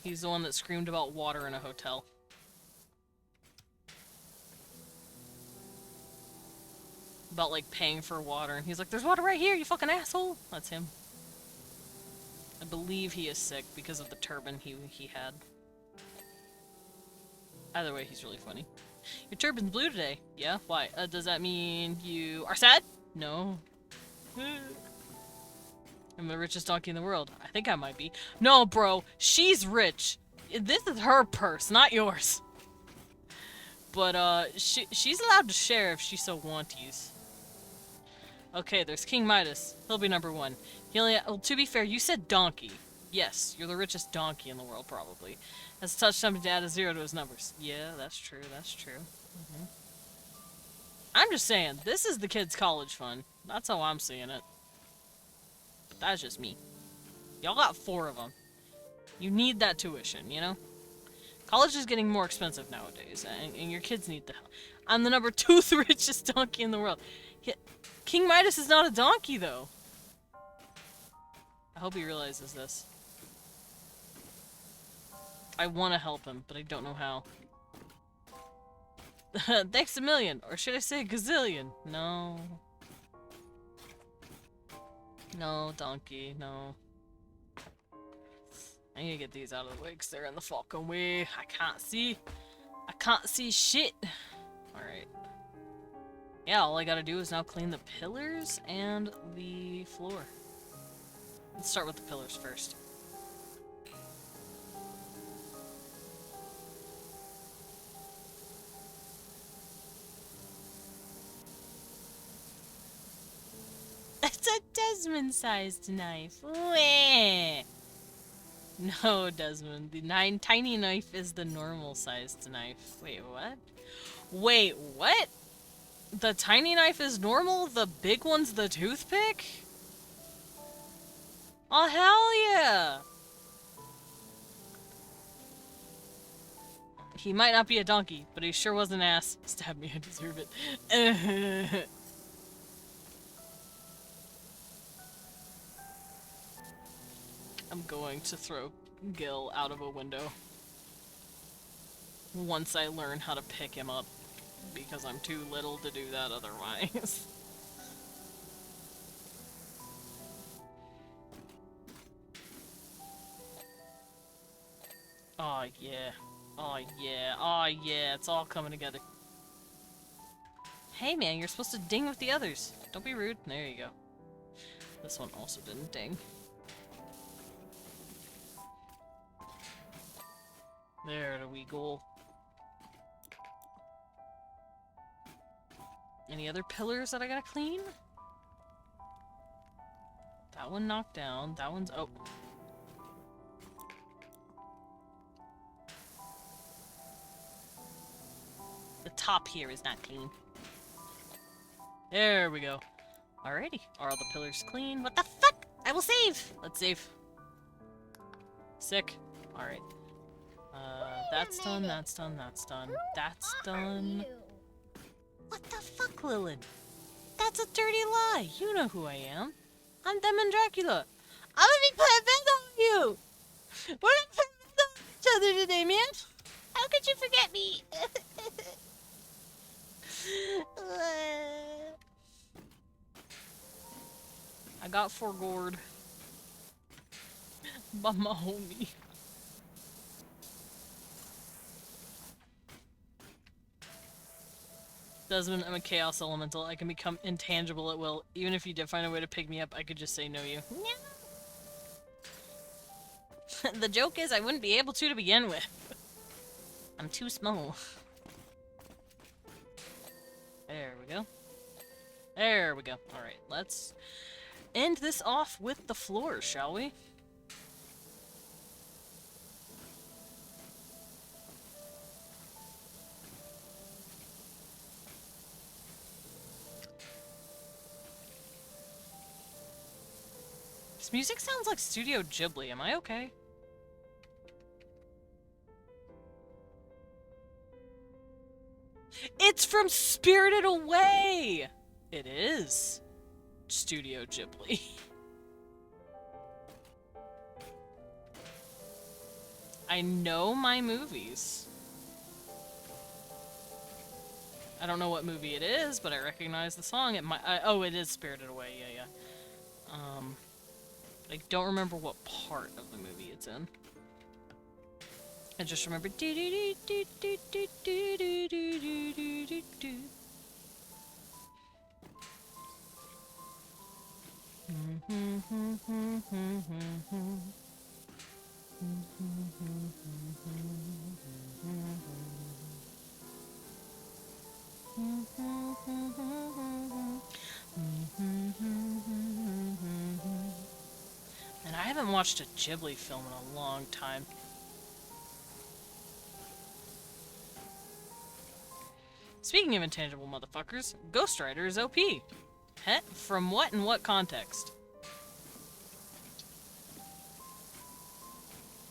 He's the one that screamed about water in a hotel. About, like, paying for water, and he's like, there's water right here, you fucking asshole! That's him. I believe he is sick because of the turban he had. Either way, he's really funny. Your turban's blue today. Yeah? Why? Does that mean you are sad? No. I'm the richest donkey in the world. I think I might be. No, bro. She's rich. This is her purse, not yours. But, she's allowed to share if she so wanties. Okay, there's King Midas. He'll be number one. He only, well, to be fair, you said donkey. Yes, you're the richest donkey in the world, probably. Has a touch something to add a 0 to his numbers. Yeah, that's true, that's true. I'm just saying, this is the kids' college fund. That's how I'm seeing it. But that's just me. Y'all got 4 of them. You need that tuition, you know? College is getting more expensive nowadays, and your kids need the help. I'm the number 2 richest donkey in the world. King Midas is not a donkey, though. I hope he realizes this. I want to help him, but I don't know how. Thanks a million, or should I say gazillion? No. No, donkey, no. I need to get these out of the way because they're in the fucking way. I can't see. I can't see shit. Alright. Yeah, all I gotta do is now clean the pillars and the floor. Let's start with the pillars first. That's a Desmond-sized knife. Wah! No, Desmond. The tiny knife is the normal-sized knife. Wait, what? Wait, what? The tiny knife is normal? The big one's the toothpick? Oh, hell yeah! He might not be a donkey, but he sure was an ass. Stab me, I deserve it. I'm going to throw Gil out of a window. Once I learn how to pick him up. Because I'm too little to do that otherwise. Oh yeah. Oh yeah. Oh yeah. It's all coming together. Hey man, you're supposed to ding with the others. Don't be rude. There you go. This one also didn't ding. There we go. Any other pillars that I gotta clean? That one knocked down. That one's... oh. The top here is not clean. There we go. Alrighty. Are all the pillars clean? What the fuck? I will save! Let's save. Sick. Alright. That's done, that's done, that's done. That's done. What the fuck, Lilith? That's a dirty lie. You know who I am. I'm Demon Dracula. I'm gonna be putting a bed on you! We're gonna put a bed on each other today, man! How could you forget me? I got forgored by my homie. Desmond, I'm a chaos elemental. I can become intangible at will. Even if you did find a way to pick me up, I could just say no you. No. The joke is I wouldn't be able to begin with. I'm too small. There we go. There we go. Alright, let's end this off with the floor, shall we? This music sounds like Studio Ghibli. Am I okay? It's from Spirited Away! It is Studio Ghibli. I know my movies. I don't know what movie it is, but I recognize the song. It might. Oh, it is Spirited Away. Yeah, yeah. I don't remember what part of the movie it's in. I just remember. And I haven't watched a Ghibli film in a long time. Speaking of intangible motherfuckers, Ghost Rider is OP. Heh? From what and what context?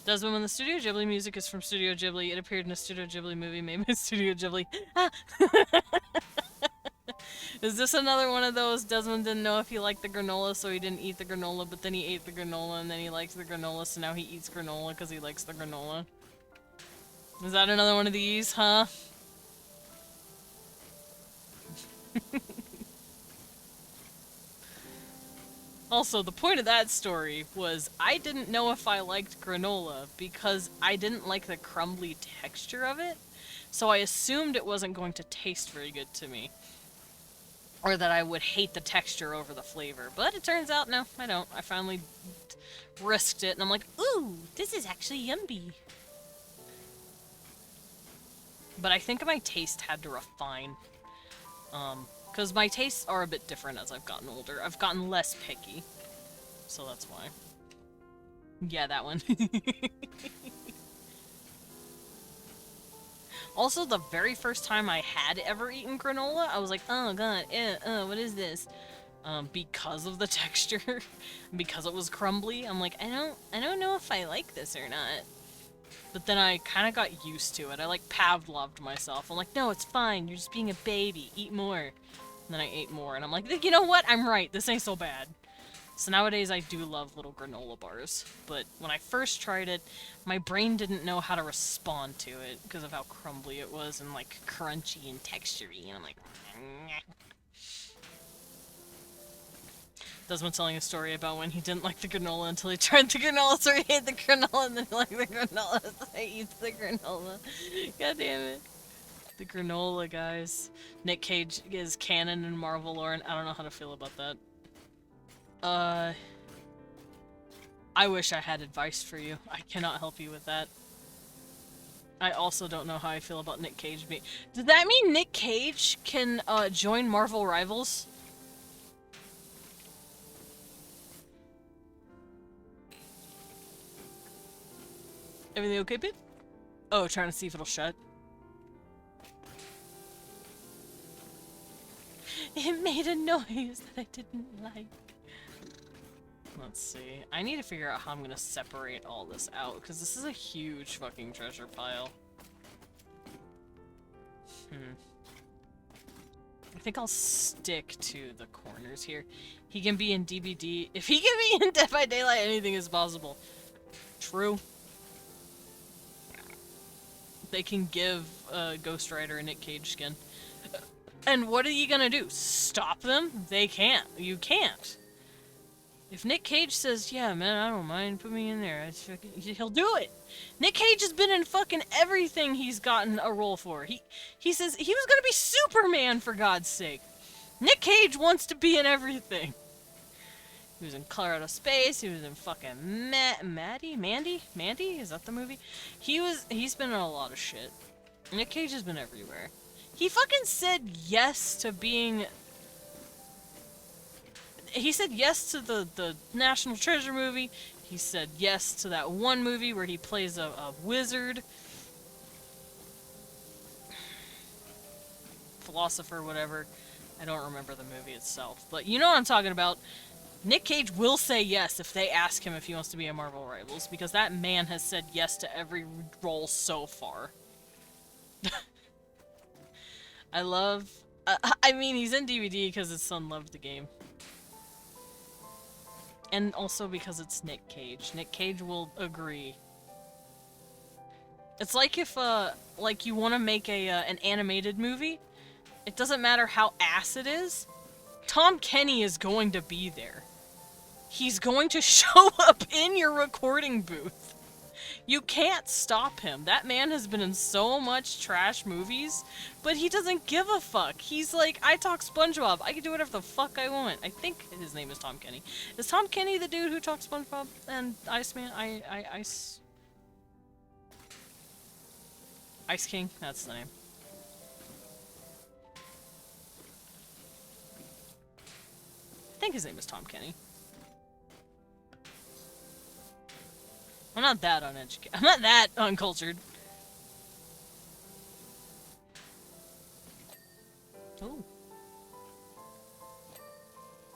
Desmond, when the Studio Ghibli music is from Studio Ghibli, it appeared in a Studio Ghibli movie made by Studio Ghibli. Ah! Is this another one of those Desmond didn't know if he liked the granola, so he didn't eat the granola, but then he ate the granola, and then he likes the granola, so now he eats granola because he likes the granola? Is that another one of these, huh? Also, the point of that story was I didn't know if I liked granola because I didn't like the crumbly texture of it, so I assumed it wasn't going to taste very good to me. Or that I would hate the texture over the flavor. But it turns out, no, I don't. I finally risked it, and I'm like, ooh, this is actually yummy. But I think my taste had to refine. Because my tastes are a bit different as I've gotten older. I've gotten less picky. So that's why. Yeah, that one. Also, the very first time I had ever eaten granola, I was like, oh god, what is this? Because of the texture, because it was crumbly, I'm like, I don't know if I like this or not. But then I kind of got used to it. I like Pavloved myself. I'm like, no, it's fine. You're just being a baby. Eat more. And then I ate more, and I'm like, you know what? I'm right. This ain't so bad. So nowadays I do love little granola bars, but when I first tried it, my brain didn't know how to respond to it because of how crumbly it was and like crunchy and textury, and I'm like, Desmond telling a story about when he didn't like the granola until he tried the granola, so he ate the granola, and then he liked the granola, so he eats the granola. God damn it. The granola, guys. Nick Cage is canon in Marvel lore, and I don't know how to feel about that. I wish I had advice for you. I cannot help you with that. I also don't know how I feel about Nick Cage being— Does that mean Nick Cage can, join Marvel Rivals? Everything okay, babe? Oh, trying to see if it'll shut. It made a noise that I didn't like. Let's see. I need to figure out how I'm gonna separate all this out, because this is a huge fucking treasure pile. I think I'll stick to the corners here. He can be in DBD. If he can be in Dead by Daylight, anything is possible. True. They can give Ghost Rider a Nick Cage skin. And what are you gonna do? Stop them? They can't. You can't. If Nick Cage says, yeah, man, I don't mind, put me in there, he'll do it. Nick Cage has been in fucking everything he's gotten a role for. He says he was gonna be Superman, for God's sake. Nick Cage wants to be in everything. He was in Color Out of Space, he was in fucking Mandy? Is that the movie? He's been in a lot of shit. Nick Cage has been everywhere. He fucking said yes to being— He said yes to the National Treasure movie. He said yes to that one movie where he plays a wizard. Philosopher, whatever. I don't remember the movie itself. But you know what I'm talking about. Nick Cage will say yes if they ask him if he wants to be a Marvel Rivals, because that man has said yes to every role so far. I love... I mean, he's in DVD because his son loved the game. And also because it's Nick Cage. Nick Cage will agree. It's like if, like you want to make an animated movie, it doesn't matter how ass it is, Tom Kenny is going to be there. He's going to show up in your recording booth. You can't stop him. That man has been in so much trash movies, but he doesn't give a fuck. He's like, I talk SpongeBob. I can do whatever the fuck I want. I think his name is Tom Kenny. Is Tom Kenny the dude who talks SpongeBob and Iceman? Ice King? That's the name. I think his name is Tom Kenny. I'm not that uneducated. I'm not that uncultured. Oh.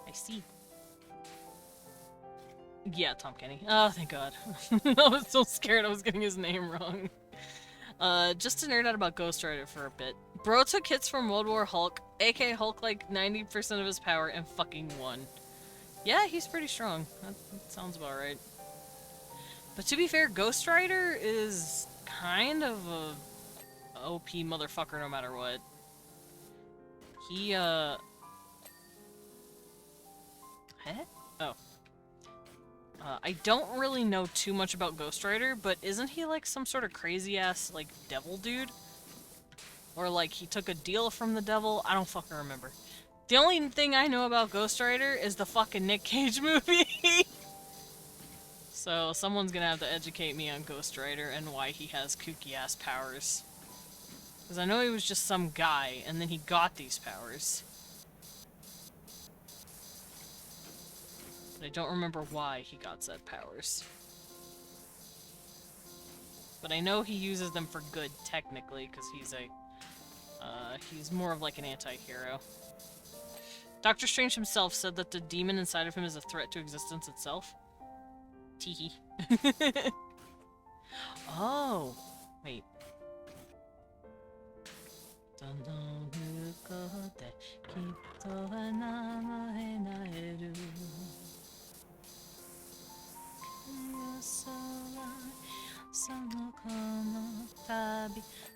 I see. Yeah, Tom Kenny. Oh, thank God. I was so scared I was getting his name wrong. Just to nerd out about Ghost Rider for a bit. Bro took hits from World War Hulk, aka Hulk like 90% of his power, and fucking won. Yeah, he's pretty strong. That sounds about right. But to be fair, Ghost Rider is kind of a OP motherfucker no matter what. He, Huh? Oh. I don't really know too much about Ghost Rider, but isn't he like some sort of crazy-ass, like, devil dude? Or like he took a deal from the devil? I don't fucking remember. The only thing I know about Ghost Rider is the fucking Nick Cage movie! So someone's gonna have to educate me on Ghost Rider and why he has kooky-ass powers. Because I know he was just some guy, and then he got these powers. But I don't remember why he got said powers. But I know he uses them for good, technically, because he's more of like an anti-hero. Doctor Strange himself said that the demon inside of him is a threat to existence itself. Teehee. Oh, wait.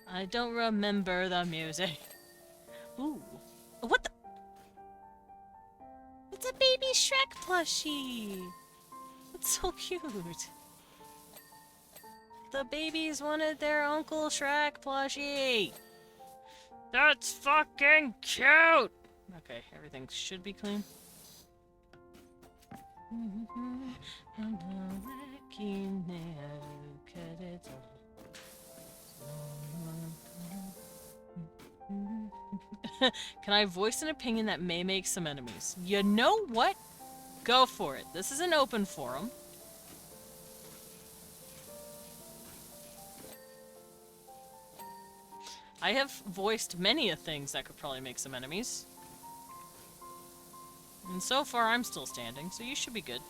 I don't remember the music. Ooh. What the? It's a baby Shrek plushie. It's so cute. The babies wanted their Uncle Shrek plushie. That's fucking cute! Okay, everything should be clean. Can I voice an opinion that may make some enemies? You know what? Go for it. This is an open forum. I have voiced many a things that could probably make some enemies. And so far I'm still standing, so you should be good.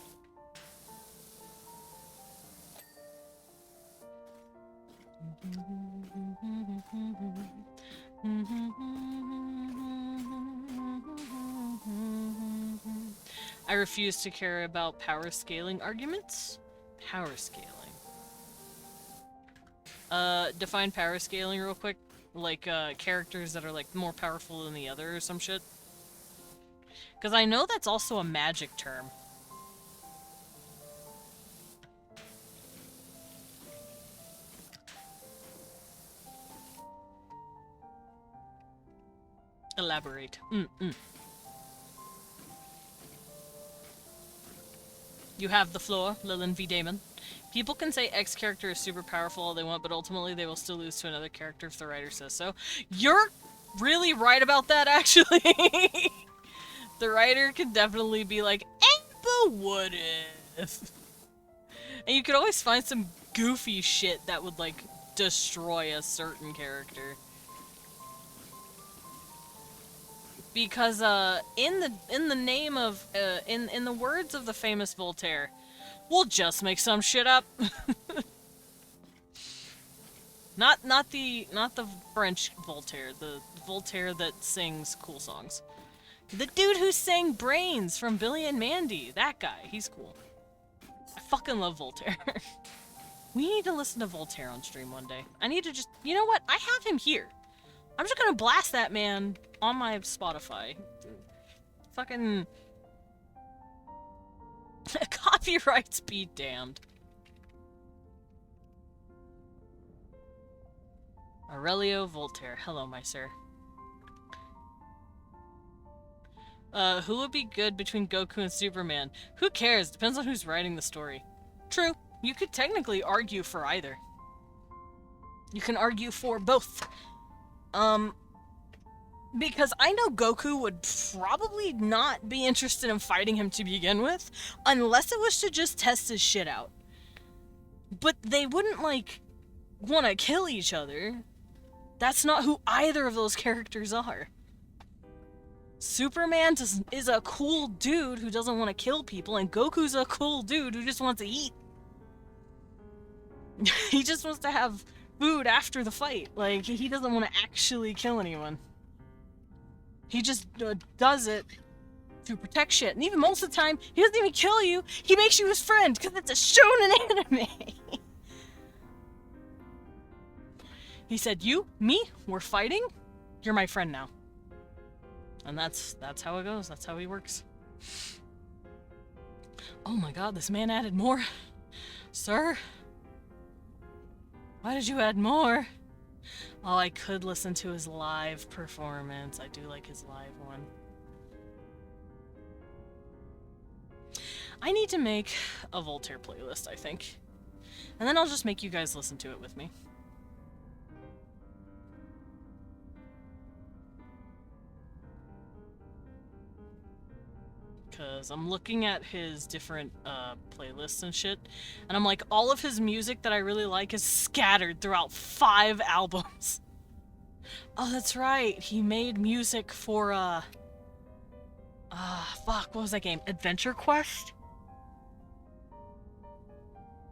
I refuse to care about power scaling arguments. Power scaling. Define power scaling real quick. Like, characters that are, like, more powerful than the other or some shit. Because I know that's also a magic term. Elaborate. You have the floor, Lillian V. Damon. People can say X character is super powerful all they want, but ultimately they will still lose to another character if the writer says so. You're really right about that, actually. The writer can definitely be like, but what if? And you could always find some goofy shit that would, like, destroy a certain character. Because in the name of in the words of the famous Voltaire, we'll just make some shit up. not the French Voltaire, the Voltaire that sings cool songs. The dude who sang Brains from Billy and Mandy, that guy, he's cool. I fucking love Voltaire. We need to listen to Voltaire on stream one day. I need to just, you know what? I have him here. I'm just gonna blast that man on my Spotify. Fucking copyrights be damned. Aurelio Voltaire. Hello, my sir. Who would be good between Goku and Superman? Who cares? Depends on who's writing the story. True. You could technically argue for either. You can argue for both. Because I know Goku would probably not be interested in fighting him to begin with, unless it was to just test his shit out. But they wouldn't, like, want to kill each other. That's not who either of those characters are. Superman is a cool dude who doesn't want to kill people, and Goku's a cool dude who just wants to eat. He just wants to have food after the fight. Like, he doesn't want to actually kill anyone. He just does it to protect shit. And even most of the time, he doesn't even kill you. He makes you his friend, because it's a shonen anime. He said, you, me, we're fighting. You're my friend now. And that's how it goes. That's how he works. Oh my god, this man added more. Sir? Why did you add more? Oh, I could listen to his live performance. I do like his live one. I need to make a Voltaire playlist, I think. And then I'll just make you guys listen to it with me. Because I'm looking at his different playlists and shit, and I'm like, all of his music that I really like is scattered throughout 5 albums. Oh, that's right. He made music for, fuck, what was that game? Adventure Quest?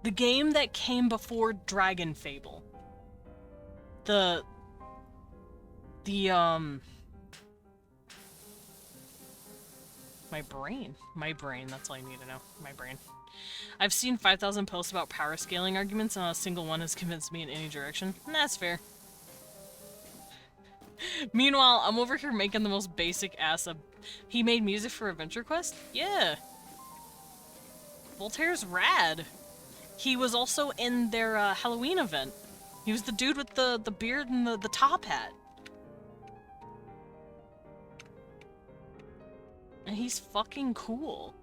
The game that came before Dragon Fable. My brain, that's all you need to know. My brain. I've seen 5,000 posts about power scaling arguments, and not a single one has convinced me in any direction. That's fair. Meanwhile, I'm over here making the most basic ass of... He made music for Adventure Quest? Yeah. Voltaire's rad. He was also in their Halloween event. He was the dude with the beard and the top hat. And he's fucking cool.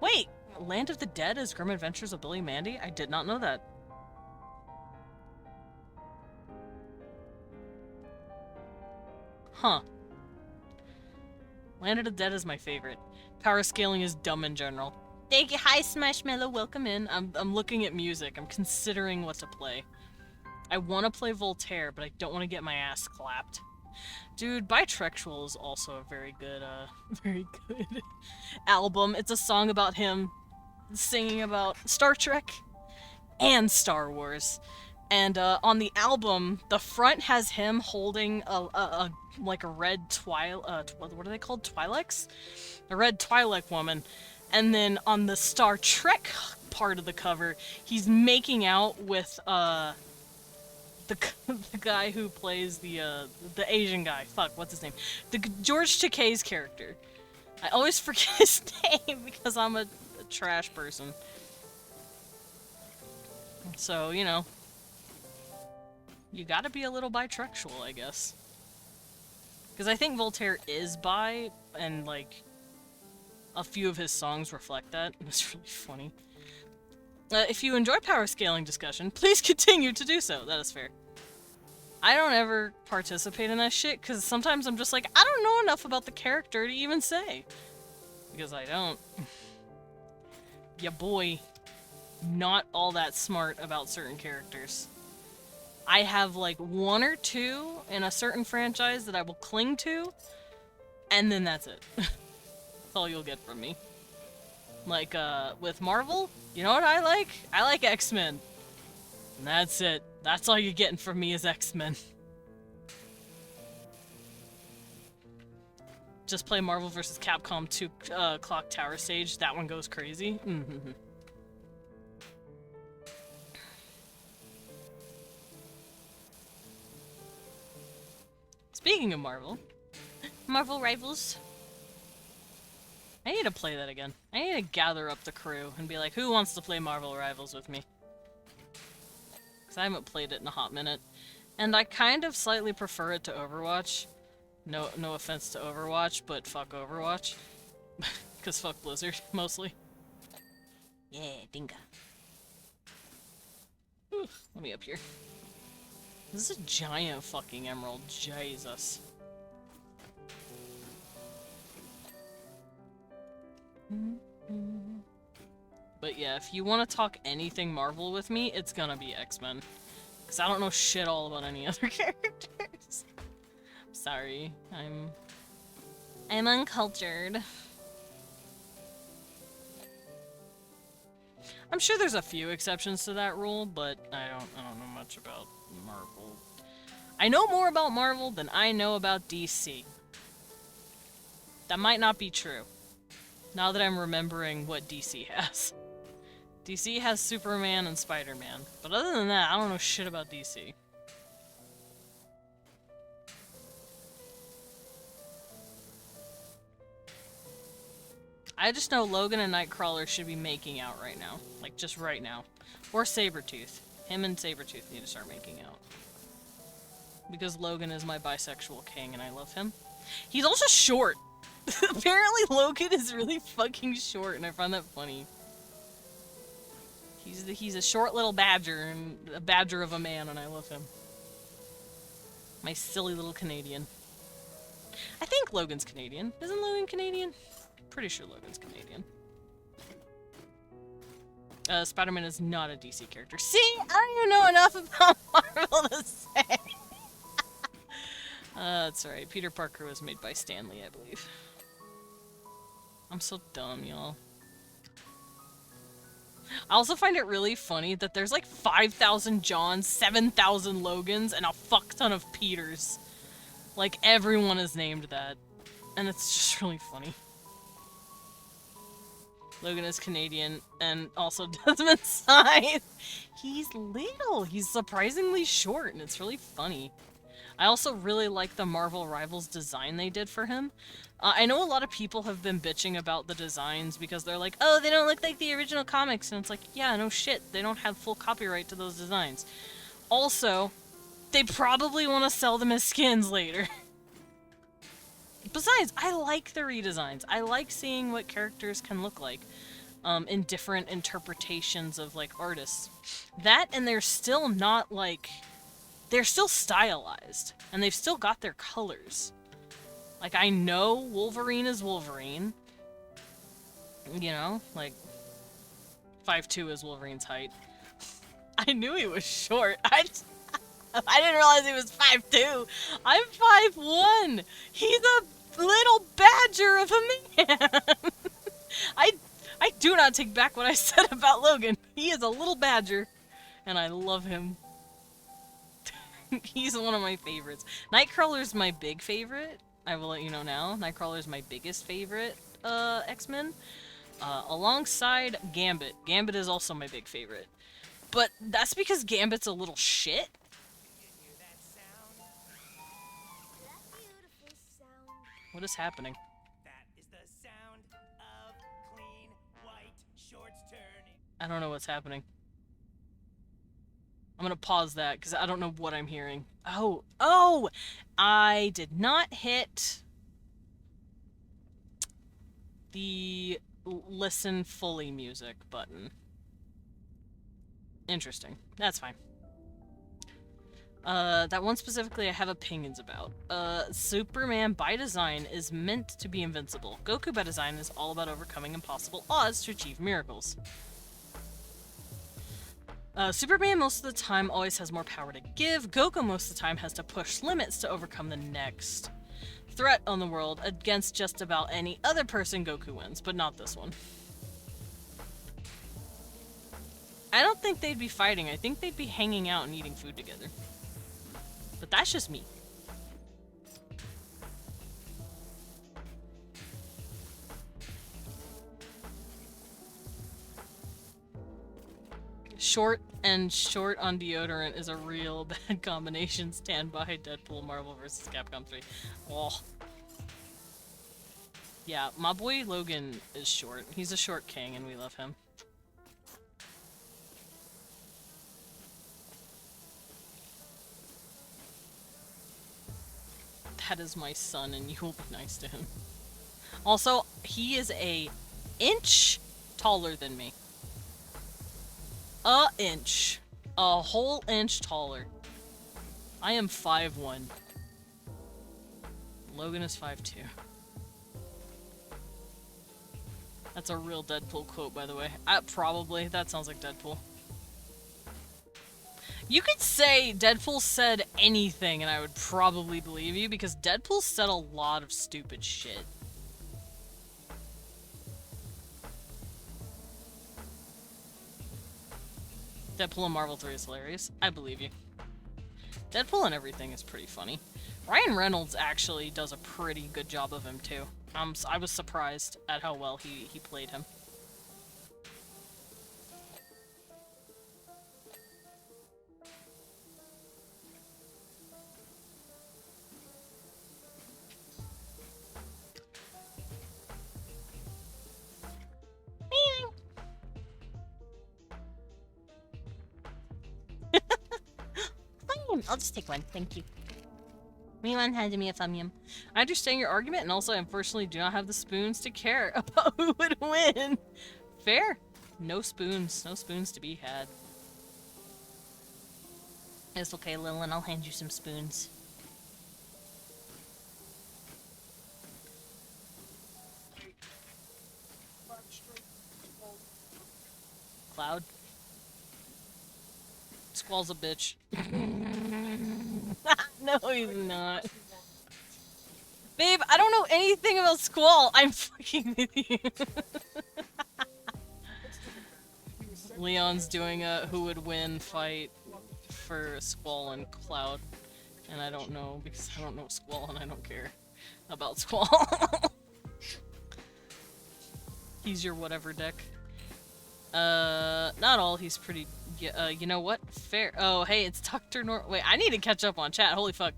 Wait, Land of the Dead is Grim Adventures of Billy and Mandy? I did not know that. Huh. Land of the Dead is my favorite. Power scaling is dumb in general. Thank you. Hi, Smashmallow. Welcome in. I'm looking at music. I'm considering what to play. I want to play Voltaire, but I don't want to get my ass clapped. Dude, Bitrektual is also a very good album. It's a song about him singing about Star Trek and Star Wars. And on the album, the front has him holding a red Twi'lek, what are they called? Twi'leks? A red Twi'lek woman. And then on the Star Trek part of the cover, he's making out with the guy who plays the Asian guy. Fuck, what's his name? The George Takei's character. I always forget his name because I'm a trash person. So, you know. You gotta be a little bitrektual, I guess. Because I think Voltaire is bi, and, like, a few of his songs reflect that. It's really funny. If you enjoy power scaling discussion, please continue to do so. That is fair. I don't ever participate in that shit, because sometimes I'm just like, I don't know enough about the character to even say. Because I don't. Yeah, boy. Not all that smart about certain characters. I have like one or two in a certain franchise that I will cling to, and then that's it. That's all you'll get from me. Like, with Marvel, you know what I like? I like X-Men. And that's it. That's all you're getting from me is X-Men. Just play Marvel vs. Capcom 2 Clock Tower Stage. That one goes crazy. Speaking of Marvel, Marvel Rivals. I need to play that again. I need to gather up the crew and be like, who wants to play Marvel Rivals with me? Because I haven't played it in a hot minute. And I kind of slightly prefer it to Overwatch. No offense to Overwatch, but fuck Overwatch. Because fuck Blizzard, mostly. Yeah, dinga. Ooh, let me up here. This is a giant fucking emerald. Jesus. But yeah, if you want to talk anything Marvel with me, it's gonna be X-Men. Because I don't know shit all about any other characters. I'm sorry. I'm uncultured. I'm sure there's a few exceptions to that rule, but I don't know much about Marvel. I know more about Marvel than I know about DC. That might not be true. Now that I'm remembering what DC has. DC has Superman and Spider-Man. But other than that, I don't know shit about DC. I just know Logan and Nightcrawler should be making out right now. Like, just right now. Or Sabretooth. Him and Sabretooth need to start making out. Because Logan is my bisexual king and I love him. He's also short! Apparently Logan is really fucking short and I find that funny. He's a short little badger and a badger of a man and I love him. My silly little Canadian. I think Logan's Canadian. Isn't Logan Canadian? Pretty sure Logan's Canadian. Spider-Man is not a DC character. See? I don't even know enough about Marvel to say. That's alright. Peter Parker was made by Stan Lee, I believe. I'm so dumb, y'all. I also find it really funny that there's like 5,000 Johns, 7,000 Logans, and a fuck ton of Peters. Like, everyone is named that. And it's just really funny. Logan is Canadian, and also Desmond Scythe. He's little. He's surprisingly short, and it's really funny. I also really like the Marvel Rivals design they did for him. I know a lot of people have been bitching about the designs because they're like, oh, they don't look like the original comics, and it's like, yeah, no shit, they don't have full copyright to those designs. Also, they probably want to sell them as skins later. Besides, I like the redesigns. I like seeing what characters can look like in different interpretations of, like, artists. That, and they're still not, like... They're still stylized, and they've still got their colors. Like, I know Wolverine is Wolverine. You know, like, 5'2" is Wolverine's height. I knew he was short. I didn't realize he was 5'2". I'm 5'1". He's a little badger of a man. I do not take back what I said about Logan. He is a little badger, and I love him. He's one of my favorites. Nightcrawler's my big favorite. I will let you know now. Nightcrawler's my biggest favorite X-Men. Alongside Gambit. Gambit is also my big favorite. But that's because Gambit's a little shit. What is happening? That is the sound of clean white shorts turning. I don't know what's happening. I'm gonna pause that because I don't know what I'm hearing. Oh! I did not hit the listen fully music button. Interesting. That's fine. That one specifically I have opinions about. Superman by design is meant to be invincible. Goku by design is all about overcoming impossible odds to achieve miracles. Superman most of the time always has more power to give. Goku most of the time has to push limits to overcome the next threat on the world. Against just about any other person, Goku wins, but not this one. I don't think they'd be fighting. I think they'd be hanging out and eating food together. But that's just me. Short and short on deodorant is a real bad combination. Stand by Deadpool, Marvel vs. Capcom 3. Oh. Yeah, my boy Logan is short. He's a short king and we love him. That is my son and you will be nice to him. Also, he is a inch taller than me. A inch. A whole inch taller. I am 5'1". Logan is 5'2". That's a real Deadpool quote, by the way. Probably. That sounds like Deadpool. You could say Deadpool said anything and I would probably believe you, because Deadpool said a lot of stupid shit. Deadpool in Marvel 3 is hilarious. I believe you. Deadpool and everything is pretty funny. Ryan Reynolds actually does a pretty good job of him too. I was surprised at how well he played him. I'll just take one, thank you. Anyone handed me a fun yum. I understand your argument, and also, unfortunately, do not have the spoons to care about who would win. Fair. No spoons. No spoons to be had. It's okay, Lillian. I'll hand you some spoons. Cloud. Squall's a bitch. No, he's not. Babe, I don't know anything about Squall. I'm fucking with you. Leon's doing a who would win fight for Squall and Cloud. And I don't know, because I don't know Squall and I don't care about Squall. He's your whatever deck. Not all. He's pretty. You know what? Fair. Oh, hey, it's Dr. Wait, I need to catch up on chat. Holy fuck.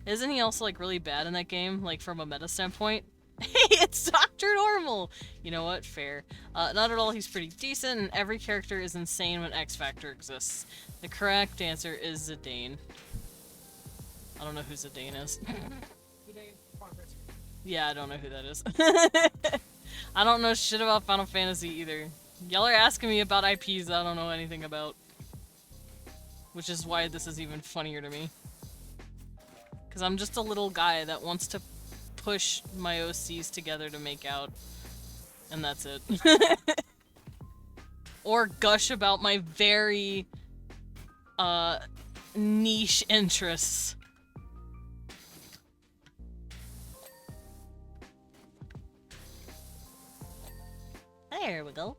Isn't he also, like, really bad in that game? Like, from a meta standpoint? Hey, it's Dr. Normal! You know what? Fair. Not at all. He's pretty decent, and every character is insane when X Factor exists. The correct answer is Zidane. I don't know who Zidane is. Yeah, I don't know who that is. I don't know shit about Final Fantasy either. Y'all are asking me about IPs I don't know anything about. Which is why this is even funnier to me. Because I'm just a little guy that wants to push my OCs together to make out. And that's it. Or gush about my very, niche interests. There we go.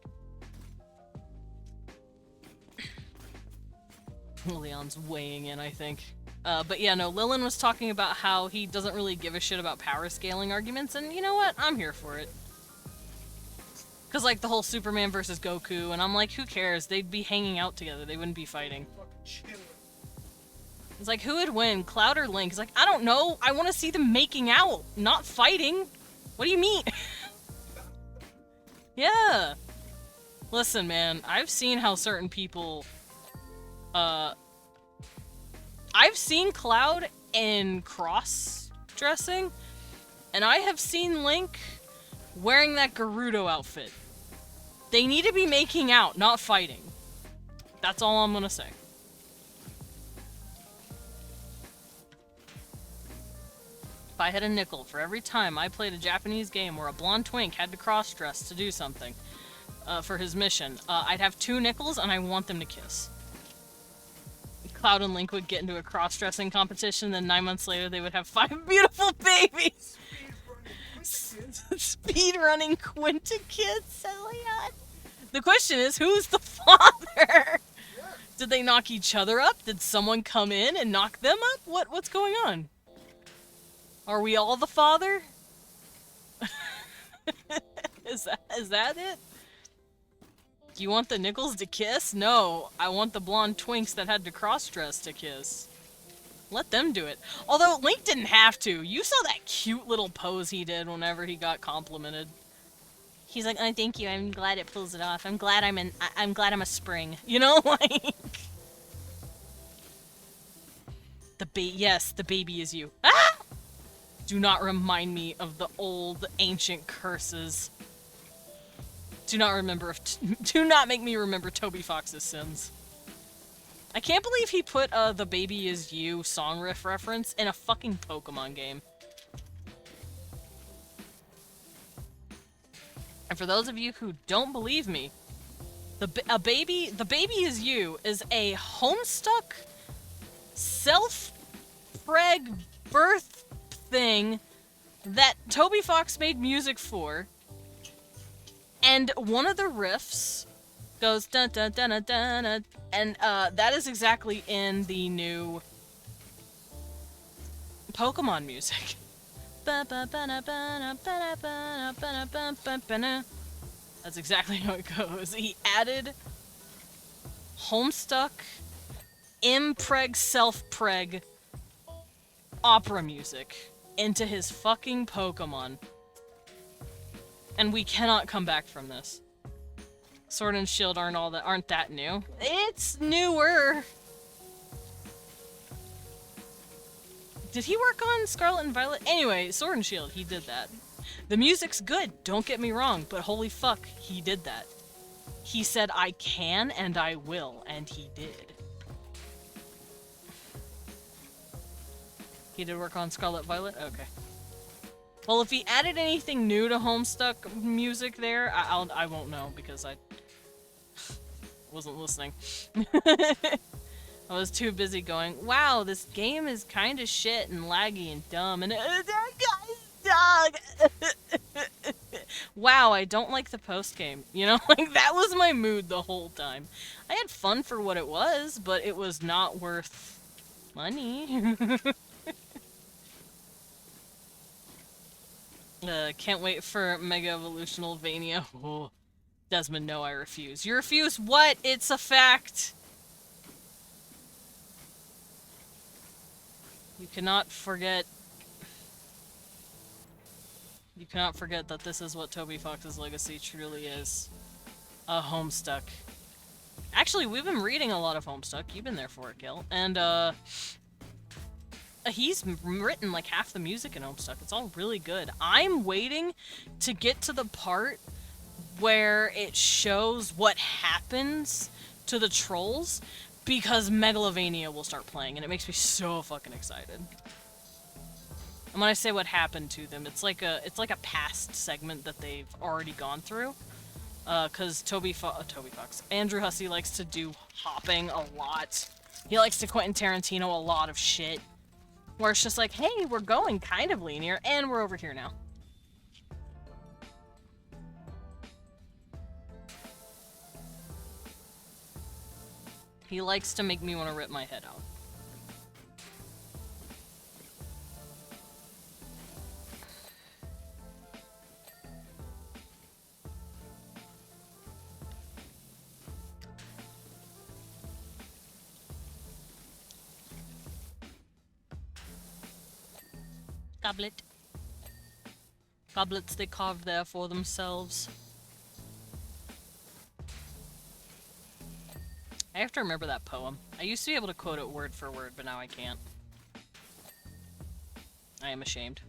Leon's weighing in, I think. But yeah, no, Lillian was talking about how he doesn't really give a shit about power scaling arguments, and you know what? I'm here for it. Because, like, the whole Superman versus Goku, and I'm like, who cares? They'd be hanging out together. They wouldn't be fighting. It's like, who would win, Cloud or Link? It's like, I don't know. I want to see them making out, not fighting. What do you mean? Yeah. Listen, man, I've seen how certain people... I've seen Cloud in cross-dressing, and I have seen Link wearing that Gerudo outfit. They need to be making out, not fighting. That's all I'm gonna say. If I had a nickel for every time I played a Japanese game where a blonde twink had to cross-dress to do something, for his mission, I'd have 2 nickels and I want them to kiss. Cloud and Link would get into a cross-dressing competition, then 9 months later they would have 5 beautiful babies. Speed-running Quinta-Kids, Leon. The question is, who's the father? Did they knock each other up? Did someone come in and knock them up? What's going on? Are we all the father? Is that it? You want the nickels to kiss? No, I want the blonde twinks that had to cross-dress to kiss. Let them do it. Although, Link didn't have to. You saw that cute little pose he did whenever he got complimented. He's like, oh, thank you, I'm glad it pulls it off. I'm glad I'm a spring. You know, like... Yes, the baby is you. Ah! Do not remind me of the old, ancient curses. Do not make me remember Toby Fox's sins. I can't believe he put the Baby Is You song riff reference in a fucking Pokemon game. And for those of you who don't believe me, the Baby Is You is a Homestuck self-preg birth thing that Toby Fox made music for. And one of the riffs goes dun dun dun dun dun, dun and that is exactly in the new Pokemon music. That's exactly how it goes. He added Homestuck, impreg, self-preg opera music into his fucking Pokemon. And we cannot come back from this. Sword and Shield aren't that new. It's newer. Did he work on Scarlet and Violet? Anyway, Sword and Shield, he did that. The music's good, don't get me wrong, but holy fuck, he did that. He said, I can and I will, and he did. He did work on Scarlet Violet? Okay. Well, if he added anything new to Homestuck music there, I won't know because I wasn't listening. I was too busy going, wow, this game is kind of shit and laggy and dumb, and that guy's dog! Wow, I don't like the post-game. You know, like, that was my mood the whole time. I had fun for what it was, but it was not worth money. Can't wait for Mega Evolutional Vania. Oh, Desmond, no, I refuse. You refuse what? It's a fact! You cannot forget... You cannot forget that this is what Toby Fox's legacy truly is. A Homestuck. Actually, we've been reading a lot of Homestuck. You've been there for it, Gil. And, he's written like half the music in Homestuck. It's all really good. I'm waiting to get to the part where it shows what happens to the trolls because Megalovania will start playing, and it makes me so fucking excited. And when I say what happened to them, it's like a past segment that they've already gone through. Cause Toby Fox, Andrew Hussey likes to do hopping a lot. He likes to Quentin Tarantino a lot of shit. Where it's just like, hey, we're going kind of linear, and we're over here now. He likes to make me want to rip my head out. Goblet. Goblets they carved there for themselves. I have to remember that poem. I used to be able to quote it word for word, but now I can't. I am ashamed.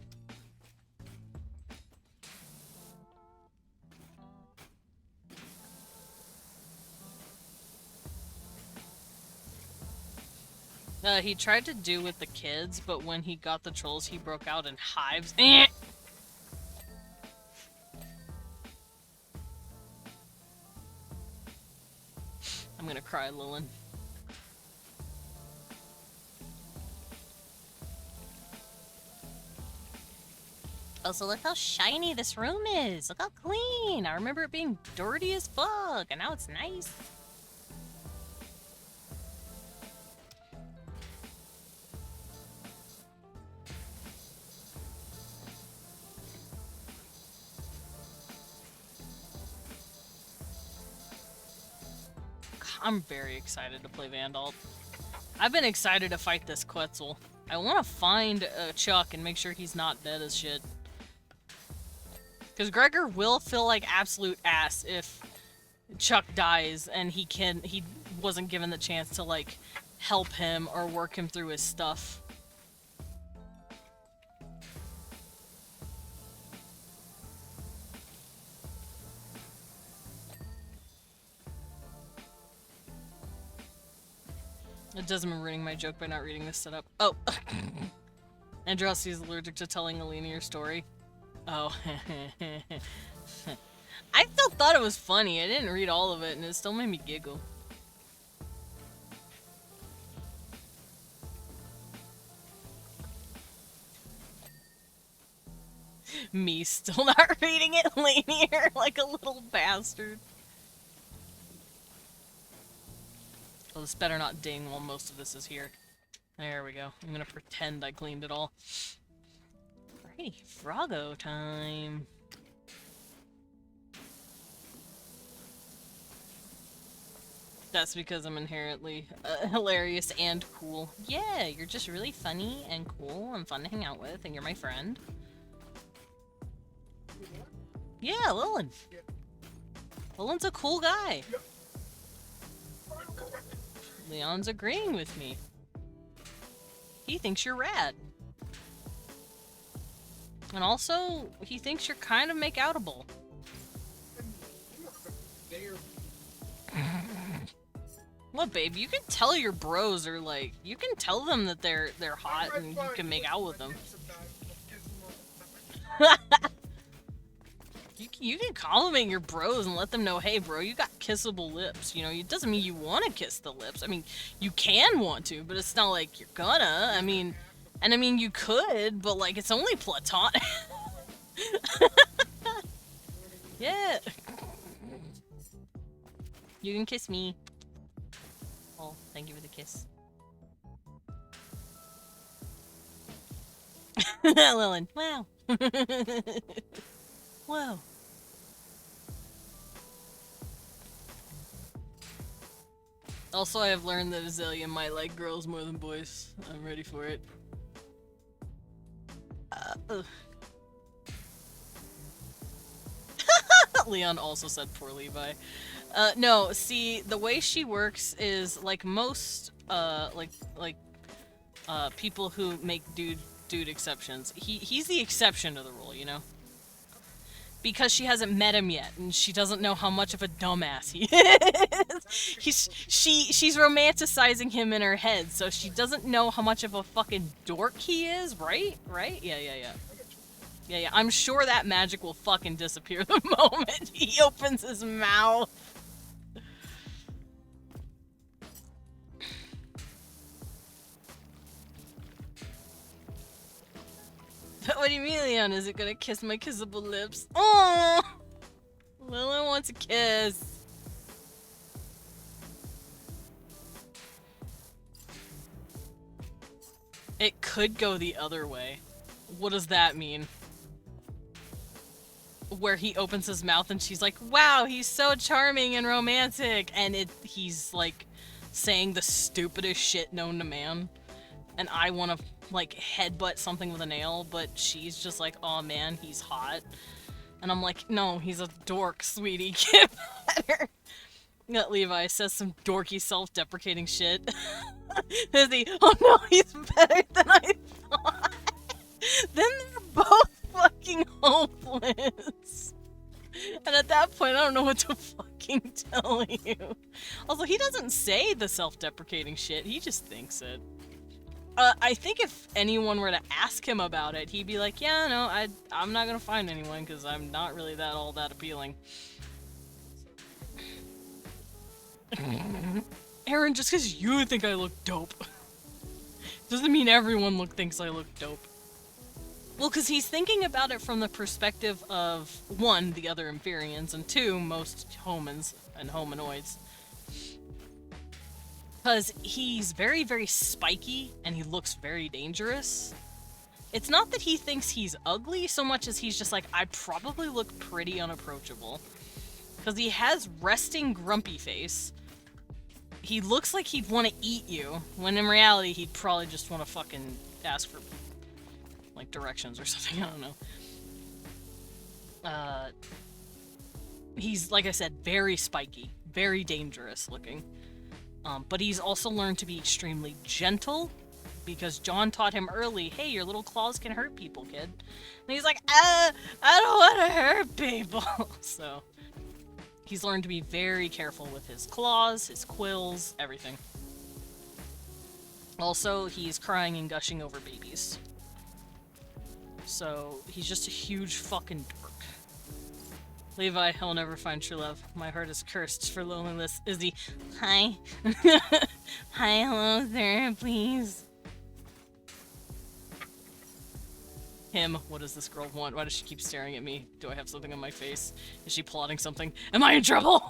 He tried to do with the kids, but when he got the trolls, he broke out in hives. I'm gonna cry, Lilin. Also, look how shiny this room is. Look how clean. I remember it being dirty as fuck, and now it's nice. I'm very excited to play Vandal. I've been excited to fight this Quetzal. I want to find Chuck and make sure he's not dead as shit. Because Gregor will feel like absolute ass if Chuck dies and he wasn't given the chance to, like, help him or work him through his stuff. It doesn't mean ruining my joke by not reading this setup. Oh! Androssi is allergic to telling Alina your story. Oh. I still thought it was funny. I didn't read all of it, and it still made me giggle. Me still not reading it linear like a little bastard. Well, this better not ding while most of this is here. There we go. I'm gonna pretend I cleaned it all. Alrighty, Froggo time. That's because I'm inherently hilarious and cool. Yeah, you're just really funny and cool and fun to hang out with, and you're my friend. Yeah, Lilin. Lilin's a cool guy. Leon's agreeing with me. He thinks you're rad. And also, he thinks you're kind of make-outable. What, babe? You can tell your bros are like, you can tell them that they're hot and you can make out with them. You can compliment your bros and let them know, hey, bro, you got kissable lips. You know, it doesn't mean you want to kiss the lips. I mean, you can want to, but it's not like you're gonna. I mean, you could, but, like, it's only platonic. Yeah. You can kiss me. Oh, thank you for the kiss. Lilin. Wow. Whoa. Also, I have learned that Azalea might like girls more than boys. I'm ready for it. Leon also said poor Levi. No, see, the way she works is like most, people who make dude exceptions. He's the exception to the rule, you know? Because she hasn't met him yet, and she doesn't know how much of a dumbass he is. She's romanticizing him in her head, so she doesn't know how much of a fucking dork he is, right? Right? Yeah, I'm sure that magic will fucking disappear the moment he opens his mouth. What do you mean, Leon? Is it gonna kiss my kissable lips? Oh, Lilin wants a kiss. It could go the other way. What does that mean? Where he opens his mouth and she's like, wow, he's so charming and romantic. And he's like saying the stupidest shit known to man. And I want to like headbutt something with a nail, but she's just like, oh man, he's hot. And I'm like, no, he's a dork, sweetie, get better. That Levi says some dorky self-deprecating shit. Is he, oh no, he's better than I thought. Then they're both fucking hopeless. And at that point, I don't know what to fucking tell you. Also, he doesn't say the self-deprecating shit, he just thinks it. I think if anyone were to ask him about it, he'd be like, yeah, no, I'm not gonna find anyone because I'm not really all that appealing. Aaron, just because you think I look dope doesn't mean everyone thinks I look dope. Well, because he's thinking about it from the perspective of, one, the other Empyreans, and two, most homins and hominoids. Because he's very, very spiky, and he looks very dangerous. It's not that he thinks he's ugly so much as he's just like, I probably look pretty unapproachable. Because he has resting grumpy face. He looks like he'd want to eat you, when in reality he'd probably just want to fucking ask for, like, directions or something, I don't know. He's, like I said, very spiky, very dangerous looking. But he's also learned to be extremely gentle, because John taught him early, hey, your little claws can hurt people, kid. And he's like, I don't want to hurt people. So, he's learned to be very careful with his claws, his quills, everything. Also, he's crying and gushing over babies. So, he's just a huge fucking dork. Levi, I'll never find true love. My heart is cursed for loneliness. Izzy, hi. Hi, hello, sir, please. Him, what does this girl want? Why does she keep staring at me? Do I have something on my face? Is she plotting something? Am I in trouble?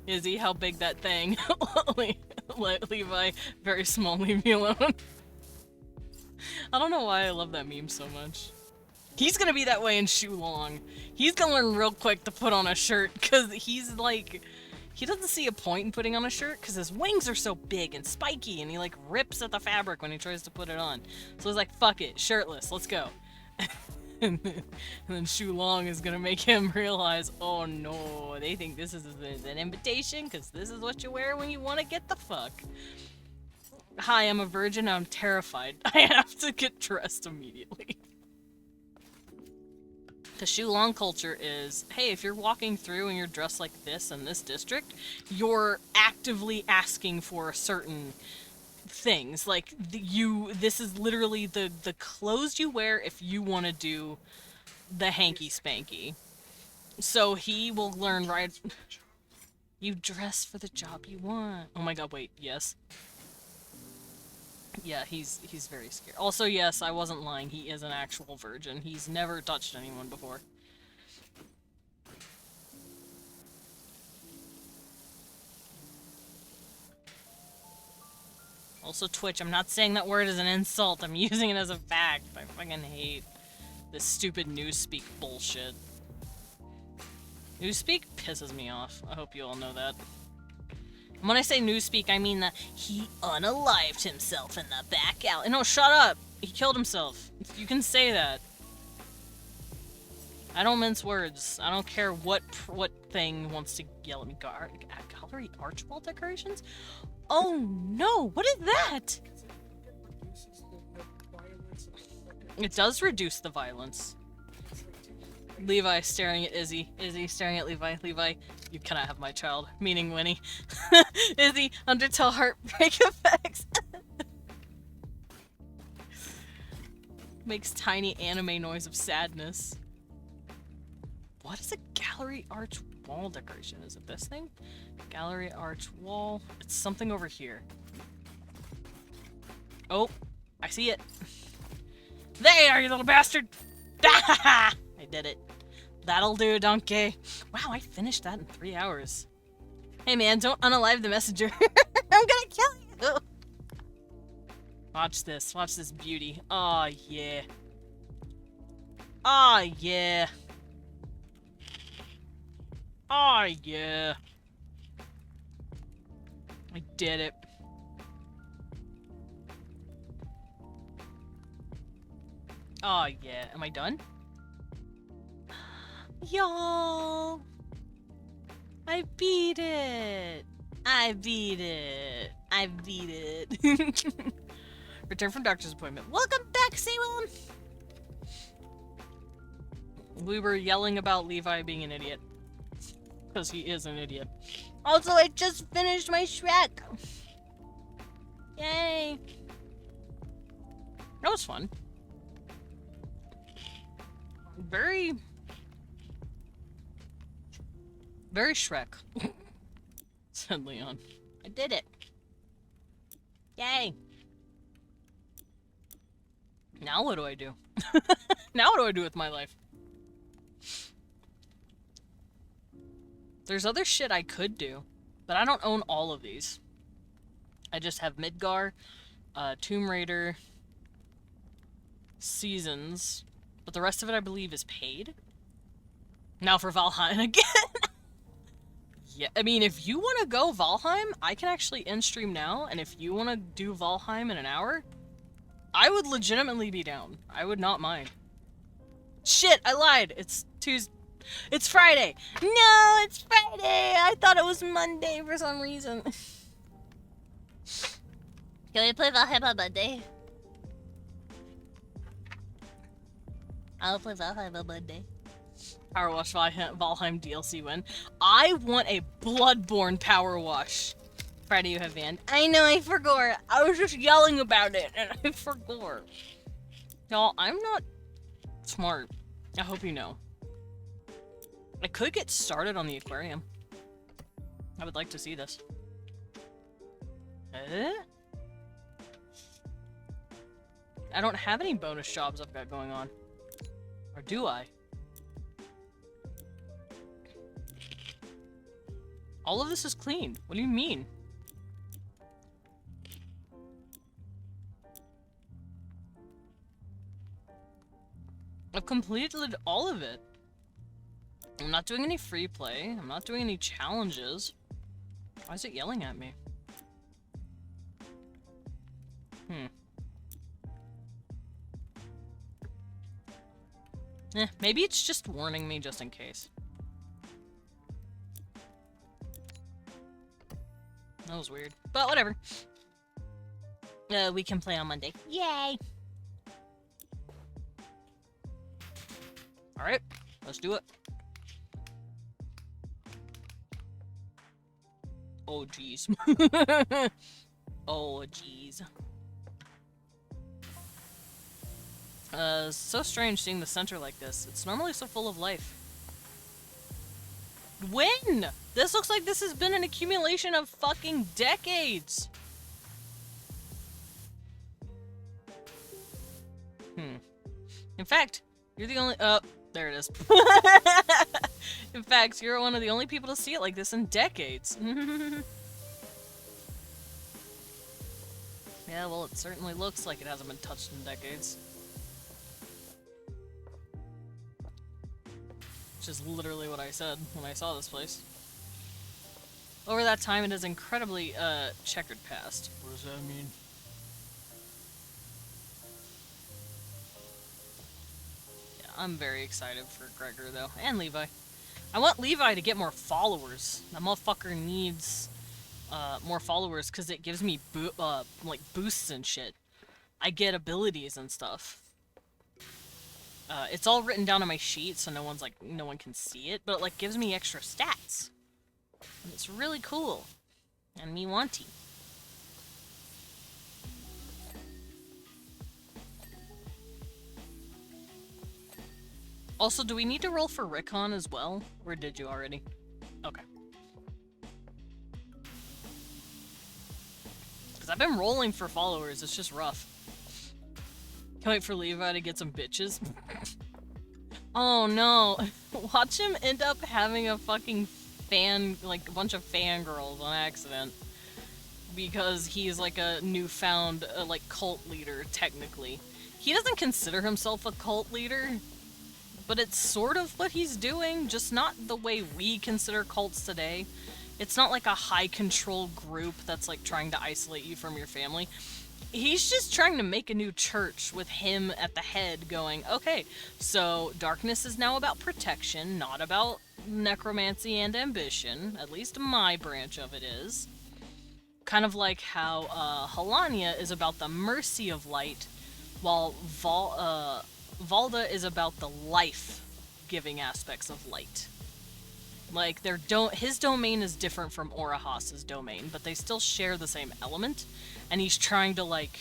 Izzy, how big that thing? Levi, very small, leave me alone. I don't know why I love that meme so much. He's gonna be that way in Shulong. He's gonna learn real quick to put on a shirt, because he's like... He doesn't see a point in putting on a shirt, because his wings are so big and spiky, and he like rips at the fabric when he tries to put it on. So he's like, fuck it, shirtless, let's go. And then Shulong is gonna make him realize, oh no, they think this is an invitation, because this is what you wear when you want to get the fuck. Hi, I'm a virgin, I'm terrified. I have to get dressed immediately. The Shulong culture is, hey, if you're walking through and you're dressed like this in this district, you're actively asking for certain things. Like, this is literally the clothes you wear if you want to do the hanky-spanky. So he will learn right... You dress for the job you want. Oh my god, wait, yes. Yeah, he's very scared. Also, yes, I wasn't lying. He is an actual virgin. He's never touched anyone before. Also, Twitch, I'm not saying that word as an insult. I'm using it as a fact. I fucking hate this stupid newspeak bullshit. Newspeak pisses me off. I hope you all know that. And when I say newspeak, I mean that he unalived himself in the back alley. No, shut up! He killed himself. You can say that. I don't mince words. I don't care what thing wants to yell at me. Gallery arch wall decorations? Oh no! What is that? It does reduce the violence. Levi staring at Izzy. Izzy staring at Levi. Levi, you cannot have my child. Meaning Winnie. Izzy, Undertale heartbreak effects. Makes tiny anime noise of sadness. What is a gallery arch wall decoration? Is it this thing? Gallery arch wall. It's something over here. Oh, I see it. There, you little bastard! I did it. That'll do, donkey. Wow, I finished that in 3 hours. Hey man, don't unalive the messenger. I'm gonna kill you! Watch this beauty. Aw, yeah. Aw, yeah. Aw, yeah. I did it. Aw, yeah. Am I done? Y'all! I beat it! I beat it! I beat it! Return from doctor's appointment. Welcome back, Simon! We were yelling about Levi being an idiot. Because he is an idiot. Also, I just finished my Shrek! Yay! That was fun. Very Shrek. said Leon. I did it. Yay. Now what do I do? Now what do I do with my life? There's other shit I could do, but I don't own all of these. I just have Midgar, Tomb Raider, Seasons, but the rest of it I believe is paid. Now for Valheim again. Yeah, I mean, if you want to go Valheim, I can actually end stream now, and if you want to do Valheim in an hour, I would legitimately be down. I would not mind. Shit, I lied. It's Tuesday. It's Friday. No, it's Friday. I thought it was Monday for some reason. Can we play Valheim on Monday? I'll play Valheim on Monday. Powerwash Valheim DLC win. I want a Bloodborne Powerwash. Friday you have banned. I know, I forgot. I was just yelling about it and I forgot. Y'all, I'm not smart. I hope you know. I could get started on the aquarium. I would like to see this. I don't have any bonus jobs I've got going on. Or do I? All of this is clean. What do you mean? I've completed all of it. I'm not doing any free play. I'm not doing any challenges. Why is it yelling at me? Maybe it's just warning me just in case. That was weird. But whatever. We can play on Monday. Yay! Alright, let's do it. Oh, jeez. Oh, jeez. So strange seeing the center like this. It's normally so full of life. When? This looks like this has been an accumulation of fucking decades. In fact, you're the only- there it is. In fact, you're one of the only people to see it like this in decades. Yeah, well, it certainly looks like it hasn't been touched in decades. Which is literally what I said when I saw this place. Over that time, it is incredibly, checkered past. What does that mean? Yeah, I'm very excited for Gregor, though. And Levi. I want Levi to get more followers. That motherfucker needs, more followers, because it gives me, like, boosts and shit. I get abilities and stuff. It's all written down on my sheet, so no one can see it, but it, like, gives me extra stats. And it's really cool. And me wanty. Also, do we need to roll for Rickon as well? Or did you already? Okay. Because I've been rolling for followers, it's just rough. Can't wait for Levi to get some bitches. Oh no. Watch him end up having a fucking like a bunch of fangirls on accident. Because he's like a newfound, like, cult leader, technically. He doesn't consider himself a cult leader, but it's sort of what he's doing, just not the way we consider cults today. It's not like a high-control group that's, like, trying to isolate you from your family. He's just trying to make a new church with him at the head going, okay, so darkness is now about protection, not about necromancy and ambition. At least my branch of it is. Kind of like how Halania is about the mercy of light, while Valda is about the life-giving aspects of light. Like, his domain is different from Orahas's domain, but they still share the same element, and he's trying to, like,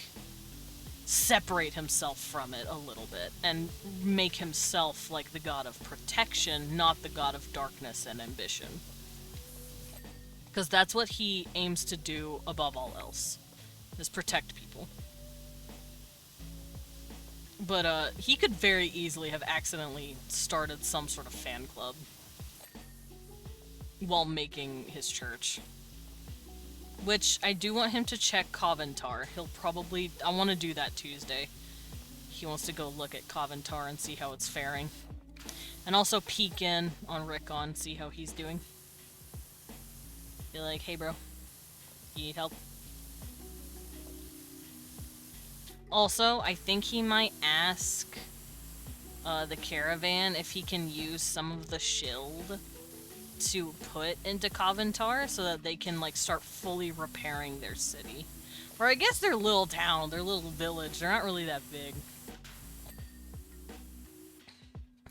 separate himself from it a little bit, and make himself, like, the god of protection, not the god of darkness and ambition. Because that's what he aims to do above all else, is protect people. But, he could very easily have accidentally started some sort of fan club while making his church. Which, I do want him to check Coventar. He'll probably... I want to do that Tuesday. He wants to go look at Coventar and see how it's faring. And also peek in on Rickon, see how he's doing. Be like, hey bro, you need help? Also, I think he might ask the caravan if he can use some of the shield to put into Coventar so that they can like start fully repairing their city. Or I guess their little town, their little village, they're not really that big.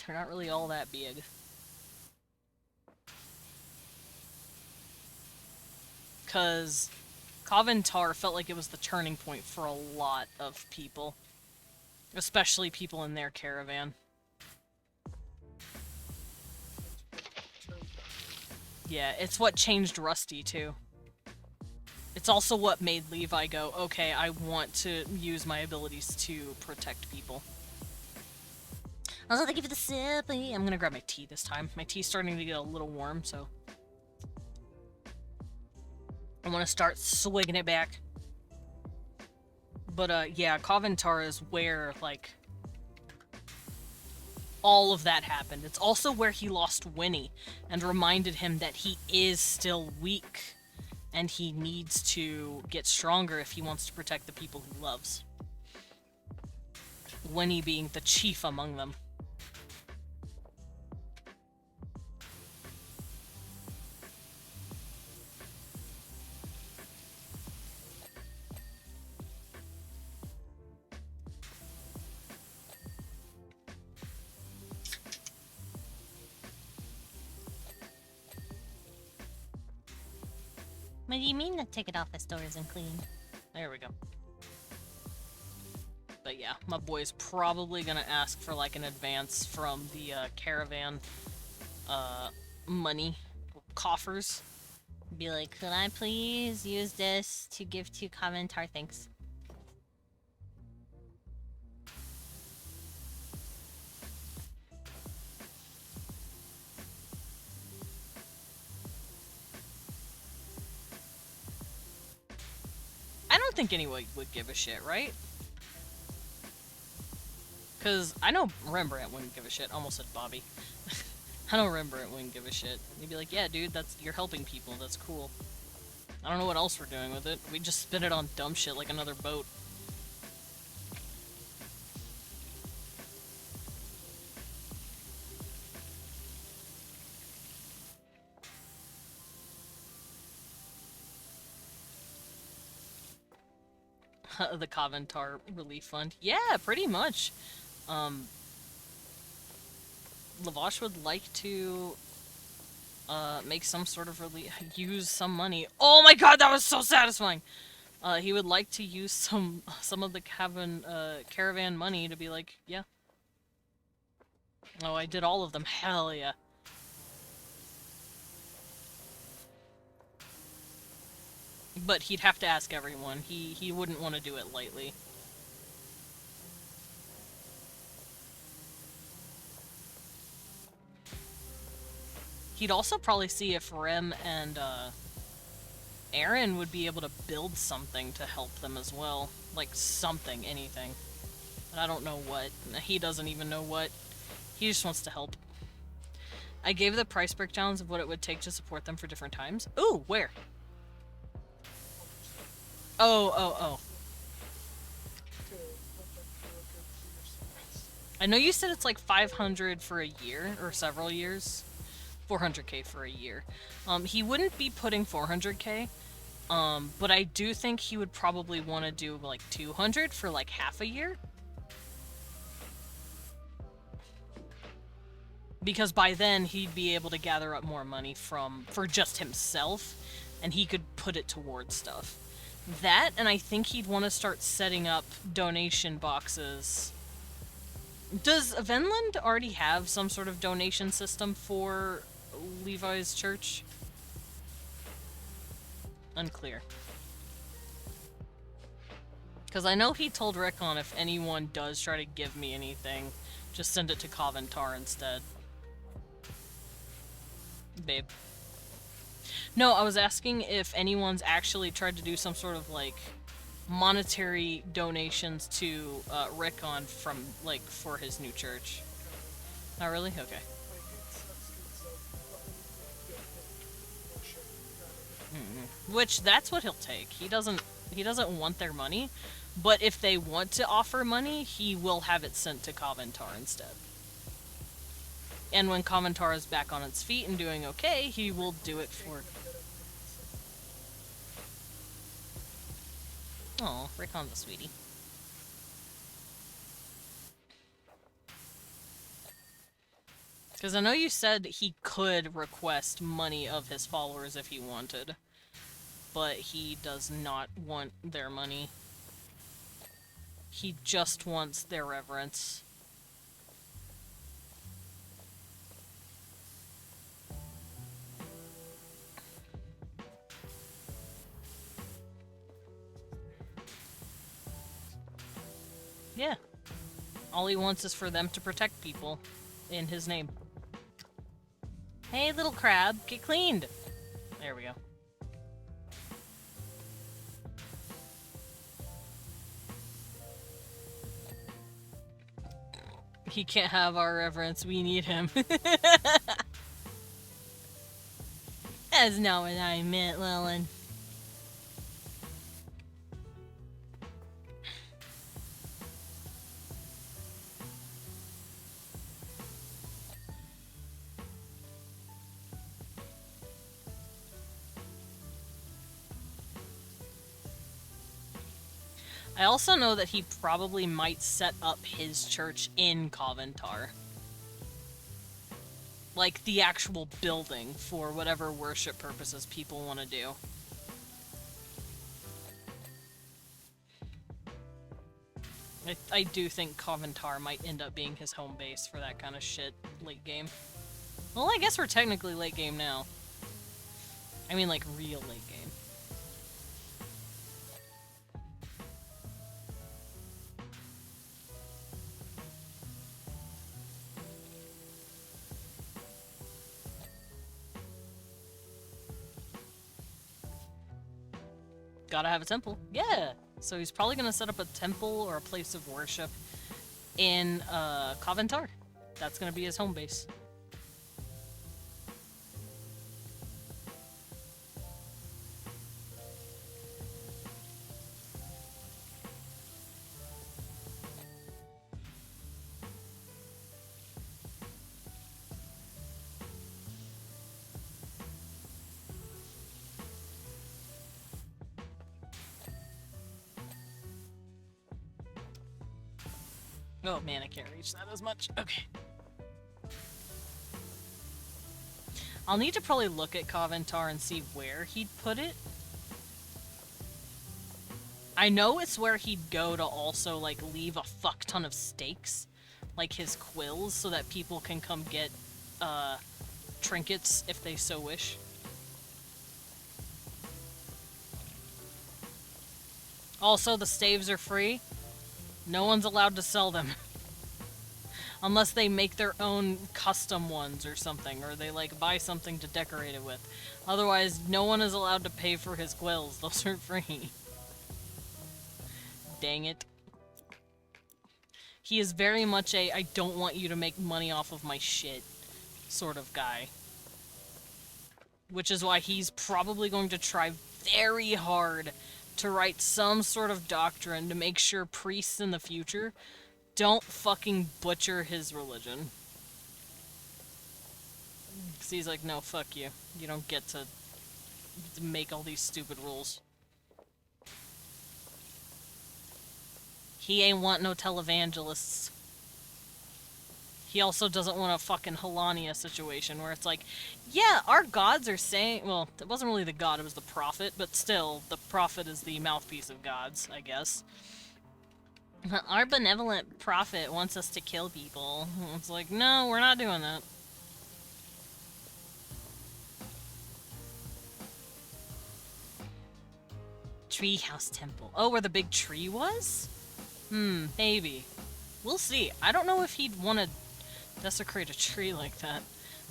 They're not really all that big. Because Coventar felt like it was the turning point for a lot of people. Especially people in their caravan. Yeah, it's what changed Rusty, too. It's also what made Levi go, okay, I want to use my abilities to protect people. Also, thank you for the sip. I'm gonna grab my tea this time. My tea's starting to get a little warm, so... I want to start swigging it back. But, yeah, Coventar is where, like... all of that happened. It's also where he lost Winnie and reminded him that he is still weak and he needs to get stronger if he wants to protect the people he loves. Winnie being the chief among them. What do you mean the ticket office door isn't clean? There we go. But yeah, my boy's probably gonna ask for like an advance from the caravan money coffers. Be like, could I please use this to give to Coventar? Thanks. I don't think anyone would give a shit, right? Because I know Rembrandt wouldn't give a shit. Almost said Bobby. I know Rembrandt wouldn't give a shit. He'd be like, yeah, dude, you're helping people. That's cool. I don't know what else we're doing with it. We just spend it on dumb shit like another boat. The Coventar Relief Fund. Yeah, pretty much. Lavash would like to make some sort of use some money. Oh my god, that was so satisfying! He would like to use some of the caravan money to be like, yeah. Oh, I did all of them. Hell yeah. But he'd have to ask everyone. He wouldn't want to do it lightly. He'd also probably see if Rem and Aaron would be able to build something to help them as well. Like something, anything. But I don't know what. He doesn't even know what. He just wants to help. I gave the price breakdowns of what it would take to support them for different times. Ooh, where? Oh. I know you said it's like 500 for a year, or several years. 400k for a year. He wouldn't be putting 400k, but I do think he would probably want to do like 200 for like half a year. Because by then he'd be able to gather up more money for just himself, and he could put it towards stuff. That, and I think he'd want to start setting up donation boxes. Does Venland already have some sort of donation system for Levi's church? Unclear. Because I know he told Rickon if anyone does try to give me anything, just send it to Koventar instead. Babe. No, I was asking if anyone's actually tried to do some sort of, like, monetary donations to Rickon from, like, for his new church. Not really? Okay. Which, that's what he'll take. He doesn't want their money, but if they want to offer money, he will have it sent to Koventar instead. And when Koventar is back on its feet and doing okay, he will do it for... Oh, Rickon's a sweetie. Because I know you said he could request money of his followers if he wanted, but he does not want their money. He just wants their reverence. Yeah. All he wants is for them to protect people in his name. Hey, little crab, get cleaned! There we go. He can't have our reverence, we need him. That's not what I meant, Lilin. I also know that he probably might set up his church in Koventar. Like, the actual building for whatever worship purposes people want to do. I do think Koventar might end up being his home base for that kind of shit late game. Well, I guess we're technically late game now. I mean, like, real late game. Gotta have a temple. Yeah! So he's probably gonna set up a temple or a place of worship in Koventar. That's gonna be his home base. Oh man, I can't reach that as much. Okay. I'll need to probably look at Koventar and see where he'd put it. I know it's where he'd go to also, like, leave a fuck ton of stakes, like his quills, so that people can come get, trinkets if they so wish. Also, the staves are free. No one's allowed to sell them. Unless they make their own custom ones or something, or they, like, buy something to decorate it with. Otherwise, no one is allowed to pay for his quills. Those are free. Dang it. He is very much a, I don't want you to make money off of my shit sort of guy. Which is why he's probably going to try very hard to write some sort of doctrine to make sure priests in the future don't fucking butcher his religion. Because he's like, no, fuck you. You don't get to make all these stupid rules. He ain't want no televangelists. He also doesn't want a fucking Helania situation where it's like, yeah, our gods are saying... Well, it wasn't really the god, it was the prophet, but still, the prophet is the mouthpiece of gods, I guess. Our benevolent prophet wants us to kill people. It's like, no, we're not doing that. Treehouse Temple. Oh, where the big tree was? Maybe. We'll see. I don't know if he'd want to desecrate a tree like that.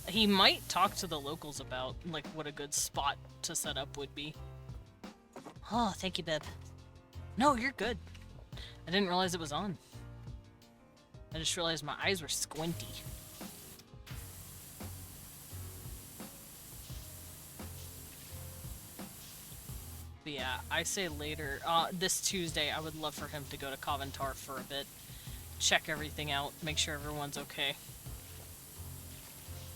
He might talk to the locals about, like, what a good spot to set up would be. Oh, thank you, Bib. No, you're good. I didn't realize it was on. I just realized my eyes were squinty. But yeah, I say later, this Tuesday, I would love for him to go to Coventar for a bit. Check everything out, make sure everyone's okay.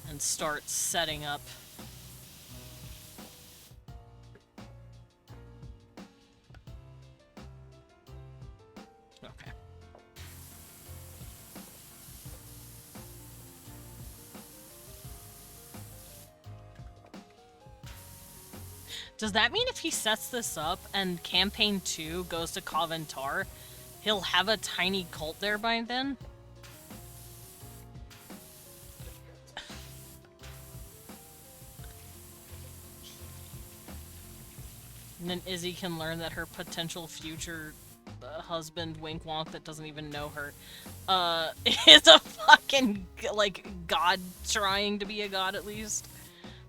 And start setting up. Okay. Does that mean if he sets this up and campaign 2 goes to Coventar, he'll have a tiny cult there by then? And then Izzy can learn that her potential future husband, Wink Wonk, that doesn't even know her, is a fucking, like, god trying to be a god at least.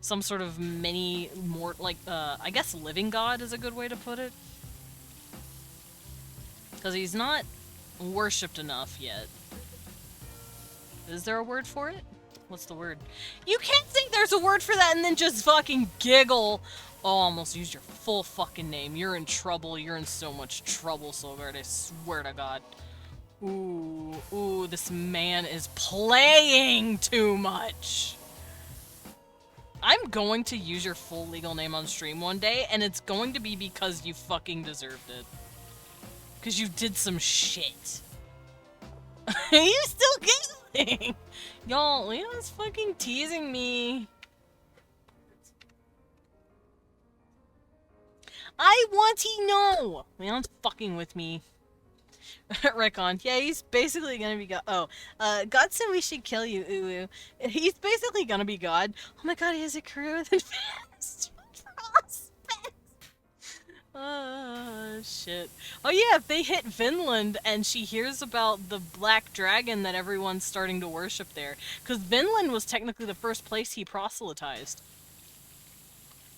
Some sort of mini, more, like, I guess living god is a good way to put it. Because he's not worshipped enough yet. Is there a word for it? What's the word? You can't say there's a word for that and then just fucking giggle. Oh, almost used your full fucking name. You're in trouble. You're in so much trouble, Silgard. I swear to God. Ooh, this man is playing too much. I'm going to use your full legal name on stream one day, and it's going to be because you fucking deserved it. Because you did some shit. You still giggling? Y'all, Leon's fucking teasing me. I want to know! Leon's fucking with me. Rickon. Yeah, he's basically gonna be God. Oh, God said we should kill you, Ulu. He's basically gonna be God. Oh my god, he has a career with advanced prospects. Oh, shit. Oh yeah, if they hit Vinland and she hears about the black dragon that everyone's starting to worship there. Because Vinland was technically the first place he proselytized.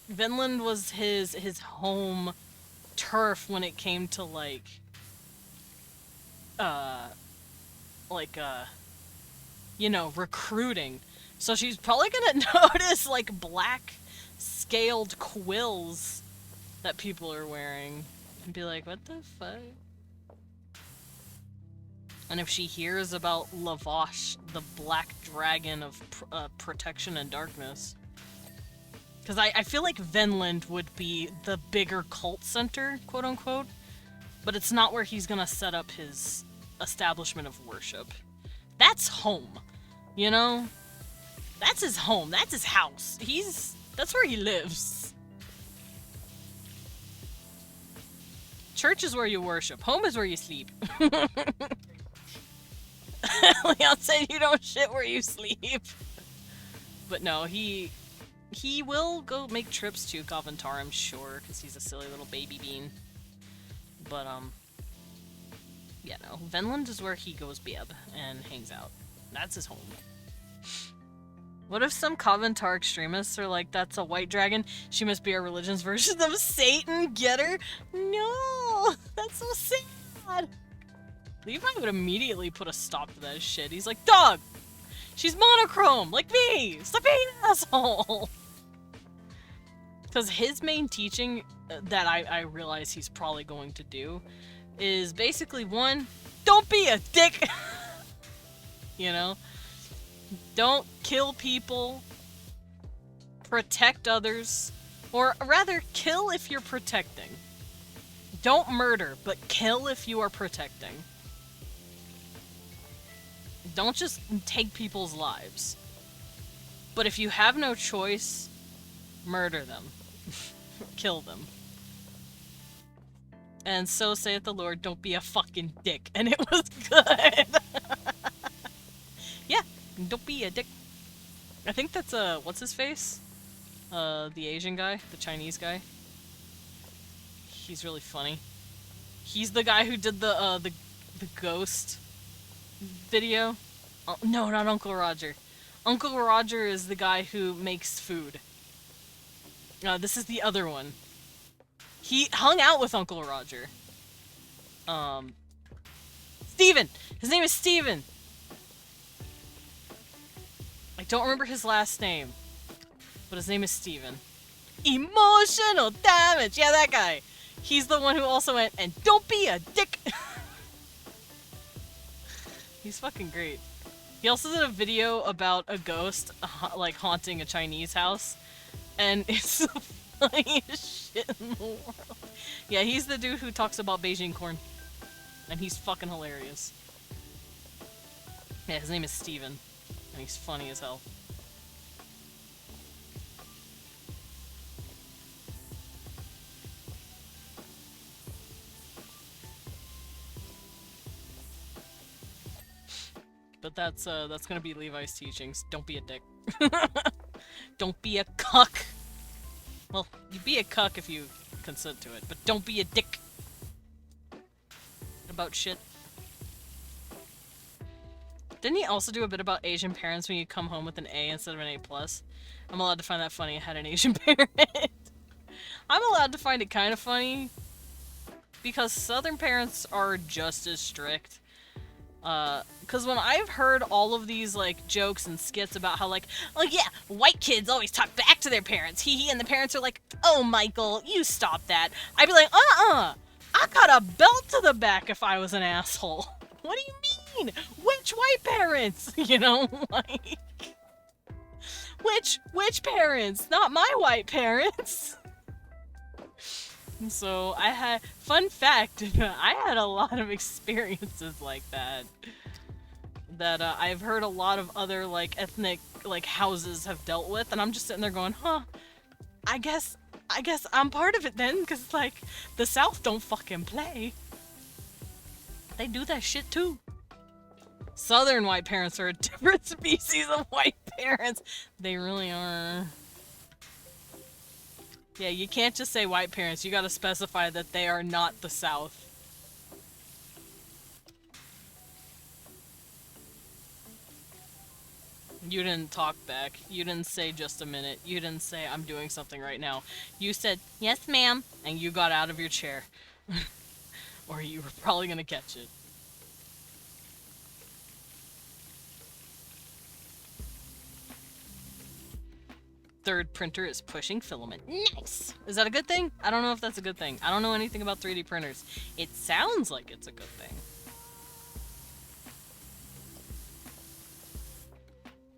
Vinland was his home turf when it came to, like, you know, recruiting. So she's probably gonna notice, like, black scaled quills that people are wearing and be like, what the fuck? And if she hears about Lavash, the black dragon of protection and darkness. Because I feel like Vinland would be the bigger cult center, quote unquote. But it's not where he's gonna set up his establishment of worship. That's home, you know? That's his home, that's his house. That's where he lives. Church is where you worship, home is where you sleep. Leon said you don't shit where you sleep. But no, he will go make trips to Gavantar, I'm sure, because he's a silly little baby bean. But, yeah, no. Vinland is where he goes bieb and hangs out. That's his home. What if some Coventar extremists are like, that's a white dragon? She must be our religion's version of Satan. Get her? No! That's so sad! Levi would immediately put a stop to that shit. He's like, dog! She's monochrome! Like me! Stop being an asshole! Because his main teaching that I realize he's probably going to do is basically, one, don't be a dick! You know? Don't kill people. Protect others. Or rather, kill if you're protecting. Don't murder, but kill if you are protecting. Don't just take people's lives. But if you have no choice, murder them. Kill them. And so saith the Lord, don't be a fucking dick. And it was good. Yeah, don't be a dick. I think that's, what's his face? The Asian guy? The Chinese guy? He's really funny. He's the guy who did the ghost video. Oh, no, not Uncle Roger. Uncle Roger is the guy who makes food. This is the other one. He hung out with Uncle Roger. Steven! His name is Steven! I don't remember his last name, but his name is Steven. Emotional damage! Yeah, that guy! He's the one who also went, and don't be a dick! He's fucking great. He also did a video about a ghost, like, haunting a Chinese house, and it's the funniest shit in the world. Yeah, he's the dude who talks about Beijing corn, and he's fucking hilarious. Yeah, his name is Steven, and he's funny as hell. But that's gonna be Levi's teachings. Don't be a dick. Don't be a cuck. Well, you be a cuck if you consent to it, but don't be a dick about shit. Didn't he also do a bit about Asian parents when you come home with an A instead of an A+? I'm allowed to find that funny. I had an Asian parent. I'm allowed to find it kind of funny because Southern parents are just as strict. Cause when I've heard all of these, like, jokes and skits about how, like, oh yeah, white kids always talk back to their parents, hee and the parents are like, oh, Michael, you stop that. I'd be like, I got a belt to the back if I was an asshole. What do you mean? Which white parents? You know, like, which parents? Not my white parents. So I had, fun fact, I had a lot of experiences like that. That I've heard a lot of other, like, ethnic, like, houses have dealt with, and I'm just sitting there going, huh, I guess I'm part of it then, because, like, the South don't fucking play. They do that shit too. Southern white parents are a different species of white parents. They really are. Yeah, you can't just say white parents. You gotta specify that they are not the South. You didn't talk back. You didn't say just a minute. You didn't say I'm doing something right now. You said, yes ma'am, and you got out of your chair. Or you were probably gonna catch it. Third printer is pushing filament. Nice! Is that a good thing? I don't know if that's a good thing. I don't know anything about 3D printers. It sounds like it's a good thing.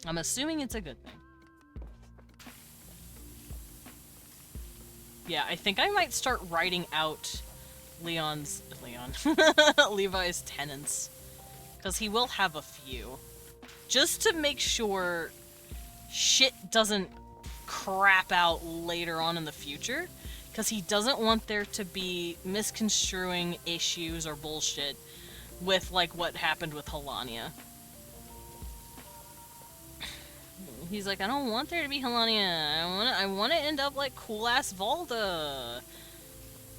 I'm assuming it's a good thing. Yeah, I think I might start writing out Levi's tenants. Because he will have a few. Just to make sure shit doesn't crap out later on in the future. Because he doesn't want there to be misconstruing issues or bullshit with, like, what happened with Helania. He's like, I don't want there to be Helania. I want to end up like cool-ass Valda.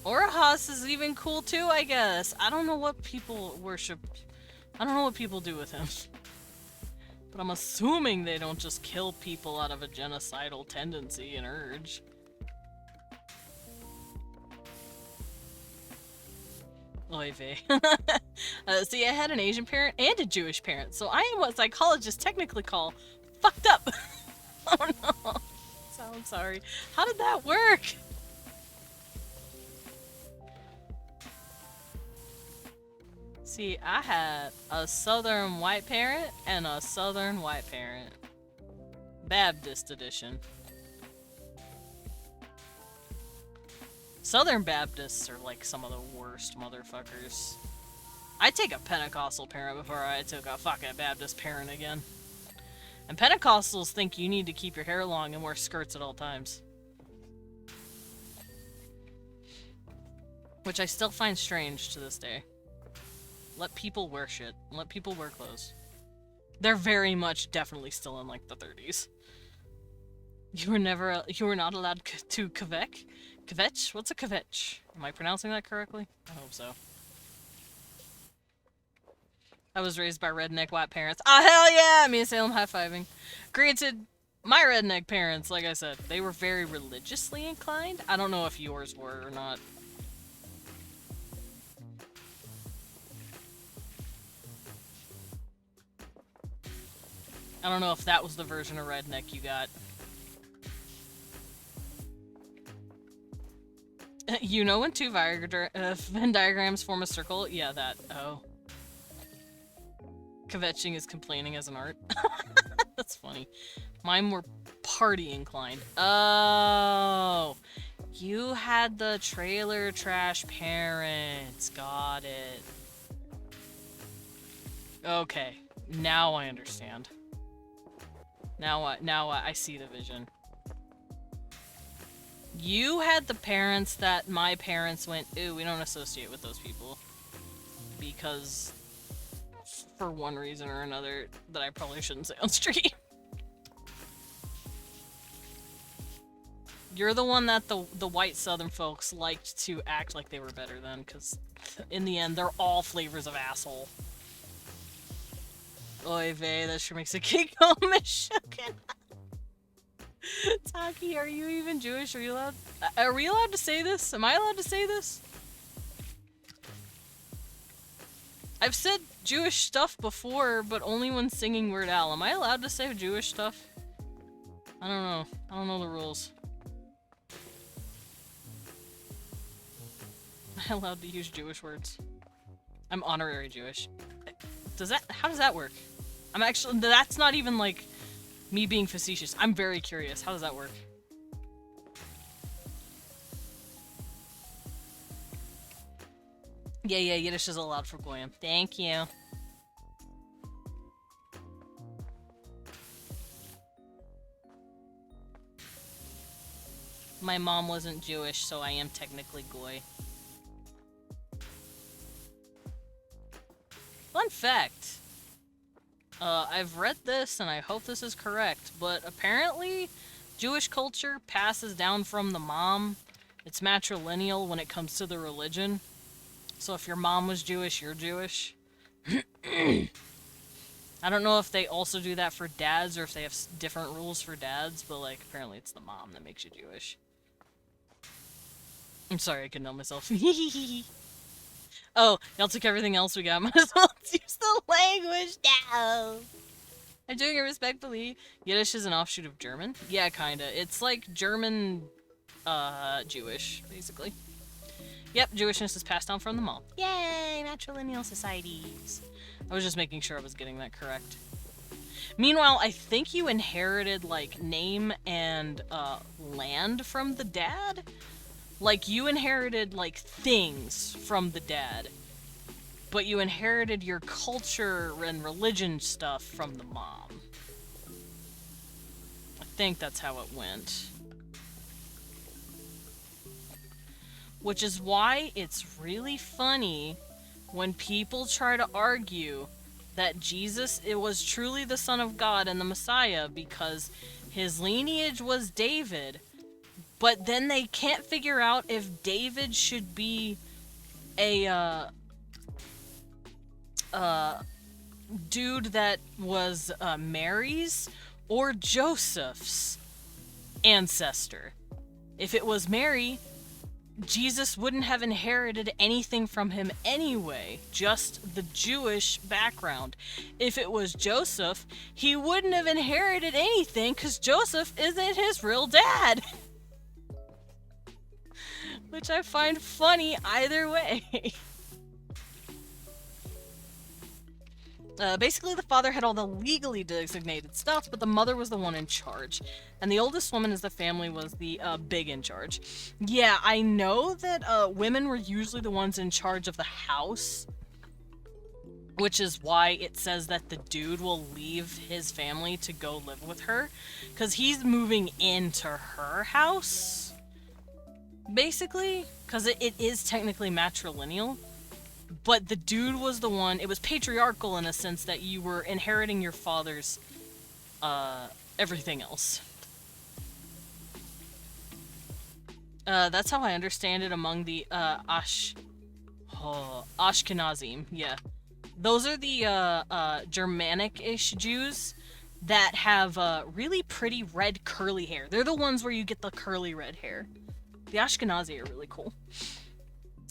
Orahas is even cool too, I guess. I don't know what people worship. I don't know what people do with him. But I'm assuming they don't just kill people out of a genocidal tendency and urge. Oy vey. See, I had an Asian parent and a Jewish parent, so I am what psychologists technically call fucked up. Oh no. So I'm sorry. How did that work? See, I had a southern white parent and a southern white parent. Baptist edition. Southern Baptists are like some of the worst motherfuckers. I'd take a Pentecostal parent before I took a fucking Baptist parent again. And Pentecostals think you need to keep your hair long and wear skirts at all times. Which I still find strange to this day. Let people wear shit. Let people wear clothes. They're very much definitely still in like the 30s. You were not allowed to kveck? Kvetch? What's a kvetch? Am I pronouncing that correctly? I hope so. I was raised by redneck white parents. Ah, hell yeah! Me and Salem high-fiving. Granted, my redneck parents, like I said, they were very religiously inclined. I don't know if yours were or not. I don't know if that was the version of redneck you got. You know when two Venn diagrams form a circle? Yeah, that. Oh. Kvetching is complaining as an art. That's funny. Mine were party inclined. Oh. You had the trailer trash parents. Got it. Okay. Now I understand. Now I see the vision. You had the parents that my parents went, ew, we don't associate with those people. Because, for one reason or another, that I probably shouldn't say on stream. You're the one that the white southern folks liked to act like they were better than, because in the end, they're all flavors of asshole. Oy vey, that sure makes a cake home Michigan. Taki, are you even Jewish? Are we allowed to say this? Am I allowed to say this? I've said Jewish stuff before, but only when singing Weird Al. Am I allowed to say Jewish stuff? I don't know. I don't know the rules. Am I allowed to use Jewish words? I'm honorary Jewish. How does that work? I'm actually, that's not even like me being facetious. I'm very curious. How does that work? Yeah, Yiddish is allowed for Goyim. Thank you. My mom wasn't Jewish, so I am technically Goy. Fun fact. I've read this, and I hope this is correct, but apparently Jewish culture passes down from the mom. It's matrilineal when it comes to the religion. So if your mom was Jewish, you're Jewish. I don't know if they also do that for dads, or if they have different rules for dads, but like, apparently it's the mom that makes you Jewish. I'm sorry, I couldn't help myself. Oh, y'all took everything else we got. Might as well use the language now. I'm doing it respectfully. Yiddish is an offshoot of German? Yeah, kinda. It's like German, Jewish, basically. Yep, Jewishness is passed down from the mom. Yay, matrilineal societies. I was just making sure I was getting that correct. Meanwhile, I think you inherited, like, name and, land from the dad? Like, you inherited, like, things from the dad, but you inherited your culture and religion stuff from the mom. I think that's how it went. Which is why it's really funny when people try to argue that Jesus was truly the Son of God and the Messiah because his lineage was David, but then they can't figure out if David should be a, dude that was, Mary's or Joseph's ancestor. If it was Mary, Jesus wouldn't have inherited anything from him anyway, just the Jewish background. If it was Joseph, he wouldn't have inherited anything because Joseph isn't his real dad. Which I find funny either way. Basically, the father had all the legally designated stuff, but the mother was the one in charge. And the oldest woman in the family was the, big in charge. Yeah, I know that, women were usually the ones in charge of the house. Which is why it says that the dude will leave his family to go live with her. Because he's moving into her house. Basically. Because it is technically matrilineal. But the dude was the one, it was patriarchal in a sense that you were inheriting your father's, everything else. That's how I understand it among the Ashkenazim. Yeah, those are the Germanic-ish Jews that have really pretty red curly hair. They're the ones where you get the curly red hair. The Ashkenazi are really cool.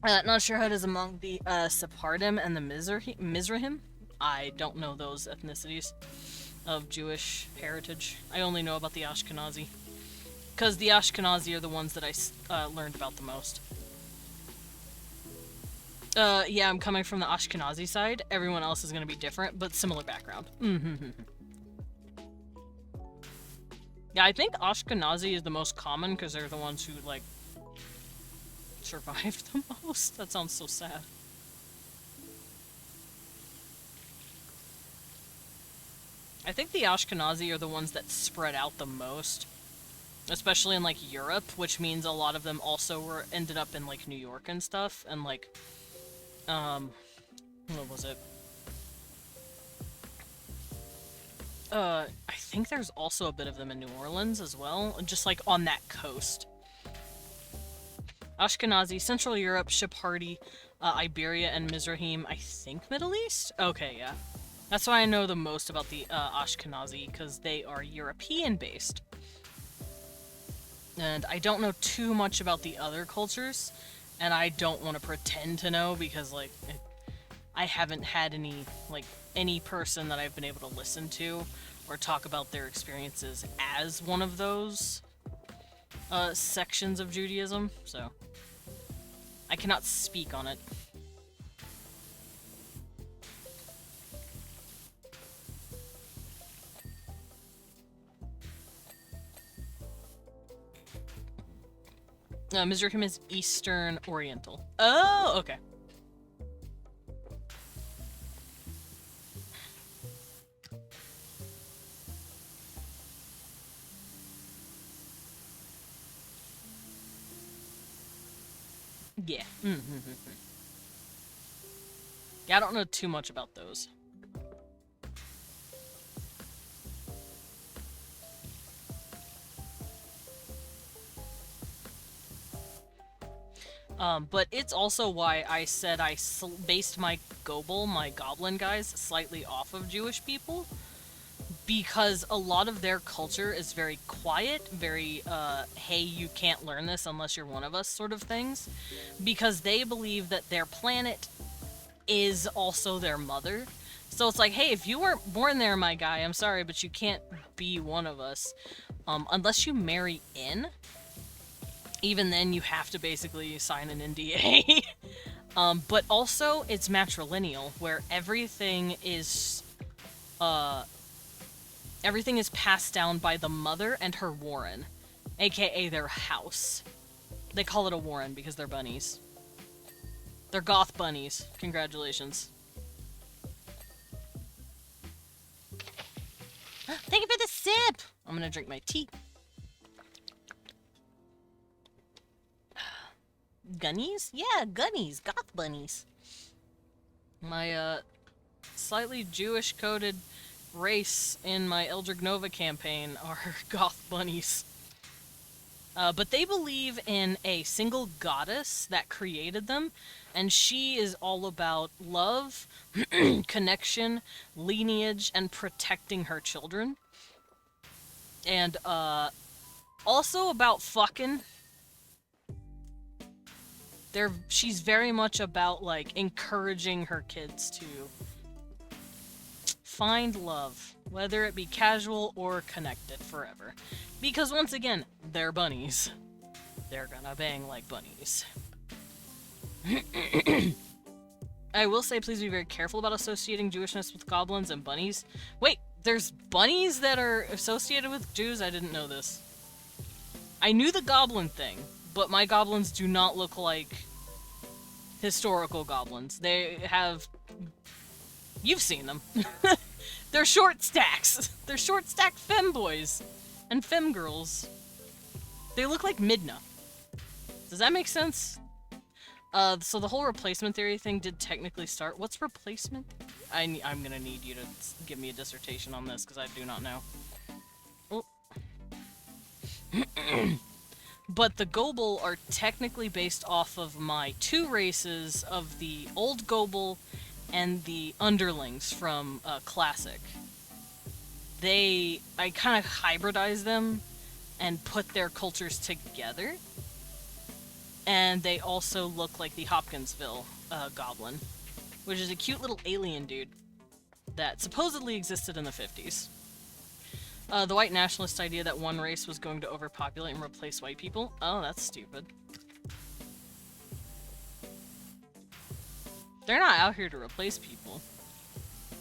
Not sure how it is among the Sephardim and the Mizrahim. I don't know those ethnicities of Jewish heritage. I only know about the Ashkenazi. Because the Ashkenazi are the ones that I learned about the most. Yeah, I'm coming from the Ashkenazi side. Everyone else is going to be different, but similar background. Yeah, I think Ashkenazi is the most common because they're the ones who, like, survived the most. That sounds so sad. I think the Ashkenazi are the ones that spread out the most. Especially in, like, Europe, which means a lot of them also ended up in, like, New York and stuff, and, like, what was it? I think there's also a bit of them in New Orleans as well, just, like, on that coast. Ashkenazi, Central Europe, Sephardi, Iberia, and Mizrahim, I think Middle East? Okay, yeah. That's why I know the most about the Ashkenazi, because they are European-based. And I don't know too much about the other cultures, and I don't want to pretend to know because, like, I haven't had any person that I've been able to listen to or talk about their experiences as one of those sections of Judaism, so I cannot speak on it. Mizrahim is Eastern Oriental. Oh, okay. Yeah. Yeah, I don't know too much about those. But it's also why I said I based my goblin guys, slightly off of Jewish people. Because a lot of their culture is very quiet, very, hey, you can't learn this unless you're one of us sort of things. Because they believe that their planet is also their mother. So it's like, hey, if you weren't born there, my guy, I'm sorry, but you can't be one of us. Unless you marry in. Even then, you have to basically sign an NDA. But also, it's matrilineal, where everything is passed down by the mother and her warren, aka their house. They call it a warren because they're bunnies. They're goth bunnies. Congratulations. Thank you for the sip! I'm gonna drink my tea. Gunnies? Yeah, gunnies. Goth bunnies. My, slightly Jewish-coded race in my Eldritch Nova campaign are goth bunnies. But they believe in a single goddess that created them, and she is all about love, connection, lineage, and protecting her children. And, also about fucking. She's very much about, like, encouraging her kids to find love, whether it be casual or connected forever. Because once again, they're bunnies. They're gonna bang like bunnies. I will say, please be very careful about associating Jewishness with goblins and bunnies. Wait, there's bunnies that are associated with Jews? I didn't know this. I knew the goblin thing, but my goblins do not look like historical goblins. They have... You've seen them. They're short stacks. They're short stacked femboys and femgirls. They look like Midna. Does that make sense? So the whole replacement theory thing did technically start. What's replacement? I'm gonna need you to give me a dissertation on this because I do not know. Oh. But the Gobel are technically based off of my 2 races of the old Gobel and the underlings from Classic. I kind of hybridize them and put their cultures together. And they also look like the Hopkinsville goblin, which is a cute little alien dude that supposedly existed in the 50s. The white nationalist idea that one race was going to overpopulate and replace white people? Oh, that's stupid. They're not out here to replace people.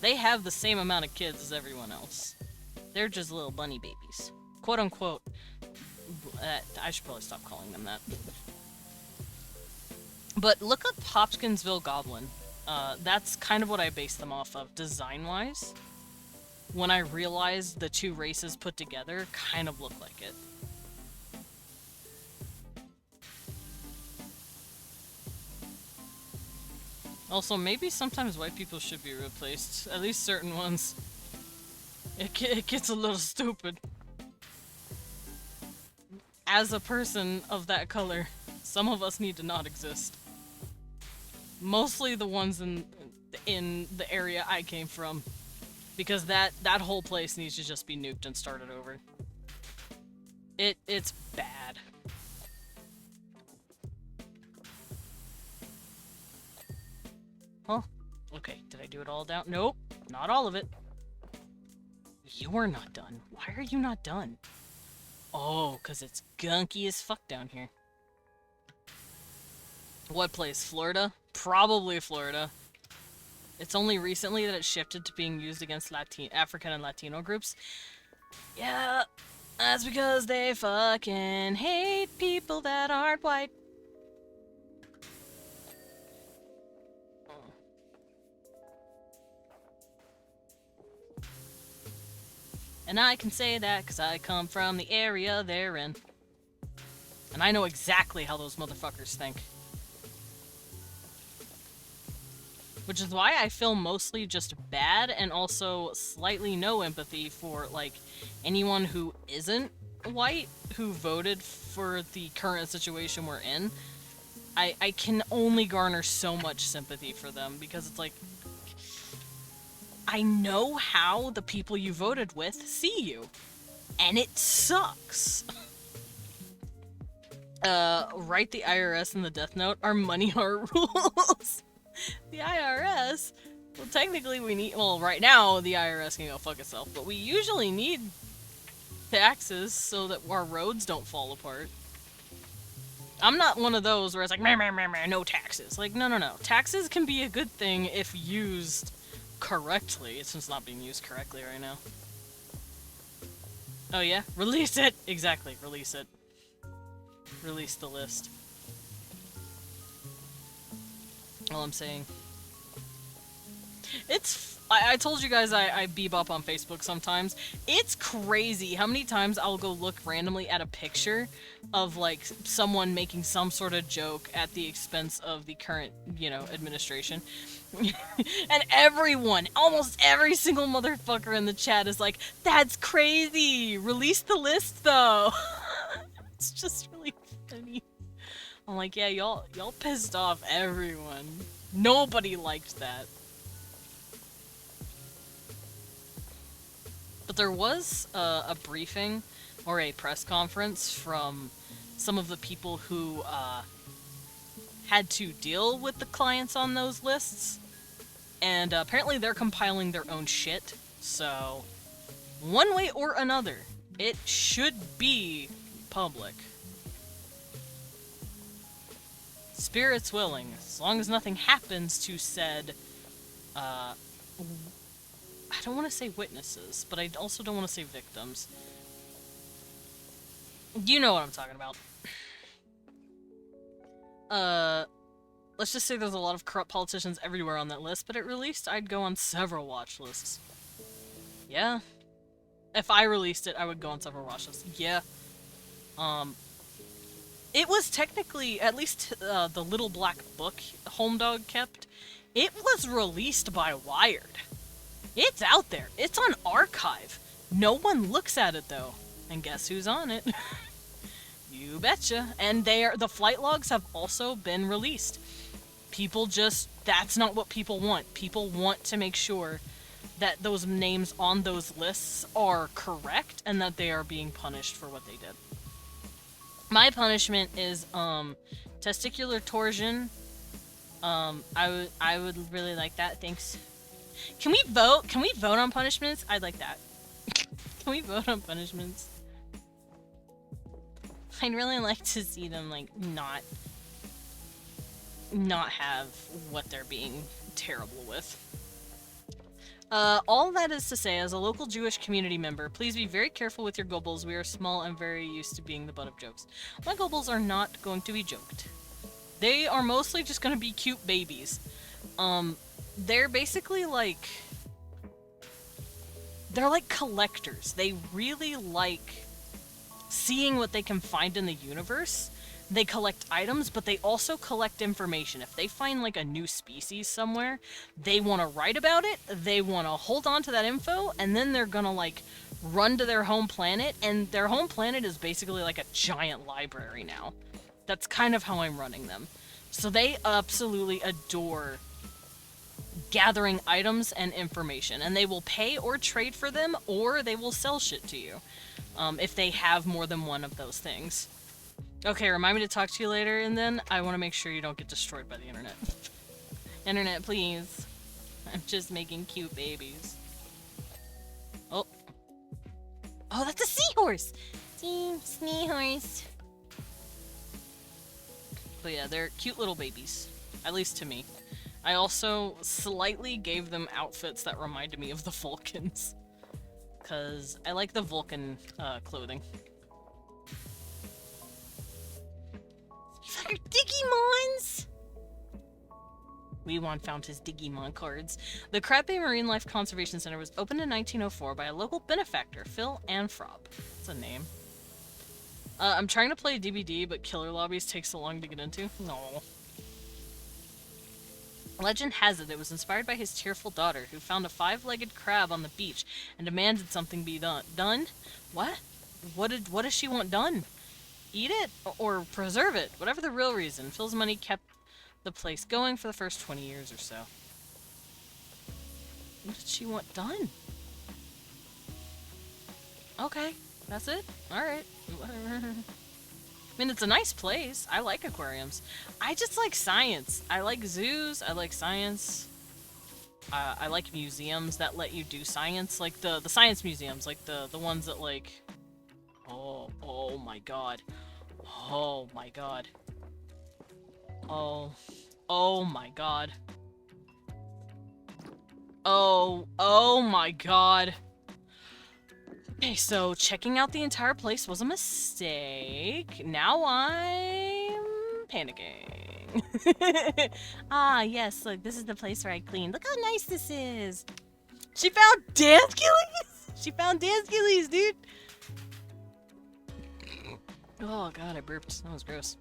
They have the same amount of kids as everyone else. They're just little bunny babies. Quote unquote. I should probably stop calling them that. But look up Hopkinsville Goblin. That's kind of what I based them off of, design-wise. When I realized the 2 races put together kind of look like it. Also, maybe sometimes white people should be replaced. At least certain ones. It gets a little stupid. As a person of that color, some of us need to not exist. Mostly the ones in the area I came from. Because that whole place needs to just be nuked and started over. It's bad. Huh? Okay, did I do it all down? Nope, not all of it. You are not done. Why are you not done? Oh, because it's gunky as fuck down here. What place? Florida? Probably Florida. It's only recently that it shifted to being used against African and Latino groups. Yeah, that's because they fucking hate people that aren't white. And I can say that because I come from the area they're in. And I know exactly how those motherfuckers think. Which is why I feel mostly just bad and also slightly no empathy for, like, anyone who isn't white who voted for the current situation we're in. I can only garner so much sympathy for them because it's like, I know how the people you voted with see you. And it sucks. Write the IRS in the Death Note. Our money, our rules. The IRS? Well, technically we need... Well, right now, the IRS can go fuck itself, but we usually need taxes so that our roads don't fall apart. I'm not one of those where it's like, meh, meh, meh, meh, no taxes. Like, no, no, no. Taxes can be a good thing if used correctly. It's just not being used correctly right now. Oh yeah? Release it! Exactly, release it. Release the list. All I'm saying. I told you guys I bebop on Facebook sometimes. It's crazy how many times I'll go look randomly at a picture of, like, someone making some sort of joke at the expense of the current, you know, administration. And everyone, almost every single motherfucker in the chat is like, that's crazy! Release the list, though! It's just really funny. I'm like, yeah, y'all pissed off everyone. Nobody liked that. But there was a briefing or a press conference from some of the people who had to deal with the clients on those lists. And apparently they're compiling their own shit. So, one way or another, it should be public. Spirit's willing, as long as nothing happens to said, I don't want to say witnesses, but I also don't want to say victims. You know what I'm talking about. Let's just say there's a lot of corrupt politicians everywhere on that list, but at released, I'd go on several watch lists. Yeah. If I released it, I would go on several watch lists. Yeah. It was technically, at least the Little Black Book Homedog kept, it was released by Wired. It's out there. It's on archive. No one looks at it, though. And guess who's on it? You betcha. And the flight logs have also been released. People just, that's not what people want. People want to make sure that those names on those lists are correct and that they are being punished for what they did. My punishment is testicular torsion. I would really like that. Thanks. Can we vote? Can we vote on punishments? I'd like that. Can we vote on punishments? I'd really like to see them like not have what they're being terrible with. All that is to say, as a local Jewish community member, please be very careful with your gobbles. We are small and very used to being the butt of jokes. My gobbles are not going to be joked. They are mostly just going to be cute babies. They're basically like... They're like collectors. They really like seeing what they can find in the universe. They collect items, but they also collect information. If they find like a new species somewhere, they want to write about it, they want to hold on to that info, and then they're gonna like run to their home planet, and their home planet is basically like a giant library now. That's kind of how I'm running them. So they absolutely adore gathering items and information, and they will pay or trade for them, or they will sell shit to you if they have more than one of those things. Okay, remind me to talk to you later, and then I want to make sure you don't get destroyed by the internet. Internet, please. I'm just making cute babies. Oh. Oh, that's a seahorse! Seahorse. But yeah, they're cute little babies. At least to me. I also slightly gave them outfits that reminded me of the Vulcans. Because I like the Vulcan clothing. They're Digimons! Weewon found his Digimon cards. The Crab Bay Marine Life Conservation Center was opened in 1904 by a local benefactor, Phil Anfrob. That's a name. I'm trying to play DBD, but killer lobbies take so long to get into. No. Legend has it was inspired by his tearful daughter, who found a 5-legged crab on the beach and demanded something be done. Done? What? What does she want done? Eat it? Or preserve it? Whatever the real reason. Phil's money kept the place going for the first 20 years or so. What did she want done? Okay, that's it? Alright, whatever. I mean, it's a nice place. I like aquariums. I just like science. I like zoos. I like science. I like museums that let you do science. Like the science museums. Like the ones that like... Oh my god. Oh my god. Oh my god. Oh my god. Okay, so checking out the entire place was a mistake. Now I'm panicking. Ah, yes, look, this is the place where I clean. Look how nice this is. She found dance gillies! She found dance gillies, dude! Oh god, I burped. That was gross.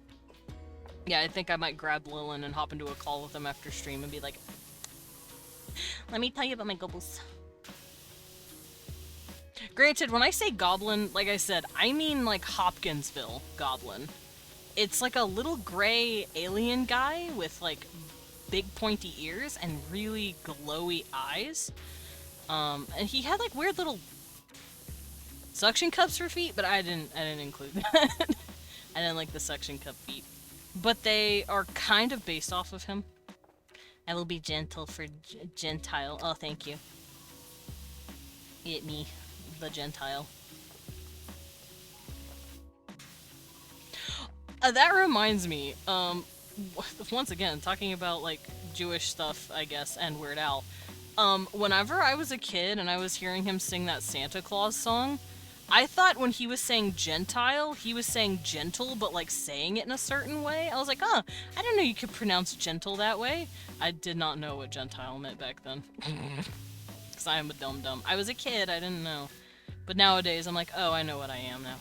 Yeah, I think I might grab Lilin and hop into a call with him after stream and be like, let me tell you about my gobbles. Granted, when I say goblin, like I said, I mean like Hopkinsville goblin. It's like a little gray alien guy with like big pointy ears and really glowy eyes. And he had like weird little suction cups for feet, but I didn't include that. I didn't like the suction cup feet. But they are kind of based off of him. I will be gentle for Gentile. Oh, thank you. It me. The Gentile. That reminds me, once again, talking about, like, Jewish stuff, I guess, and Weird Al. Whenever I was a kid and I was hearing him sing that Santa Claus song, I thought when he was saying Gentile, he was saying gentle, but, like, saying it in a certain way. I was like, oh, I didn't know you could pronounce gentle that way. I did not know what Gentile meant back then. Because I am a dum-dum. I was a kid, I didn't know. But nowadays, I'm like, oh, I know what I am now.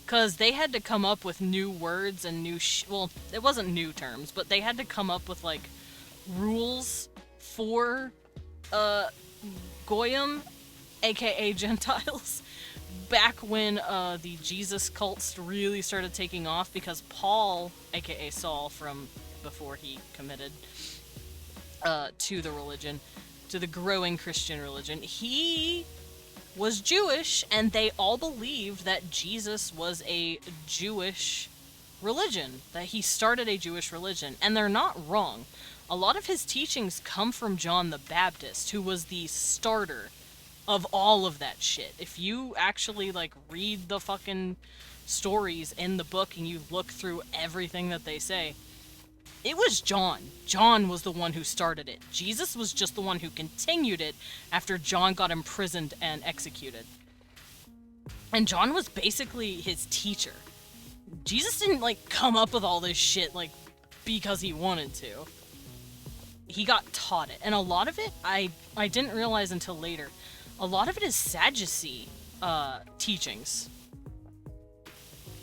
Because they had to come up with new words and new well, it wasn't new terms, but they had to come up with, like, rules for, Goyim, aka Gentiles. back when the Jesus cults really started taking off, because Paul, aka Saul, from before he committed to the religion, to the growing Christian religion, he was Jewish, and they all believed that Jesus was a Jewish religion, that he started a Jewish religion, and they're not wrong. A lot of his teachings come from John the Baptist, who was the starter of all of that shit. If you actually, like, read the fucking stories in the book and you look through everything that they say, it was John. John was the one who started it. Jesus was just the one who continued it after John got imprisoned and executed. And John was basically his teacher. Jesus didn't, like, come up with all this shit, like, because he wanted to. He got taught it. And a lot of it, I didn't realize until later, a lot of it is Sadducee teachings,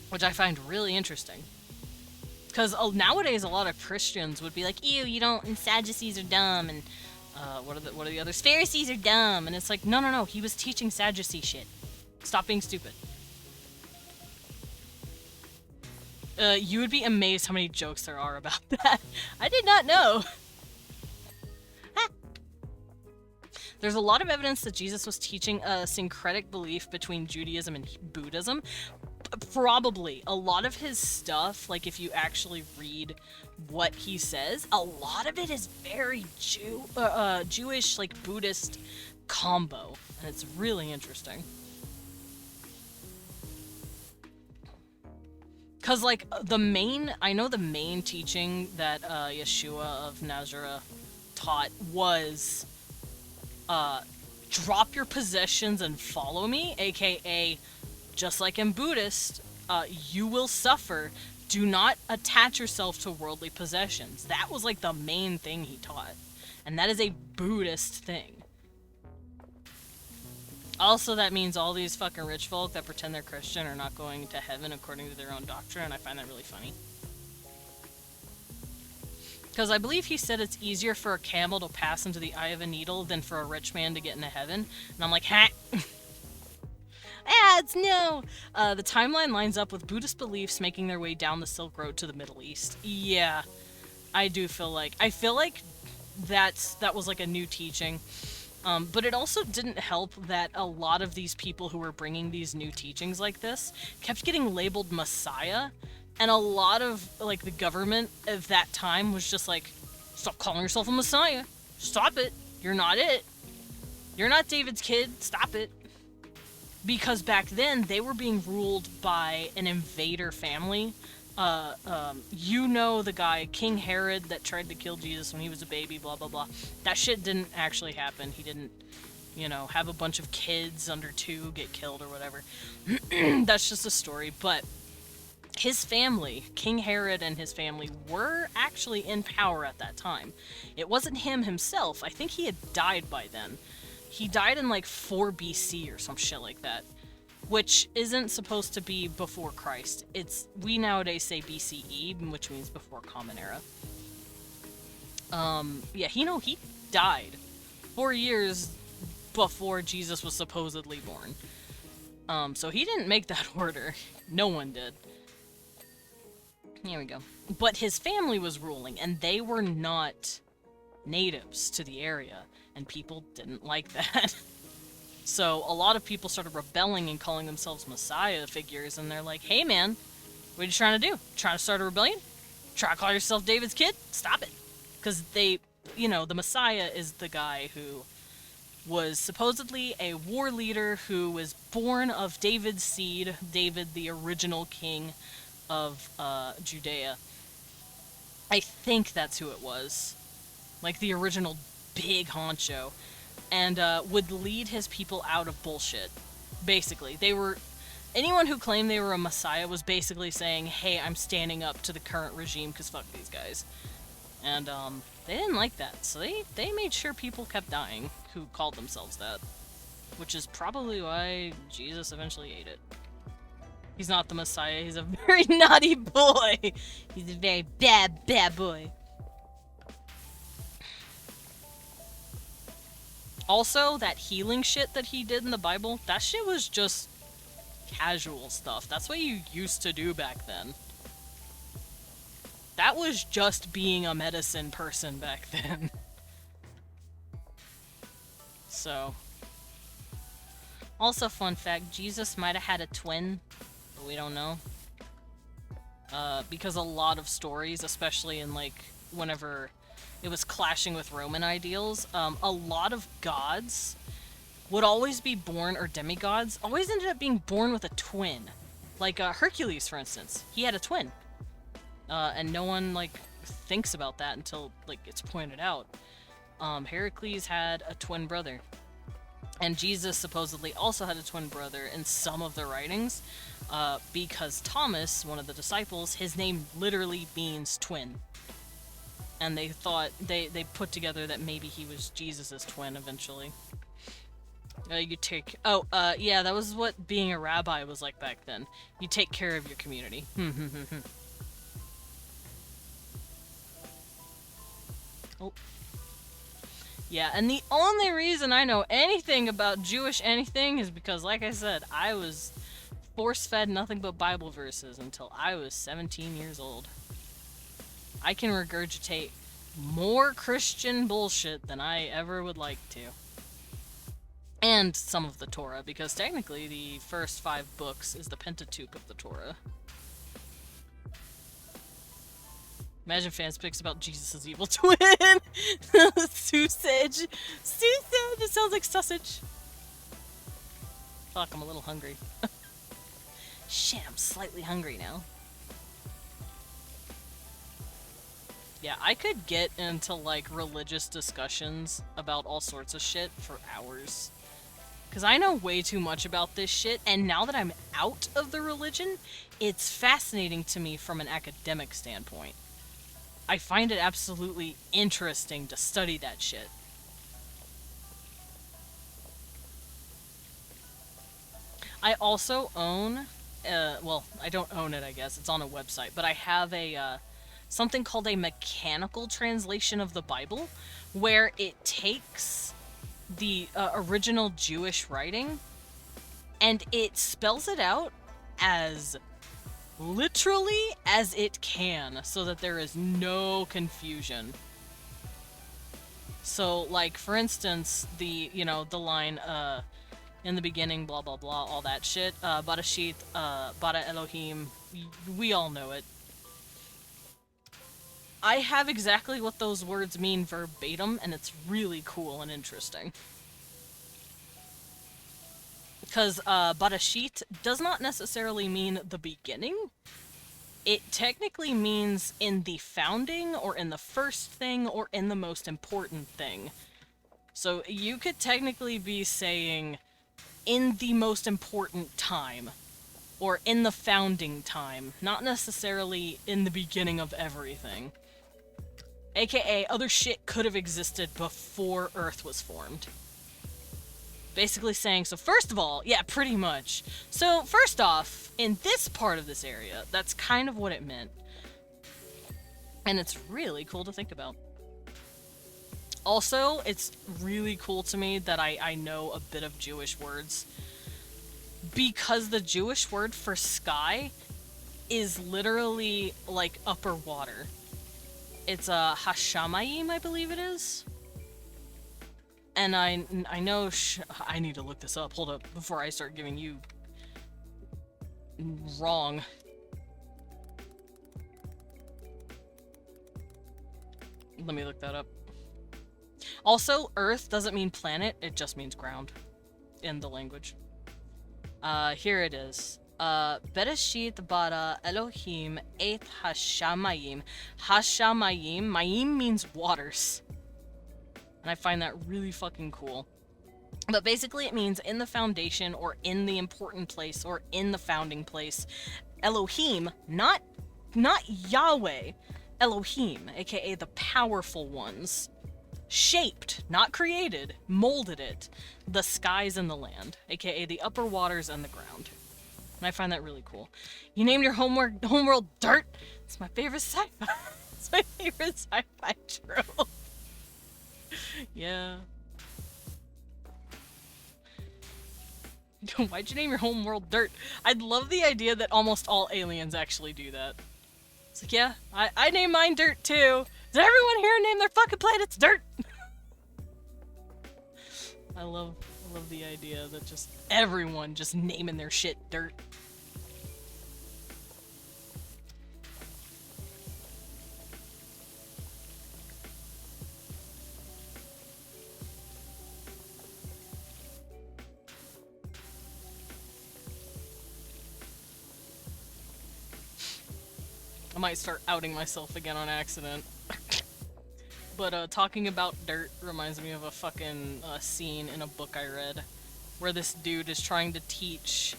which I find really interesting. Because nowadays, a lot of Christians would be like, ew, you don't, and Sadducees are dumb, and what are the others? Pharisees are dumb, and it's like, no, he was teaching Sadducee shit. Stop being stupid. You would be amazed how many jokes there are about that. I did not know. There's a lot of evidence that Jesus was teaching a syncretic belief between Judaism and Buddhism. Probably. A lot of his stuff, like if you actually read what he says, a lot of it is very Jewish, like Buddhist combo. And it's really interesting. Because, like, I know the main teaching that Yeshua of Nazareth taught was, drop your possessions and follow me, aka, just like in Buddhist, you will suffer. Do not attach yourself to worldly possessions. That was, like, the main thing he taught. And that is a Buddhist thing. Also, that means all these fucking rich folk that pretend they're Christian are not going to heaven according to their own doctrine, and I find that really funny. Because I believe he said it's easier for a camel to pass into the eye of a needle than for a rich man to get into heaven. And I'm like, ha! Ads, no! The timeline lines up with Buddhist beliefs making their way down the Silk Road to the Middle East. Yeah, I feel like that was like a new teaching. But it also didn't help that a lot of these people who were bringing these new teachings like this kept getting labeled Messiah, and a lot of, like, the government of that time was just like, stop calling yourself a Messiah. Stop it. You're not it. You're not David's kid. Stop it. Because back then, they were being ruled by an invader family. You know the guy, King Herod, that tried to kill Jesus when he was a baby, blah, blah, blah. That shit didn't actually happen. He didn't, have a bunch of kids under 2 get killed or whatever. That's just a story. But his family, King Herod and his family, were actually in power at that time. It wasn't him himself. I think he had died by then. He died in, like, 4 BC or some shit like that. Which isn't supposed to be before Christ. We nowadays say BCE, which means before Common Era. Yeah, he died 4 years before Jesus was supposedly born. So he didn't make that order. No one did. Here we go. But his family was ruling, and they were not natives to the area, and people didn't like that. So a lot of people started rebelling and calling themselves Messiah figures, and they're like, hey man, what are you trying to do? Trying to start a rebellion? Try to call yourself David's kid? Stop it. Because the Messiah is the guy who was supposedly a war leader who was born of David's seed, David, the original king of Judea. I think that's who it was. Like the original big honcho. And would lead his people out of bullshit. Basically, anyone who claimed they were a messiah was basically saying, hey, I'm standing up to the current regime because fuck these guys. And they didn't like that, so they made sure people kept dying who called themselves that. Which is probably why Jesus eventually ate it. He's not the messiah, he's a very naughty boy. He's a very bad, bad boy. Also, that healing shit that he did in the Bible, that shit was just casual stuff. That's what you used to do back then. That was just being a medicine person back then. So. Also, fun fact, Jesus might have had a twin, but we don't know. Because a lot of stories, especially in, like, whenever it was clashing with Roman ideals, a lot of gods would always be born, or demigods, always ended up being born with a twin. Like, Hercules, for instance. He had a twin. And no one, like, thinks about that until, like, it's pointed out. Heracles had a twin brother. And Jesus supposedly also had a twin brother in some of the writings, because Thomas, one of the disciples, his name literally means twin. And they thought, they put together that maybe he was Jesus' twin eventually. Yeah, that was what being a rabbi was like back then. You take care of your community. Oh. Yeah, and the only reason I know anything about Jewish anything is because, like I said, I was force-fed nothing but Bible verses until I was 17 years old. I can regurgitate more Christian bullshit than I ever would like to. And some of the Torah, because technically the first 5 books is the Pentateuch of the Torah. Imagine fan pics about Jesus' evil twin. Sausage. Sausage. It sounds like sausage. Fuck, I'm a little hungry. Shit, I'm slightly hungry now. Yeah, I could get into, like, religious discussions about all sorts of shit for hours. Because I know way too much about this shit, and now that I'm out of the religion, it's fascinating to me from an academic standpoint. I find it absolutely interesting to study that shit. I also own, well, I don't own it, I guess. It's on a website, but I have a, something called a mechanical translation of the Bible, where it takes the original Jewish writing, and it spells it out as literally as it can, so that there is no confusion. So, like, for instance, the line, in the beginning, blah blah blah, all that shit, Barashit, Bara Elohim, we all know it. I have exactly what those words mean verbatim, and it's really cool and interesting. Because Barashit does not necessarily mean the beginning. It technically means in the founding, or in the first thing, or in the most important thing. So you could technically be saying, in the most important time, or in the founding time, not necessarily in the beginning of everything. AKA, other shit could have existed before Earth was formed. Basically saying, so first of all, yeah, pretty much. So first off, in this part of this area, that's kind of what it meant. And it's really cool to think about. Also, it's really cool to me that I know a bit of Jewish words. Because the Jewish word for sky is literally like upper water. It's a Hashamayim, I believe it is. And I know I need to look this up. Hold up, before I start giving you wrong. Let me look that up. Also, Earth doesn't mean planet, it just means ground in the language. Here it is. Bereshit bara Elohim et hashamayim. Hashamayim, mayim means waters. And I find that really fucking cool. But basically it means in the foundation, or in the important place, or in the founding place. Elohim, not Yahweh. Elohim, aka the powerful ones. Shaped, not created, molded it. The skies and the land, aka the upper waters and the ground. And I find that really cool. You named your homeworld dirt? It's my favorite sci-fi. It's my favorite sci-fi trope. Yeah. Why'd you name your home world Dirt? I'd love the idea that almost all aliens actually do that. It's like, yeah, I named mine Dirt too. Did everyone here name their fucking planets Dirt? I love the idea that just everyone just naming their shit Dirt. I might start outing myself again on accident. But talking about dirt reminds me of a fucking scene in a book I read where this dude is trying to teach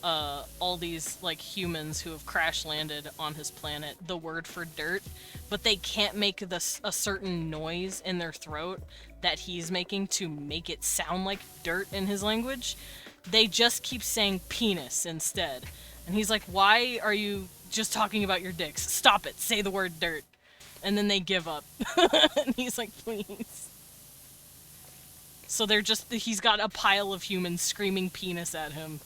all these like humans who have crash landed on his planet the word for dirt, but they can't make a certain noise in their throat that he's making to make it sound like dirt in his language. They just keep saying penis instead. And he's like, why are you just talking about your dicks? Stop it. Say the word dirt. And then they give up. And he's like, please. So he's got a pile of humans screaming penis at him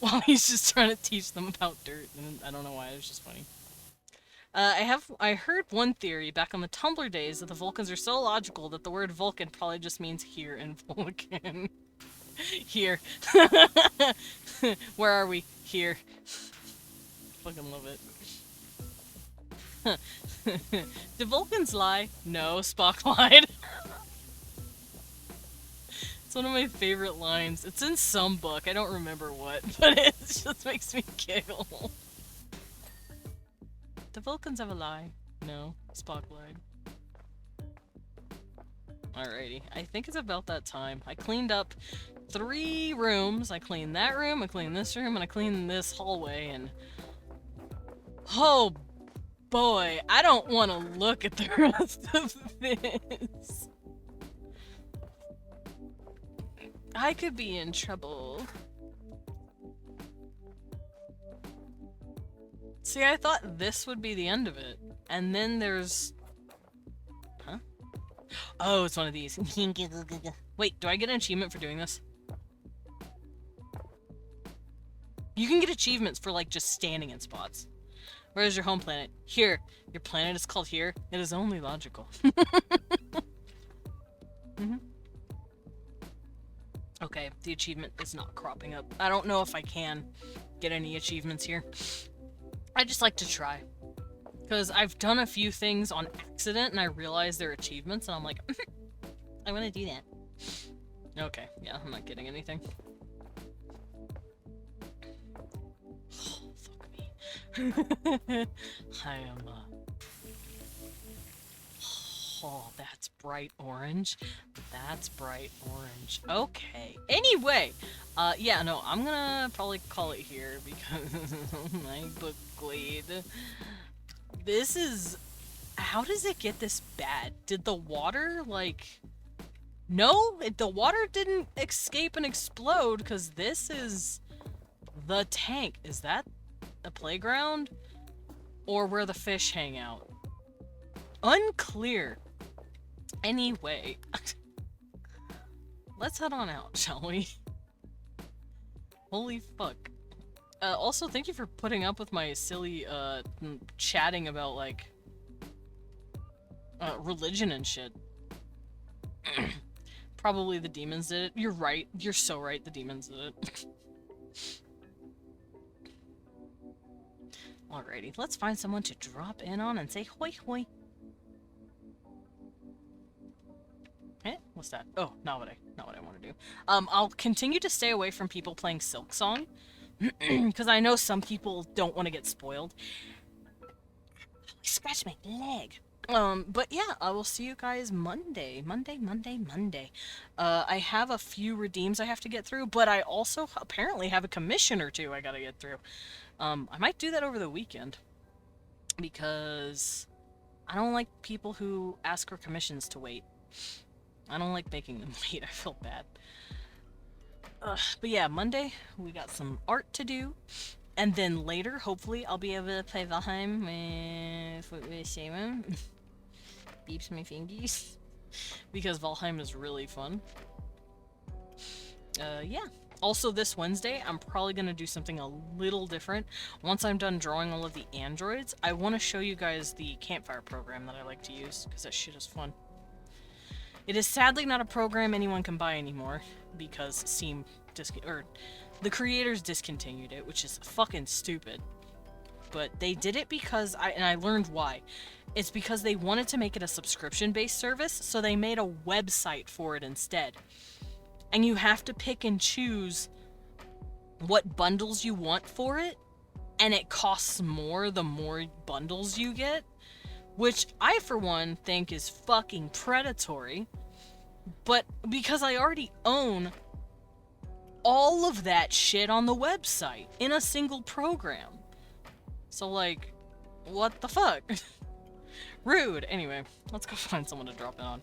while he's just trying to teach them about dirt. And I don't know why, it was just funny. I heard one theory back on the Tumblr days that the Vulcans are so logical that the word Vulcan probably just means here in Vulcan. Here. Where are we? Here. Fucking love it. Do Vulcans lie? No, Spock lied. It's one of my favorite lines. It's in some book, I don't remember what, but it just makes me giggle. Do Vulcans have a lie? No, Spock lied. Alrighty, I think it's about that time. I cleaned up 3 rooms. I cleaned that room, I cleaned this room, and I cleaned this hallway, and oh boy, I don't want to look at the rest of this. I could be in trouble. See, I thought this would be the end of it. And then there's... Huh? Oh, it's one of these. Wait, do I get an achievement for doing this? You can get achievements for, like, just standing in spots. Where is your home planet? Here. Your planet is called here? It is only logical. Mm-hmm. Okay, the achievement is not cropping up. I don't know if I can get any achievements here. I just like to try. Because I've done a few things on accident and I realize they're achievements and I'm like, I want to do that. Okay, yeah, I'm not getting anything. Oh, fuck me. I am, Oh, that's bright orange. That's bright orange. Okay. Anyway, yeah, no, I'm gonna probably call it here because my book glade. This is... How does it get this bad? Did the water, like... No, the water didn't escape and explode because this is the tank. Is that a playground? Or where the fish hang out? Unclear. Anyway, let's head on out, shall we? Holy fuck. Also, thank you for putting up with my silly, chatting about, like, religion and shit. Probably the demons did it. You're right. You're so right, the demons did it. Alrighty, let's find someone to drop in on and say hoi hoi. Eh? What's that? Oh, not what I want to do. I'll continue to stay away from people playing Silk Song. Because I know some people don't want to get spoiled. Scratch my leg. But yeah, I will see you guys Monday. Monday. I have a few redeems I have to get through, but I also apparently have a commission or 2 I gotta get through. I might do that over the weekend. Because I don't like people who ask for commissions to wait. I don't like making them wait, I feel bad. But yeah, Monday, we got some art to do. And then later, hopefully, I'll be able to play Valheim with Shaman. Beeps my fingies. Because Valheim is really fun. Yeah. Also, this Wednesday, I'm probably going to do something a little different. Once I'm done drawing all of the androids, I want to show you guys the campfire program that I like to use, because that shit is fun. It is sadly not a program anyone can buy anymore, because Steam the creators discontinued it, which is fucking stupid. But they did it because I learned why. It's because they wanted to make it a subscription-based service, so they made a website for it instead. And you have to pick and choose what bundles you want for it, and it costs more the more bundles you get, which I, for one, think is fucking predatory. But because I already own all of that shit on the website in a single program. So, like, what the fuck? Rude. Anyway, let's go find someone to drop in on.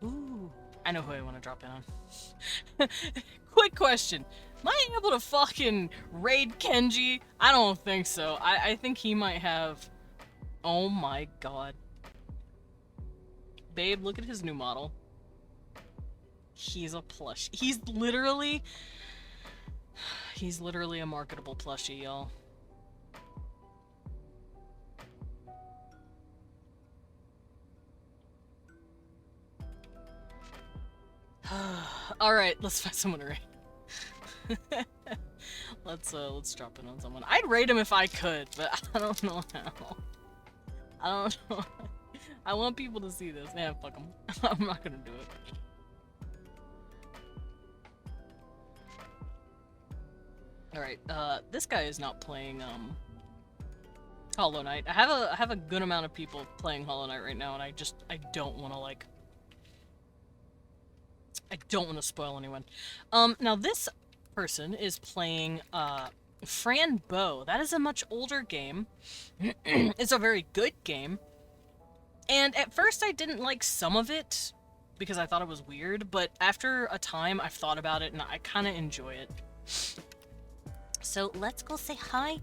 Ooh, I know who I want to drop in on. Quick question. Am I able to fucking raid Kenji? I don't think so. I think he might have... Oh my god. Babe, look at his new model. He's a plush. He's literally a marketable plushie, y'all. Alright, let's find someone to raid. Let's drop in on someone. I'd raid him if I could, but I don't know how. I don't know. I want people to see this. Yeah, fuck them. I'm not gonna do it. Alright, this guy is not playing, Hollow Knight. I have a good amount of people playing Hollow Knight right now, and I don't want to, like... I don't want to spoil anyone. Now this person is playing, Fran Bow. That is a much older game. It's a very good game. And at first I didn't like some of it, because I thought it was weird, but after a time I've thought about it and I kind of enjoy it. So let's go say hi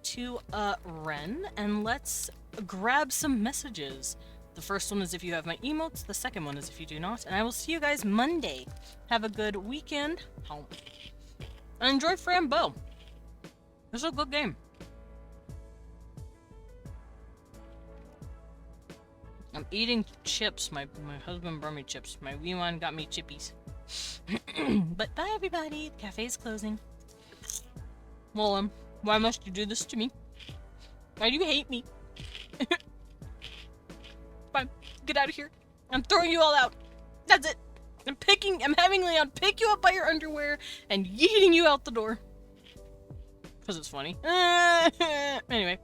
to Ren, and let's grab some messages. The first one is if you have my emotes, the second one is if you do not, and I will see you guys Monday. Have a good weekend. And enjoy Fran Bow. It's a good game. I'm eating chips. My husband brought me chips. My wee one got me chippies. But bye everybody. The cafe is closing. Well, why must you do this to me? Why do you hate me? Fine, get out of here. I'm throwing you all out. That's it. I'm having Leon pick you up by your underwear and yeeting you out the door. Because it's funny. Anyway,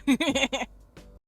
bye.